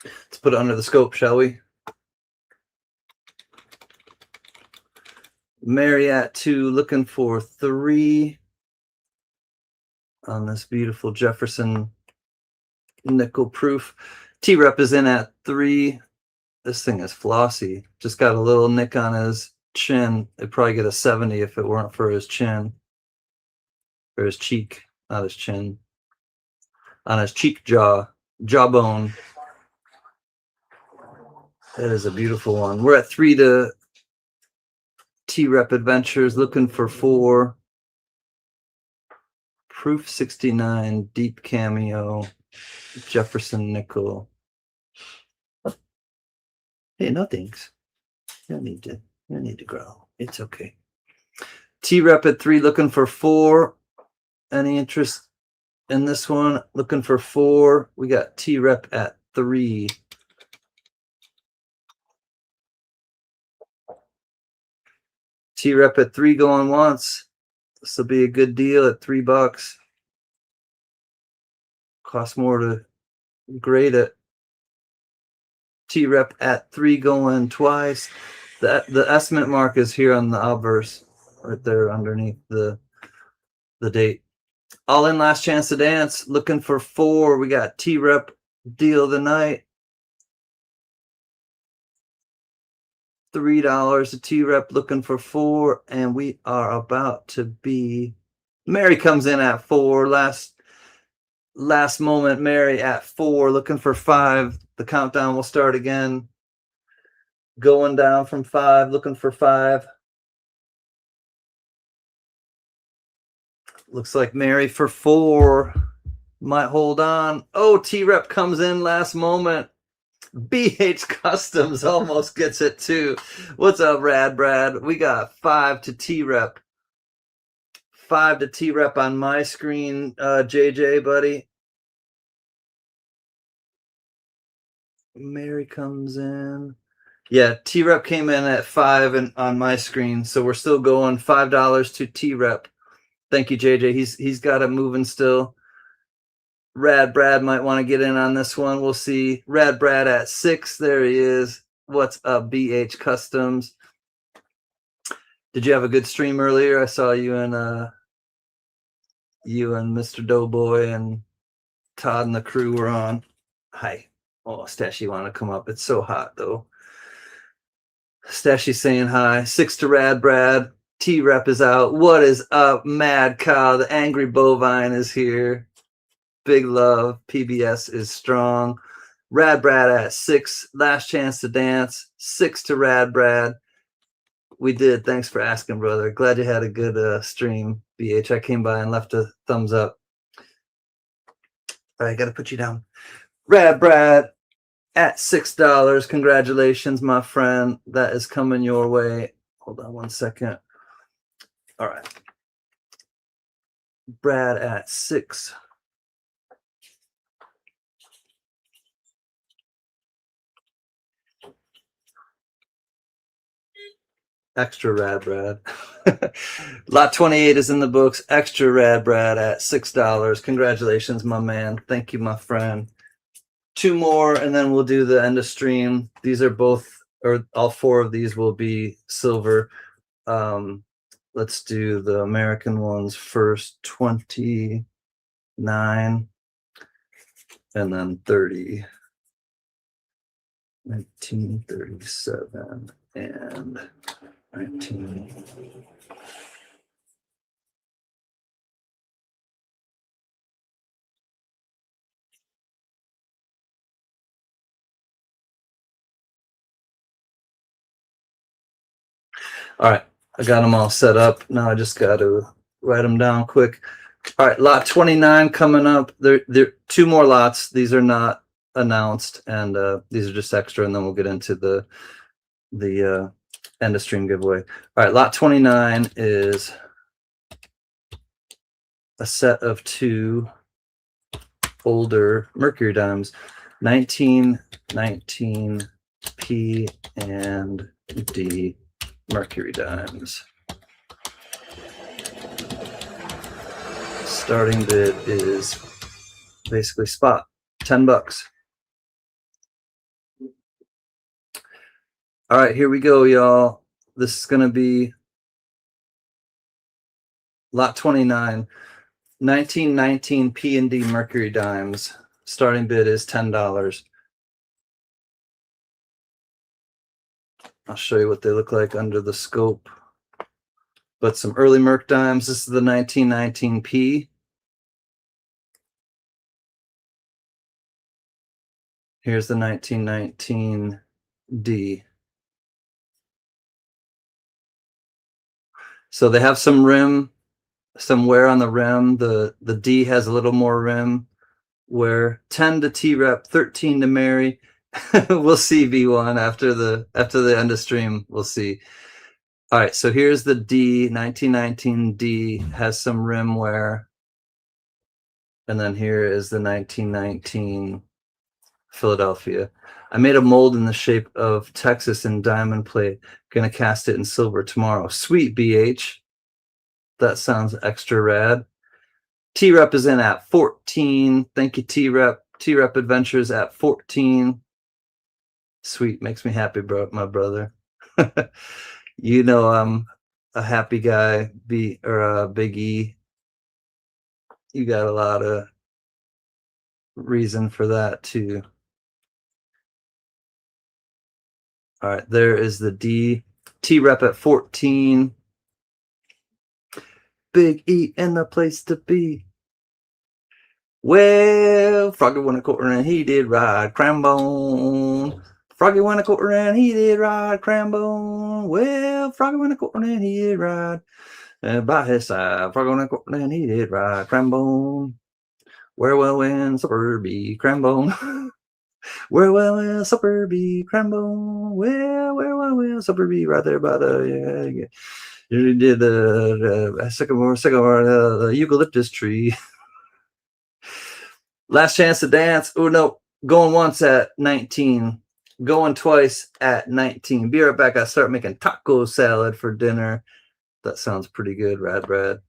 A: Let's put it under the scope, shall we? Mary at 2, looking for 3 on this beautiful Jefferson nickel proof. T-Rep is in at 3. This thing is flossy. Just got a little nick on his chin. It'd probably get a 70 if it weren't for his chin. Or his cheek, not his chin. On his cheek jawbone. That is a beautiful one. We're at 3 to T-Rep Adventures, looking for 4. Proof 69, deep cameo, Jefferson nickel. Hey, no thanks. You don't need to grow. It's okay. T-Rep at 3, looking for 4. Any interest in this one? Looking for 4. We got T-Rep at 3. T-Rep at 3 going once. This will be a good deal at $3. Costs more to grade it. T-Rep at 3 going twice. The estimate mark is here on the obverse, right there underneath the date. All in, last chance to dance. Looking for 4. We got T-Rep deal of the night. $3 a T-Rep, looking for 4, and we are about to be. Mary comes in at 4. Last moment, Mary at 4, looking for 5. The countdown will start again. Going down from 5, looking for 5. Looks like Mary for 4 might hold on. Oh, T-Rep comes in last moment. BH Customs almost gets it too. What's up, Rad Brad? We got 5 to T-Rep. 5 to T-Rep on my screen, JJ, buddy. Mary comes in. Yeah, T-Rep came in at 5 and on my screen, so we're still going $5 to T-Rep. Thank you, JJ. He's got it moving still. Rad Brad might want to get in on this one. We'll see. Rad Brad at 6. There he is. What's up, BH Customs? Did you have a good stream earlier? I saw you and Mr. Doughboy and Todd and the crew were on. Hi. Oh, Stashy want to come up. It's so hot though. Stashy saying hi. 6 to Rad Brad. T-Rep is out. What is up, Mad Cow? The angry bovine is here. Big love. PBS is strong. Rad Brad at 6. Last chance to dance. 6 to Rad Brad. We did. Thanks for asking, brother. Glad you had a good stream, BH. I came by and left a thumbs up. All right, got to put you down. Rad Brad at $6. Congratulations, my friend. That is coming your way. Hold on one second. All right. Brad at 6. Extra Rad Brad. Lot 28 is in the books. Extra Rad Brad at $6. Congratulations, my man. Thank you, my friend. 2 more, and then we'll do the end of stream. These are both, or all 4 of these will be silver. Let's do the American ones first. 29 and then 30. 1937 and 19. All right, I got them all set up. Now I just got to write them down quick. All right, lot 29 coming up. There 2 more lots. These are not announced, and these are just extra, and then we'll get into the end of stream giveaway. All right, lot 29 is a set of 2 older Mercury dimes, 1919 P and D Mercury dimes. Starting bid is basically spot, $10. All right, here we go, y'all. This is going to be lot 29, 1919 P and D Mercury dimes. Starting bid is $10. I'll show you what they look like under the scope. But some early Merc dimes. This is the 1919P. Here's the 1919D. So they have some rim, some wear on the rim. The D has a little more rim wear. 10 to T-Rep, 13 to Mary. We'll see V1 after the end of stream. We'll see. All right, so here's the D, 1919D, has some rim wear. And then here is the 1919 Philadelphia. I made a mold in the shape of Texas in diamond plate. Gonna cast it in silver tomorrow. Sweet, BH. That sounds extra rad. T-Rep is in at 14. Thank you, T-Rep. T-Rep Adventures at 14. Sweet, makes me happy, bro, my brother. You know I'm a happy guy, Big E. You got a lot of reason for that too. All right, there is the D. T-Rep at 14. Big E in the place to be. Well, Froggy won a quarter and he did ride Crambone. Froggy won a quarter and he did ride Crambone. Well, Froggy won a quarter and he did ride. And by his side, Froggy won a quarter and he did ride Crambone. Where well in suburby Crambone. Where well in suburby Crambone. Where well in suburby right there by the you did the sycamore, the eucalyptus tree. Last chance to dance. Oh no, going once at 19. Going twice at 19. Be right back. I start making taco salad for dinner. That sounds pretty good, Rad Brad.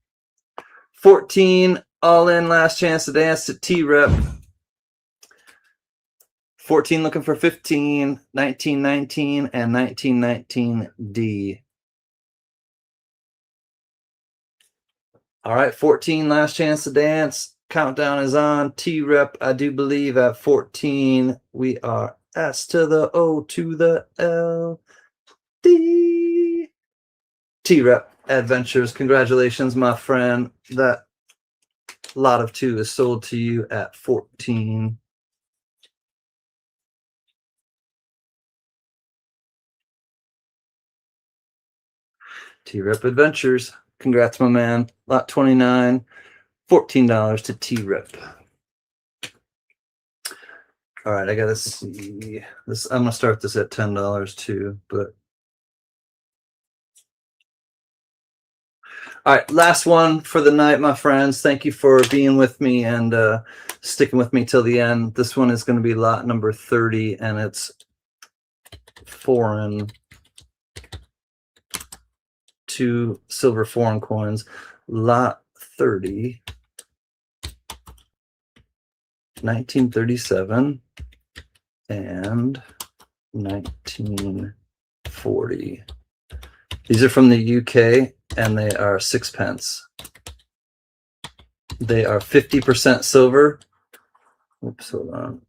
A: 14, all in, last chance to dance to T-Rep. 14 looking for 15, 1919, and 1919D. All right, 14, last chance to dance. Countdown is on. T-Rep, I do believe, at 14. We are S to the O to the L. D. T-Rep Adventures. Congratulations, my friend. That lot of 2 is sold to you at 14. T-Rep Adventures. Congrats, my man. Lot 29. $14 to T-Rep. All right, I gotta see this. I'm gonna start this at $10 too, but all right, last one for the night, my friends. Thank you for being with me and sticking with me till the end. This one is going to be lot number 30, and it's foreign, 2 silver foreign coins. Lot 30, 1937 and 1940. These are from the UK and they are 6 pence. They are 50% silver. Oops, hold on.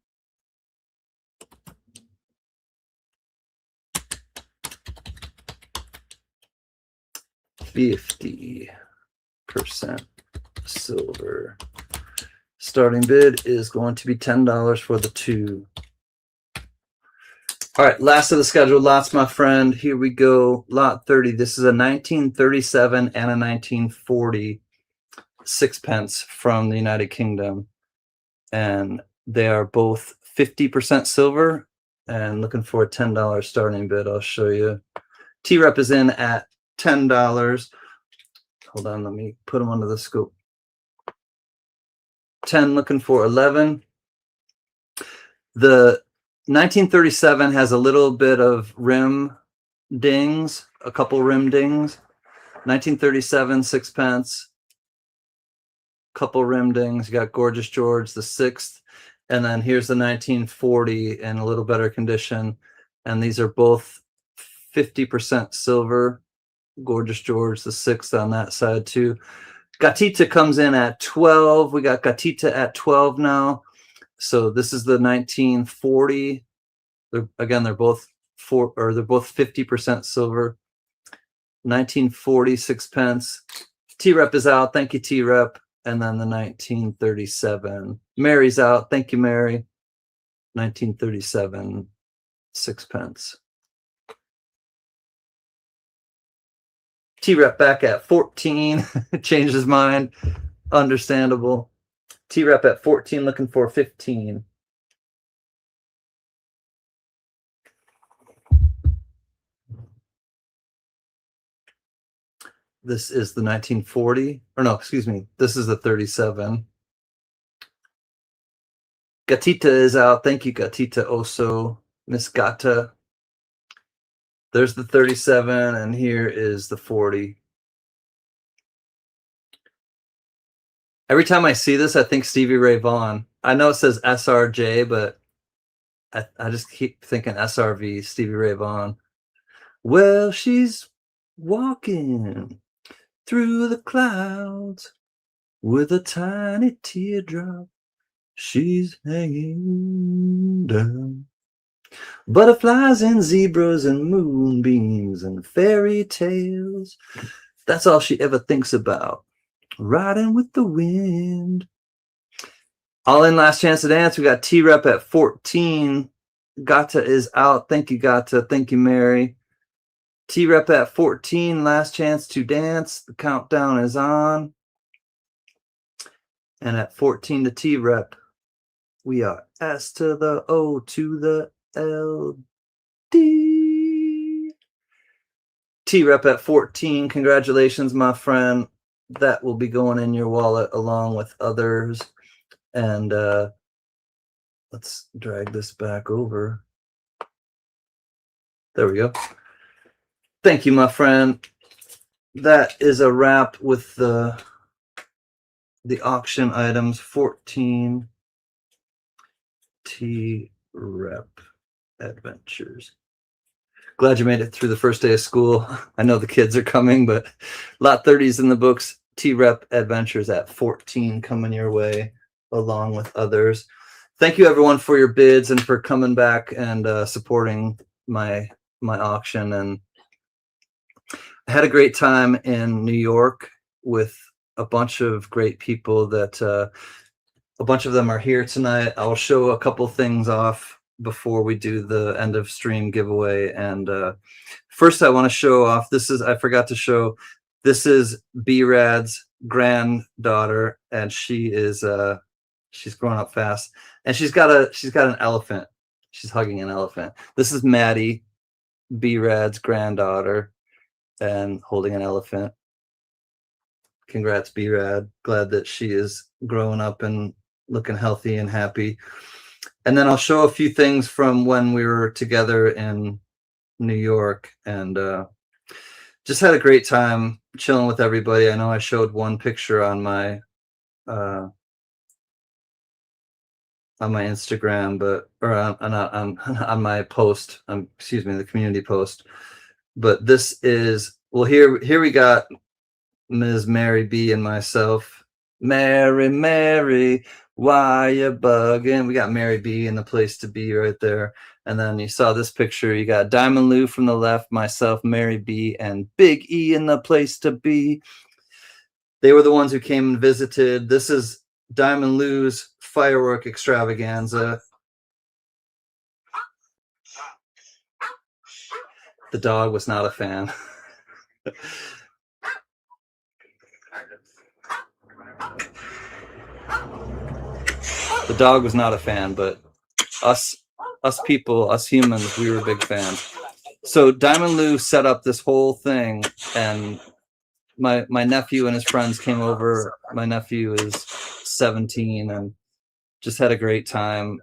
A: $50 silver. Starting bid is going to be $10 for the 2. All right, last of the scheduled lots, my friend. Here we go. Lot 30. This is a 1937 and a 1940 6 pence from the United Kingdom. And they are both 50% silver and looking for a $10 starting bid. I'll show you. T-Rep is in at $10. Hold on, let me put them under the scope. 10 looking for 11. The 1937 has a little bit of rim dings, a couple rim dings. 1937, 6 pence. Couple rim dings. You got Gorgeous George, the 6th. And then here's the 1940 in a little better condition. And these are both 50% silver. Gorgeous George, the 6th on that side too. Gatita comes in at 12. We got Gatita at 12 now. So this is the 1940. They're both 50% silver. 1940 6-pence. T-Rep is out. Thank you, T-Rep. And then the 1937. Mary's out. Thank you, Mary. 1937 6-pence. T-Rep back at 14. Changed his mind. Understandable. T-Rep at 14, looking for 15. This is the 1940. Or no, excuse me. This is the 37. Gatita is out. Thank you, Gatita Oso. Miss Gata. There's the 37, and here is the 40. Every time I see this, I think Stevie Ray Vaughan. I know it says SRJ, but I just keep thinking SRV, Stevie Ray Vaughan. Well, she's walking through the clouds with a tiny teardrop. She's hanging down. Butterflies and zebras and moonbeams and fairy tales. That's all she ever thinks about. Riding with the wind. All in, last chance to dance. We got T-Rep at 14. Gata is out. Thank you, Gata. Thank you, Mary. T-Rep at 14. Last chance to dance. The countdown is on. And at 14 to T-Rep, we are S to the O to the L D. T-Rep at 14. Congratulations, my friend. That will be going in your wallet along with others. And let's drag this back over. There we go. Thank you, my friend. That is a wrap with the auction items. 14 T-Rep Adventures. Glad you made it through the first day of school. I know the kids are coming, but lot 30s in the books. T-Rep Adventures at 14 coming your way along with others. Thank you, everyone, for your bids and for coming back and supporting my auction. And I had a great time in New York with a bunch of great people that a bunch of them are here tonight. I'll show a couple things off before we do the end of stream giveaway. And first I want to show off, I forgot to show, this is B-Rad's granddaughter, and she is she's growing up fast, and she's got an elephant. She's hugging an elephant. This is Maddie, B-Rad's granddaughter, and holding an elephant. Congrats, B-Rad. Glad that she is growing up and looking healthy and happy. And then I'll show a few things from when we were together in New York, and just had a great time chilling with everybody. I know I showed one picture on my Instagram, but on my post, excuse me, the community post. But this is, well, here we got Ms. Mary B and myself. Mary, why you bugging? We got Mary B in the place to be right there. And then you saw this picture. You got Diamond Lou from the left, myself, Mary B, and Big E in the place to be. They were the ones who came and visited. This is Diamond Lou's firework extravaganza. The dog was not a fan. The dog was not a fan, but us people, us humans, we were big fans. So Diamond Lou set up this whole thing, and my nephew and his friends came over. My nephew is 17 and just had a great time.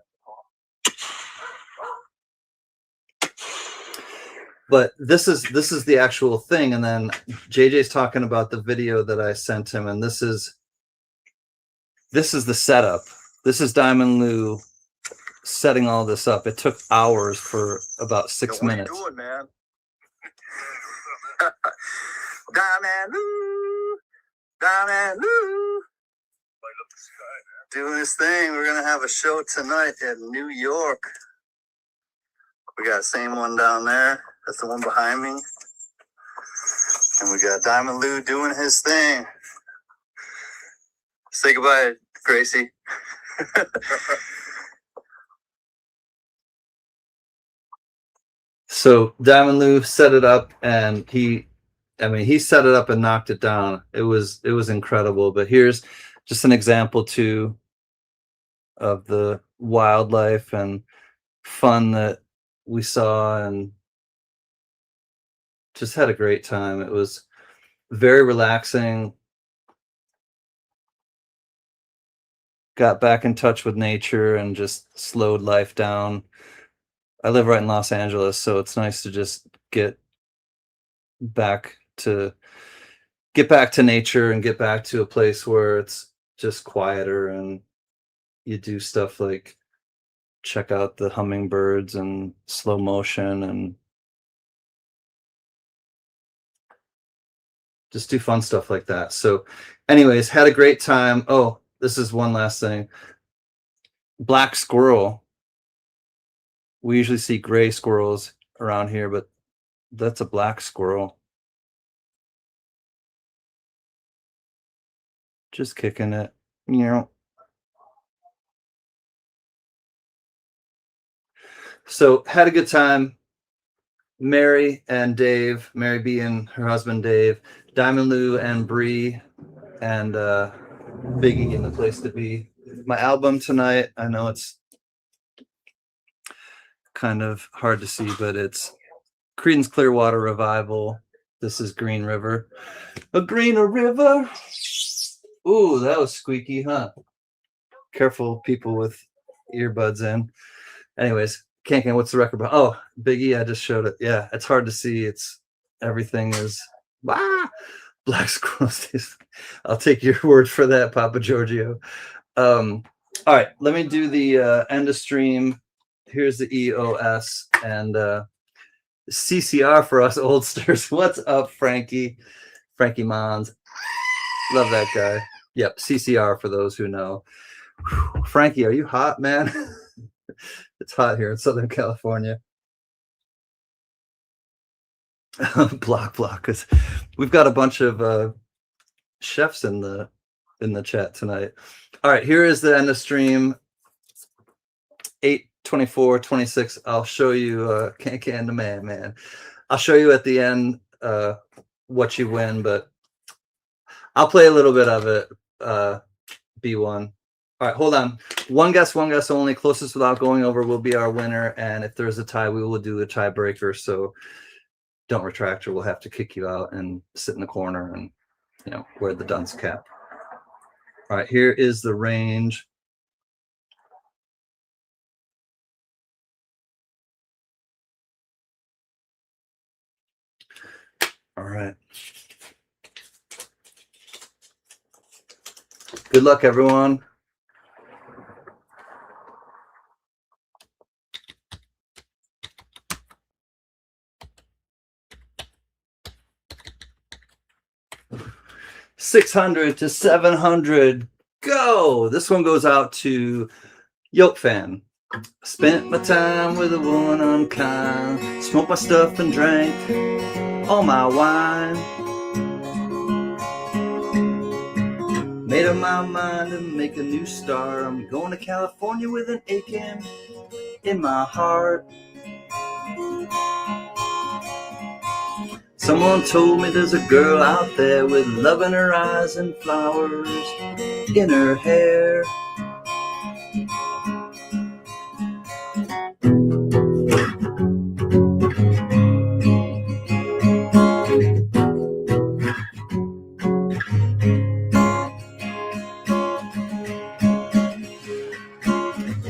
A: But this is the actual thing, and then JJ's talking about the video that I sent him, and this is the setup. This is Diamond Lou setting all this up. It took hours for about 6 minutes. What are you doing, man? Diamond Lou, Diamond Lou. doing his thing. We're gonna have a show tonight in New York. We got the same one down there. That's the one behind me. And we got Diamond Lou doing his thing. Say goodbye, Gracie. So Diamond Lou set it up, and he set it up and knocked it down. It was incredible. But here's just an example too of the wildlife and fun that we saw, and just had a great time. It was very relaxing. Got back in touch with nature and just slowed life down. I live right in Los Angeles, so it's nice to just get back to nature and get back to a place where it's just quieter, and you do stuff like check out the hummingbirds and slow motion and just do fun stuff like that. So anyways, had a great time. Oh, this is one last thing. Black squirrel. We usually see gray squirrels around here, but that's a black squirrel. Just kicking it, you know. So had a good time. Mary and Dave, Mary B and her husband Dave, Diamond Lou and Bree, and Biggie in the place to be. My album tonight, I know it's kind of hard to see, but it's Creedence Clearwater Revival. This is Green River. A greener river. Ooh, that was squeaky, huh? Careful, people with earbuds in. Anyways, CanCan, what's the record about? Oh, Big E, I just showed it. Yeah, it's hard to see. It's everything is black squirrels. I'll take your word for that, Papa Giorgio. All right, let me do the end of stream. Here's the EOS and CCR for us oldsters. What's up, Frankie? Frankie Mons. Love that guy. Yep, CCR for those who know. Whew. Frankie, are you hot, man? It's hot here in Southern California. block, because we've got a bunch of chefs in the chat tonight. All right, here is the end of stream. 8:24:26. I'll show you CanCan the man. I'll show you at the end what you win, but I'll play a little bit of it. B1. All right, hold on. One guess only. Closest without going over will be our winner. And if there's a tie, we will do a tiebreaker. So don't retract, or we'll have to kick you out and sit in the corner and, you know, wear the dunce cap. All right, here is the range. All right. Good luck, everyone. $600 to $700. Go. This one goes out to Yoke Fan. Spent my time with a woman unkind. Smoked my stuff and drank all my wine. Made up my mind to make a new start. I'm going to California with an aching in my heart. Someone told me there's a girl out there with love in her eyes and flowers in her hair.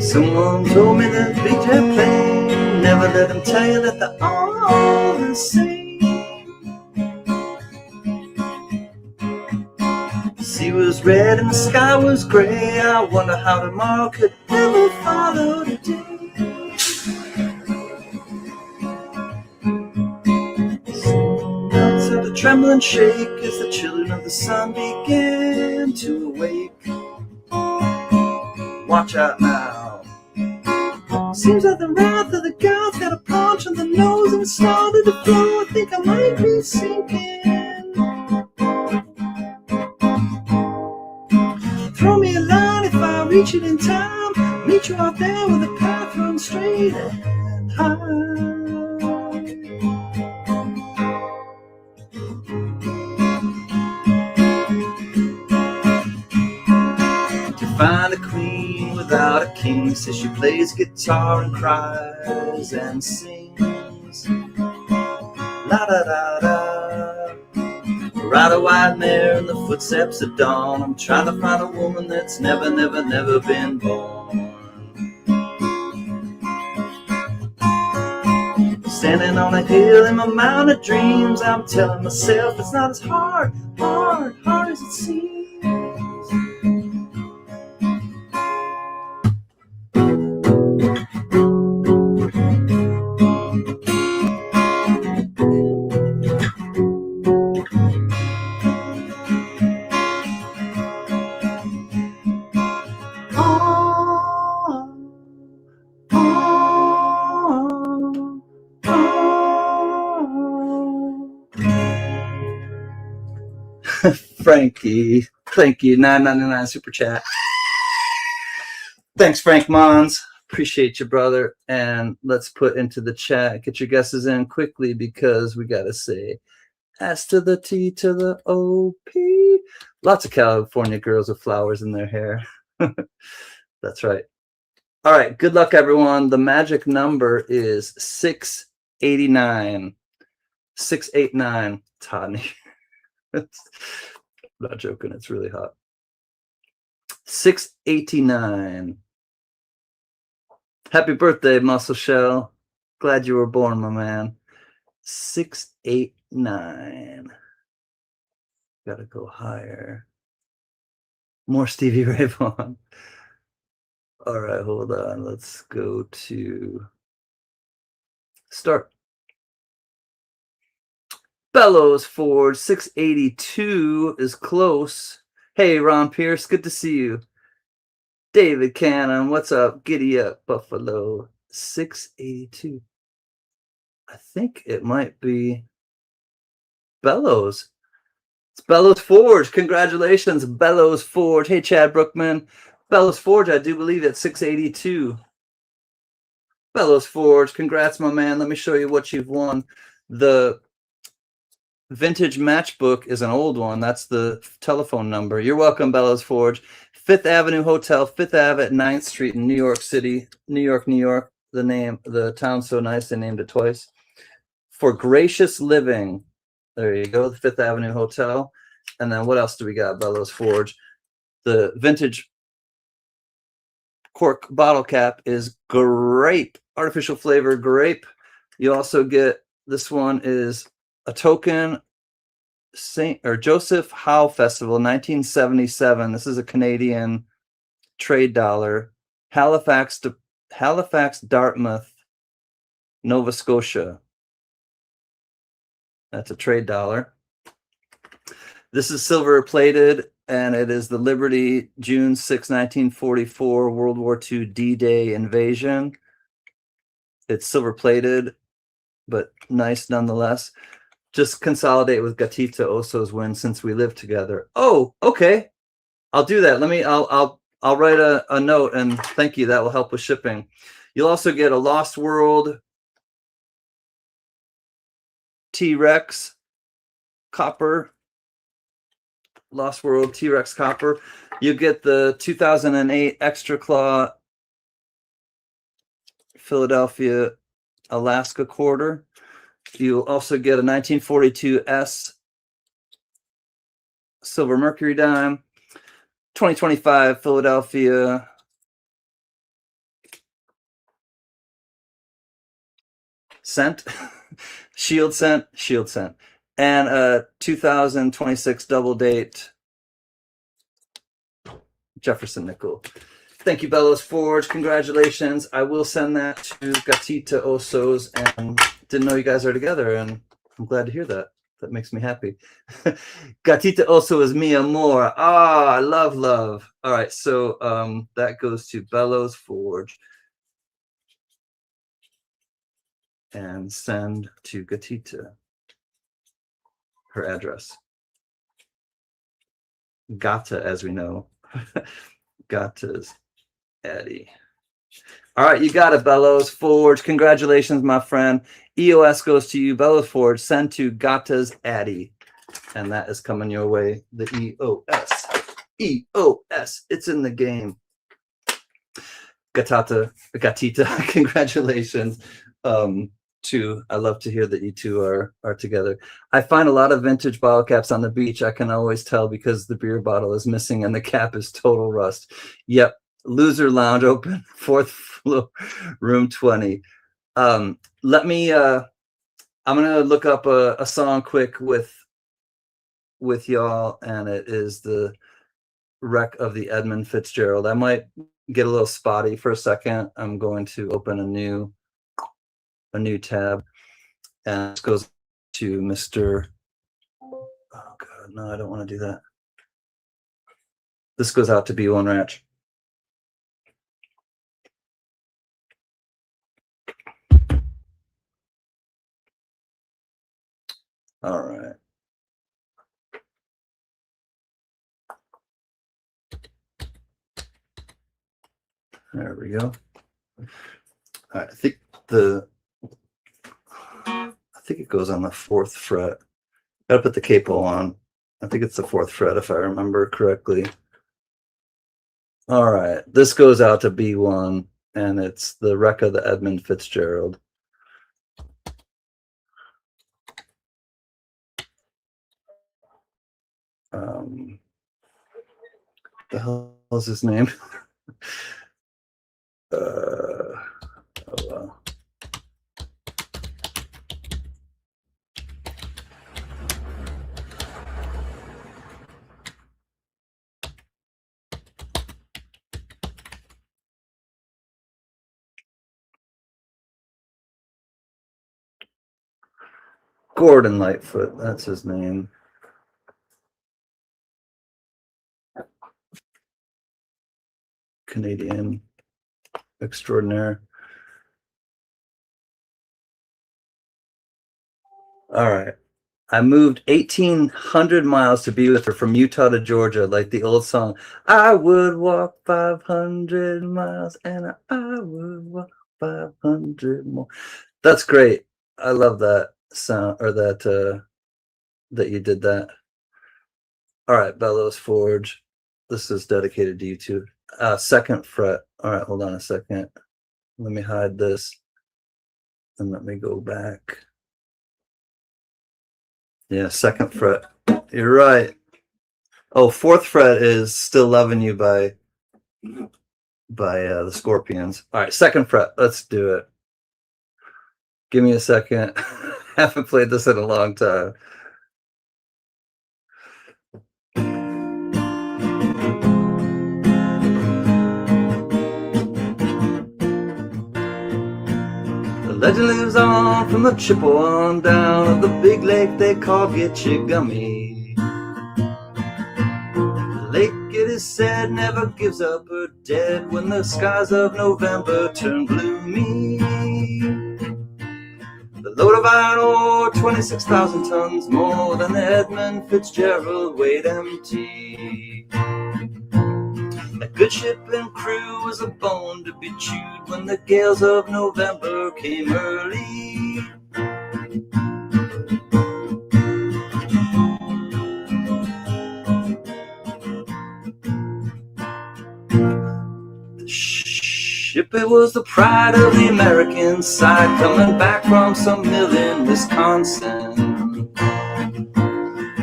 A: Someone told me that big jet plane, never let them tell you that they're all the same. The sea was red and the sky was gray. I wonder how tomorrow could ever follow today. Nuts started to tremble and shake as the children of the sun began to awake. watch out now. Seems like the wrath of the gods got a punch on the nose and started to flow. I think I might be sinking. Throw me a line if I reach it in time. Meet you out there with a path run straight and high. Find a queen without a king, says she plays guitar and cries and sings. La da da da. Ride a white mare in the footsteps of dawn. I'm trying to find a woman that's never, never, never been born. Standing on a hill in my mountain of dreams, I'm telling myself it's not as hard as it seems. Frankie, thank you. $9.99 super chat. Thanks, Frank Mons. Appreciate you, brother. And let's put into the chat. Get your guesses in quickly because we got to say S to the T to the O-P. Lots of California girls with flowers in their hair. That's right. All right. Good luck, everyone. The magic number is 689. 689. It's hot in here. I'm not joking. It's really hot. 689. Happy birthday, Muscle Shell. Glad you were born, my man. 689. Gotta go higher. More Stevie Ray Vaughan. All right, hold on. Let's go to start. Bellows Ford 682 is close. Hey, Ron Pierce, good to see you. David Cannon, what's up? Giddy up, Buffalo 682. I think it might be Bellows. It's Bellows Forge. Congratulations, Bellows Forge. Hey, Chad Brookman. Bellows Forge, I do believe it's 682. Bellows Forge, congrats, my man. Let me show you what you've won. The vintage matchbook is an old one. That's the telephone number. You're welcome, Bellows Forge. 5th Avenue Hotel, 5th Ave at 9th Street in New York City, New York, New York. The town's so nice they named it twice. For gracious living. There you go, the 5th Avenue Hotel. And then what else do we got, Bellows Forge? The vintage cork bottle cap is grape, artificial flavor grape. You also get, this one is a token Joseph Howe Festival 1977. This is a Canadian trade dollar. Halifax, Dartmouth, Nova Scotia. That's a trade dollar. This is silver plated, and it is the Liberty, June 6, 1944, World War II D-Day invasion. It's silver plated, but nice nonetheless. Just consolidate with Gatita Oso's win since we live together. Oh, okay. I'll do that. I'll write a note and thank you. That will help with shipping. You'll also get a Lost World T-Rex copper. Lost World T-Rex copper. You get the 2008 Extra Claw Philadelphia Alaska quarter. You'll also get a 1942 S silver mercury dime, 2025 Philadelphia cent, shield cent, and a 2026 double date Jefferson nickel. Thank you, Bellows Forge. Congratulations. I will send that to Gatita Oso's, and didn't know you guys are together, and I'm glad to hear that. That makes me happy. Gatita also is mi amor. Ah, I love love. All right, so that goes to Bellows Forge. And send to Gatita her address. Gata, as we know. Gata's Addie. All right, you got it, Bellows Forge. Congratulations, my friend. EOS goes to you, Bellows Forge. Send to Gata's Addie. And that is coming your way. The EOS. EOS. It's in the game. Gatita, congratulations. I love to hear that you two are together. I find a lot of vintage bottle caps on the beach. I can always tell because the beer bottle is missing and the cap is total rust. Yep. Loser Lounge open, 4th floor, room 20. Let me I'm gonna look up a song quick with y'all, and it is the Wreck of the Edmund Fitzgerald. I might get a little spotty for a second. I'm going to open a new tab, and this goes to Mr. Oh God, no, I don't want to do that. This goes out to B1 Ranch. All right. There we go. All right, I think it goes on the 4th fret. Gotta put the capo on. I think it's the 4th fret if I remember correctly. All right, this goes out to B1, and it's the Wreck of the Edmund Fitzgerald. The hell is his name? Oh well. Gordon Lightfoot, that's his name. Canadian extraordinaire. All right. I moved 1,800 miles to be with her from Utah to Georgia, like the old song. I would walk 500 miles and I would walk 500 more. That's great. I love that sound, or that you did that. All right, Bellows Forge. This is dedicated to you too. 2nd fret. All right, hold on a second. Let me hide this and let me go back. Yeah, 2nd fret. You're right. Oh, 4th fret is Still Loving You by the Scorpions. All right, 2nd fret. Let's do it. Give me a second. Haven't played this in a long time. The legend lives on from the Chippewa down of the big lake they call Gitchigummy. The lake, it is said, never gives up her dead when the skies of November turn gloomy. The load of iron ore, 26,000 tons, more than the Edmund Fitzgerald weighed empty. A good ship and crew was a bone to be chewed when the gales of November came early. The ship, it was the pride of the American side, coming back from some mill in Wisconsin.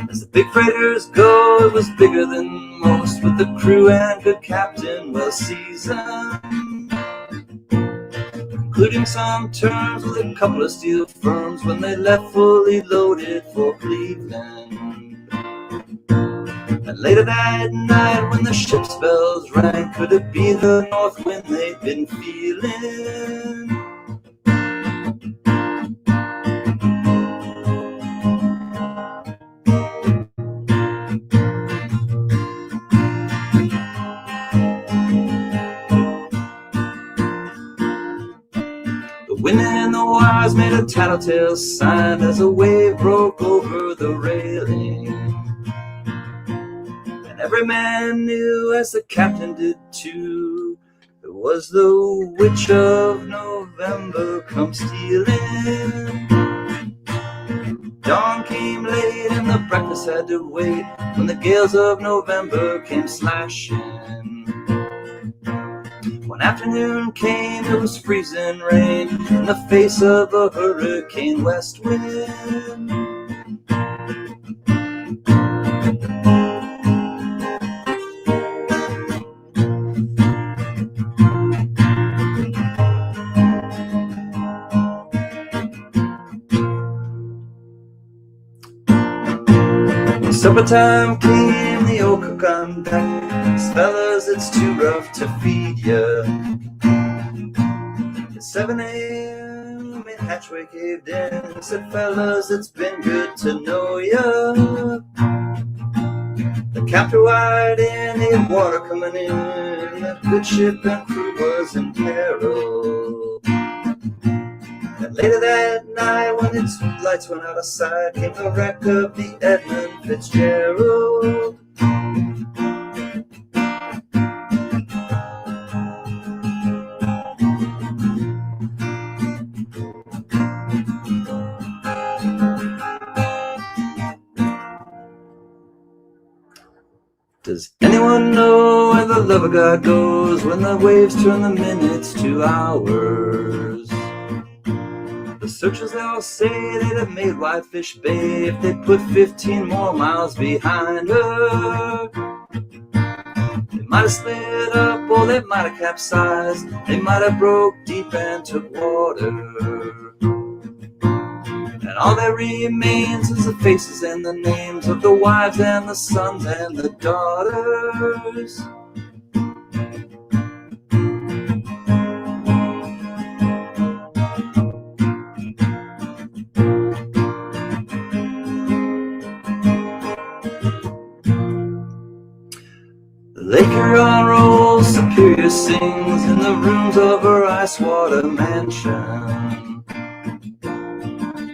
A: As the big freighters go, it was bigger than most, with the crew and good captain well seasoned, including some terms with a couple of steel firms when they left fully loaded for Cleveland. And later that night when the ship's bells rang, could it be the north wind they'd been feeling? cars made a tattletale sign as a wave broke over the railing. And every man knew, as the captain did too, it was the witch of November come stealing. Dawn came late and the breakfast had to wait when the gales of November came slashing. When afternoon came, it was freezing rain in the face of a hurricane west wind. Suppertime came, the old cook on deck. Fellas, it's too rough to feed ya. At 7 a.m., the hatchway caved in. Said, fellas, it's been good to know ya. The captain wired in, he had water coming in. The good ship and crew was in peril. And later that night, when its lights went out of sight, came the wreck of the Edmund Fitzgerald. Does anyone know where the love of God goes when the waves turn the minutes to hours? The searchers, they all say they'd have made Whitefish Bay if they put 15 more miles behind her. They might have slid up or they might have capsized. They might have broke deep and took water. And all that remains is the faces and the names of the wives and the sons and the daughters. Lake Huron rolls, Superior sings in the rooms of her ice-water mansion.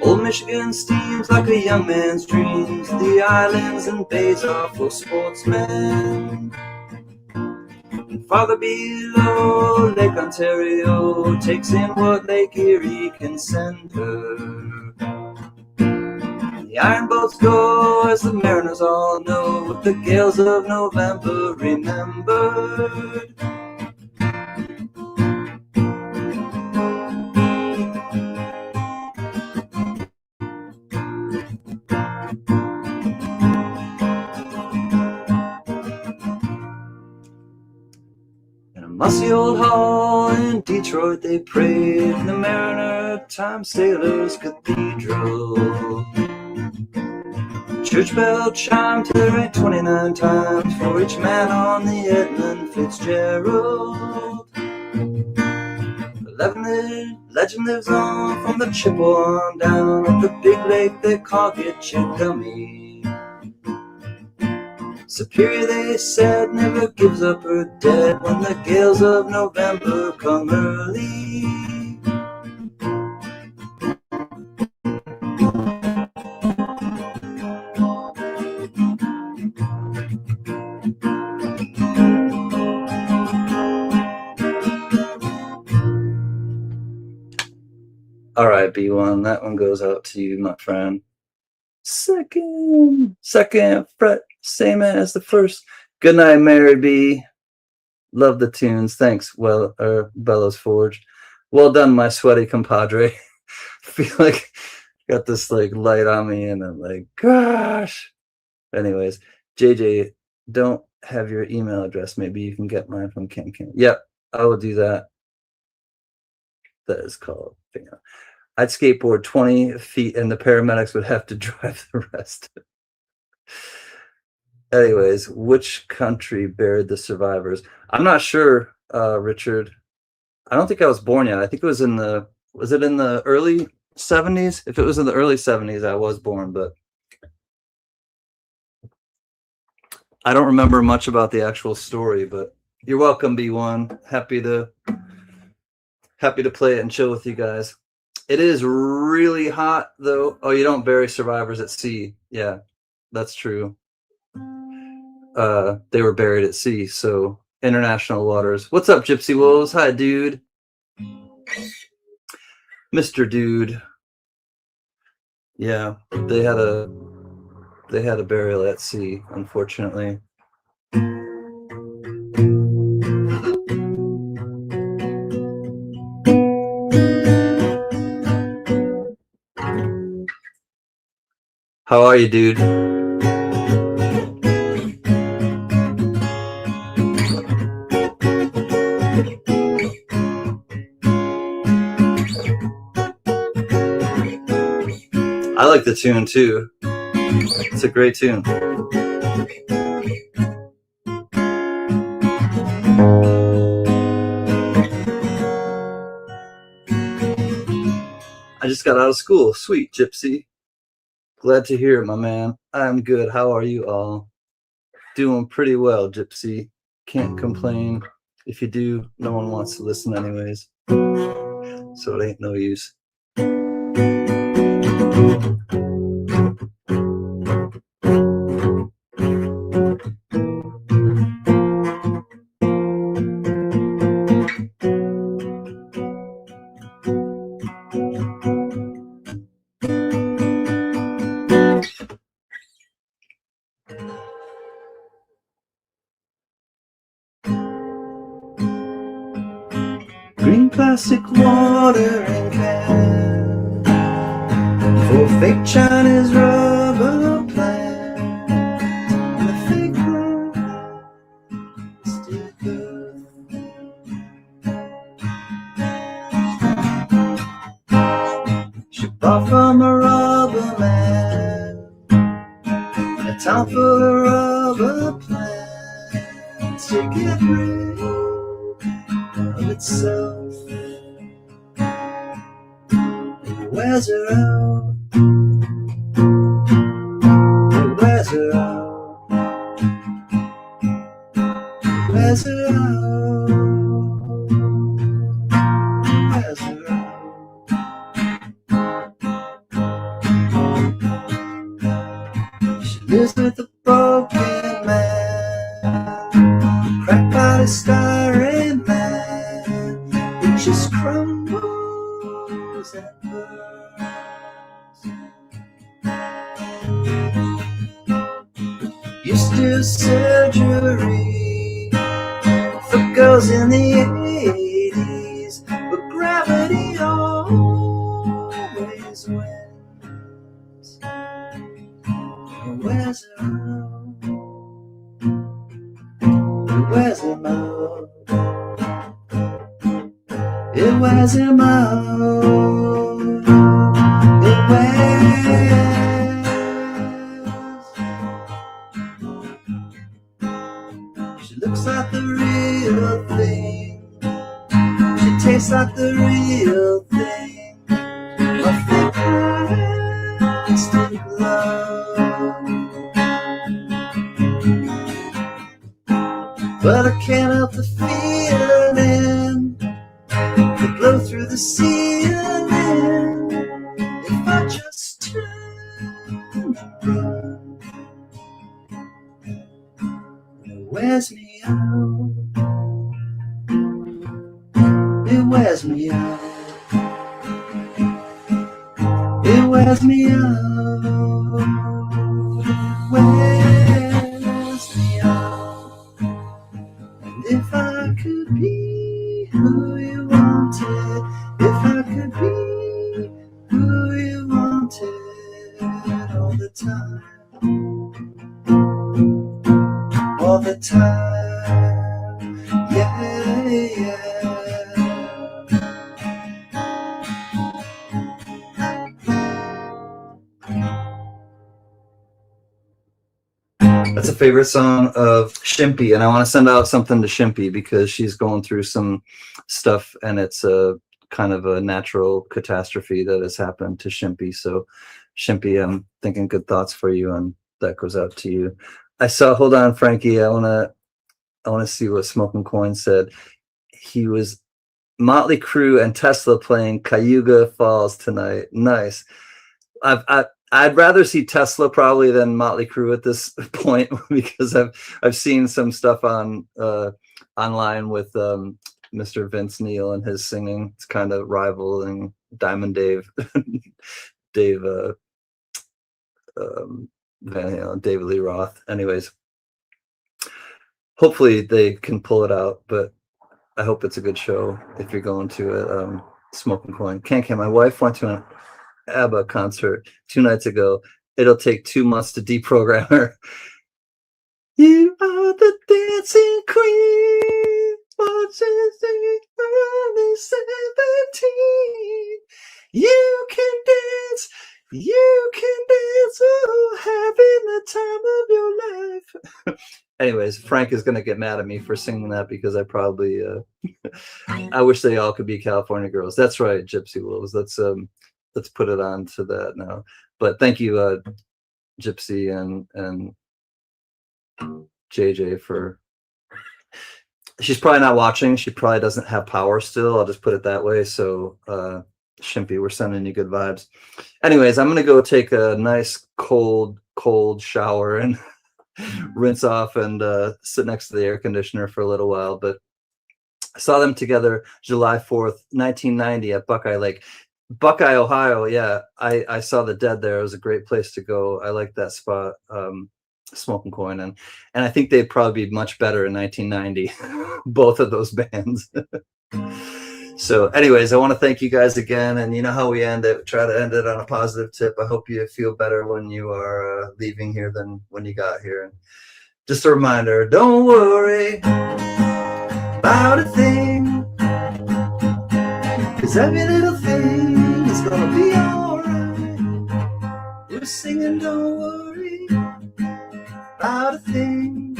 A: Old Michigan steams like a young man's dreams. The islands and bays are for sportsmen. And farther below, Lake Ontario takes in what Lake Erie can send her. The iron boats go, as the mariners all know, with the gales of November remembered. In a musty old hall in Detroit they prayed in the Mariner Time Sailors Cathedral. Church bell chimed to the rate 29 times for each man on the Edmund Fitzgerald. The legend lives on from the Chippewa on down at the big lake they call Gitchigummy. Superior, they said, never gives up her dead when the gales of November come early. All right, B1, that one goes out to you, my friend. Second fret, same as the first. Good night, Mary B. Love the tunes. Thanks, Bellows Forge. Well done, my sweaty compadre. Feel like got this like light on me, and I'm like, gosh. Anyways, JJ, don't have your email address. Maybe you can get mine from CanCan. Yep, I will do that. That is called. I'd skateboard 20 feet and the paramedics would have to drive the rest. Anyways, which country buried the survivors? I'm not sure, Richard. I don't think I was born yet. I think it was was it in the early 70s? If it was in the early 70s, I was born, but I don't remember much about the actual story, but you're welcome, B1. Happy to play it and chill with you guys. It is really hot though. Oh, you don't bury survivors at sea. Yeah, that's true. They were buried at sea, so international waters. What's up, Gypsy Wolves? Hi, dude. Mr. Dude. Yeah, they had a burial at sea, unfortunately. How are you, dude? I like the tune too. It's a great tune. I just got out of school. Sweet, Gypsy. Glad to hear it, my man. I'm good. How are you all? Doing pretty well, Gypsy. Can't complain. If you do, no one wants to listen anyways. So it ain't no use. Green plastic watering can for fake Chinese rubber plant and a fake sticker. She bought from a rubber man in a town full of rubber plants to get rid of itself. It wears her out. It wears her out. It wears her out. It wears her out. She lives with a broken man, cracked by the styrene man. It just crumbles and burns. Used to surgery for girls in the 80s, but gravity always wins. It wears her out. It wears him out. It wears him out. It wears. She looks like the real thing. She tastes like the real thing. My favorite instant love. But I can't help the feeling that blow through the ceiling if I just turn around. It wears me out. It wears me out. It wears me out. It wears me out. And if I could be who you wanted, if I could be who you wanted all the time, all the time, yeah, yeah. That's a favorite song of Shimpy, and I want to send out something to Shimpy because she's going through some stuff, and it's a kind of a natural catastrophe that has happened to Shimpy. So, Shimpy, I'm thinking good thoughts for you, and that goes out to you. I saw. Hold on, Frankie. I wanna see what Smoking Coin said. He was Motley Crue and Tesla playing Cayuga Falls tonight. Nice. I'd rather see Tesla probably than Motley Crue at this point, because I've seen some stuff on online with Mr. Vince Neil and his singing. It's kind of rivaling Diamond Dave, Dave Van Halen, David Lee Roth. Anyways, hopefully they can pull it out, but I hope it's a good show if you're going to it. Smoking Coin. CanCan, my wife went to an ABBA concert 2 nights ago. It'll take 2 months to deprogram her. You are the dancing queen. Watch it, only 17. You can dance. You can dance. Oh, having the time of your life. Anyways, Frank is going to get mad at me for singing that, because I probably I wish they all could be California girls. That's right, Gypsy Wolves. Let's put it on to that now. But thank you, Gypsy and JJ, for. She's probably not watching. She probably doesn't have power still. I'll just put it that way. So Shimpy, we're sending you good vibes. Anyways, I'm gonna go take a nice cold shower and rinse off and sit next to the air conditioner for a little while. But I saw them together July 4th, 1990 at Buckeye Lake. Buckeye, Ohio. Yeah, I saw the Dead there. It was a great place to go. I like that spot. Smoking Coin, and I think they'd probably be much better in 1990. Both of those bands. So anyways, I want to thank you guys again, and you know how we end it, try to end it on a positive tip. I hope you feel better when you are leaving here than when you got here. And just a reminder, don't worry about a thing, 'cause every little thing is gonna be alright. We're singing don't worry about a thing,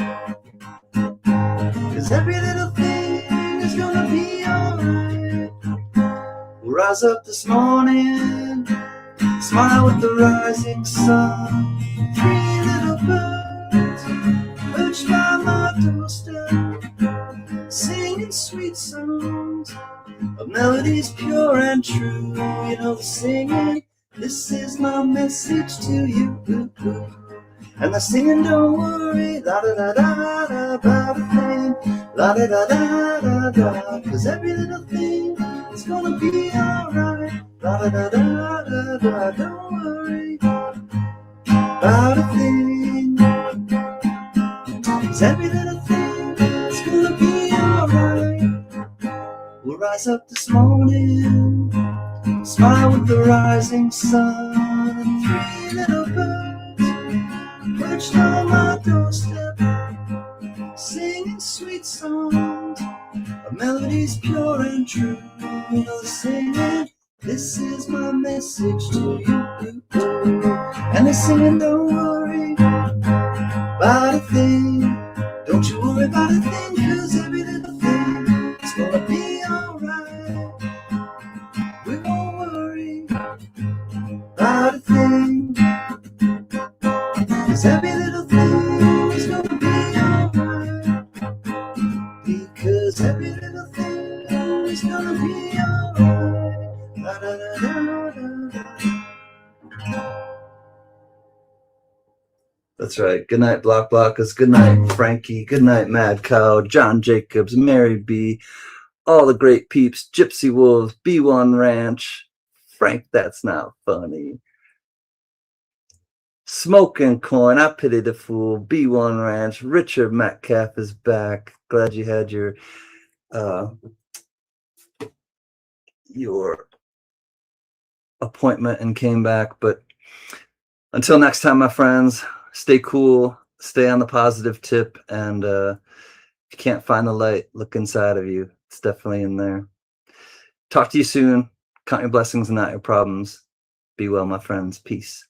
A: 'cause every little thing is gonna be alright. We'll rise up this morning, smile with the rising sun. 3 little birds perched by my doorstep, singing sweet songs of melodies pure and true. You know the singing, this is my message to you. And the singing, don't worry, la-da-da-da-da, about a thing, la-da-da-da-da-da, 'cause every little thing is gonna be alright, la-da-da-da-da-da, don't worry about a thing, 'cause every little thing is gonna be alright. We'll rise up this morning, smile with the rising sun, and 3 little birds perched on my doorstep, singing sweet songs of melodies pure and true. You know the singing, this is my message to you. And the singing, don't worry about a thing, don't you worry about a thing, 'cause every little thing is gonna be alright. We won't worry about a thing, 'cause every little thing is gonna be alright. Because every little thing is gonna be alright. La, da, da, da, da, da. That's right. Good night, Block Blockers. Good night, Frankie. Good night, Mad Cow, John Jacobs, Mary B, all the great peeps, Gypsy Wolves, B1 Ranch, Frank, that's not funny. Smoking Coin, I pity the fool, B1 Ranch, Richard Metcalf is back. Glad you had your appointment and came back. But until next time, my friends, stay cool, stay on the positive tip, and if you can't find the light, look inside of you. It's definitely in there. Talk to you soon. Count your blessings and not your problems. Be well, my friends. Peace.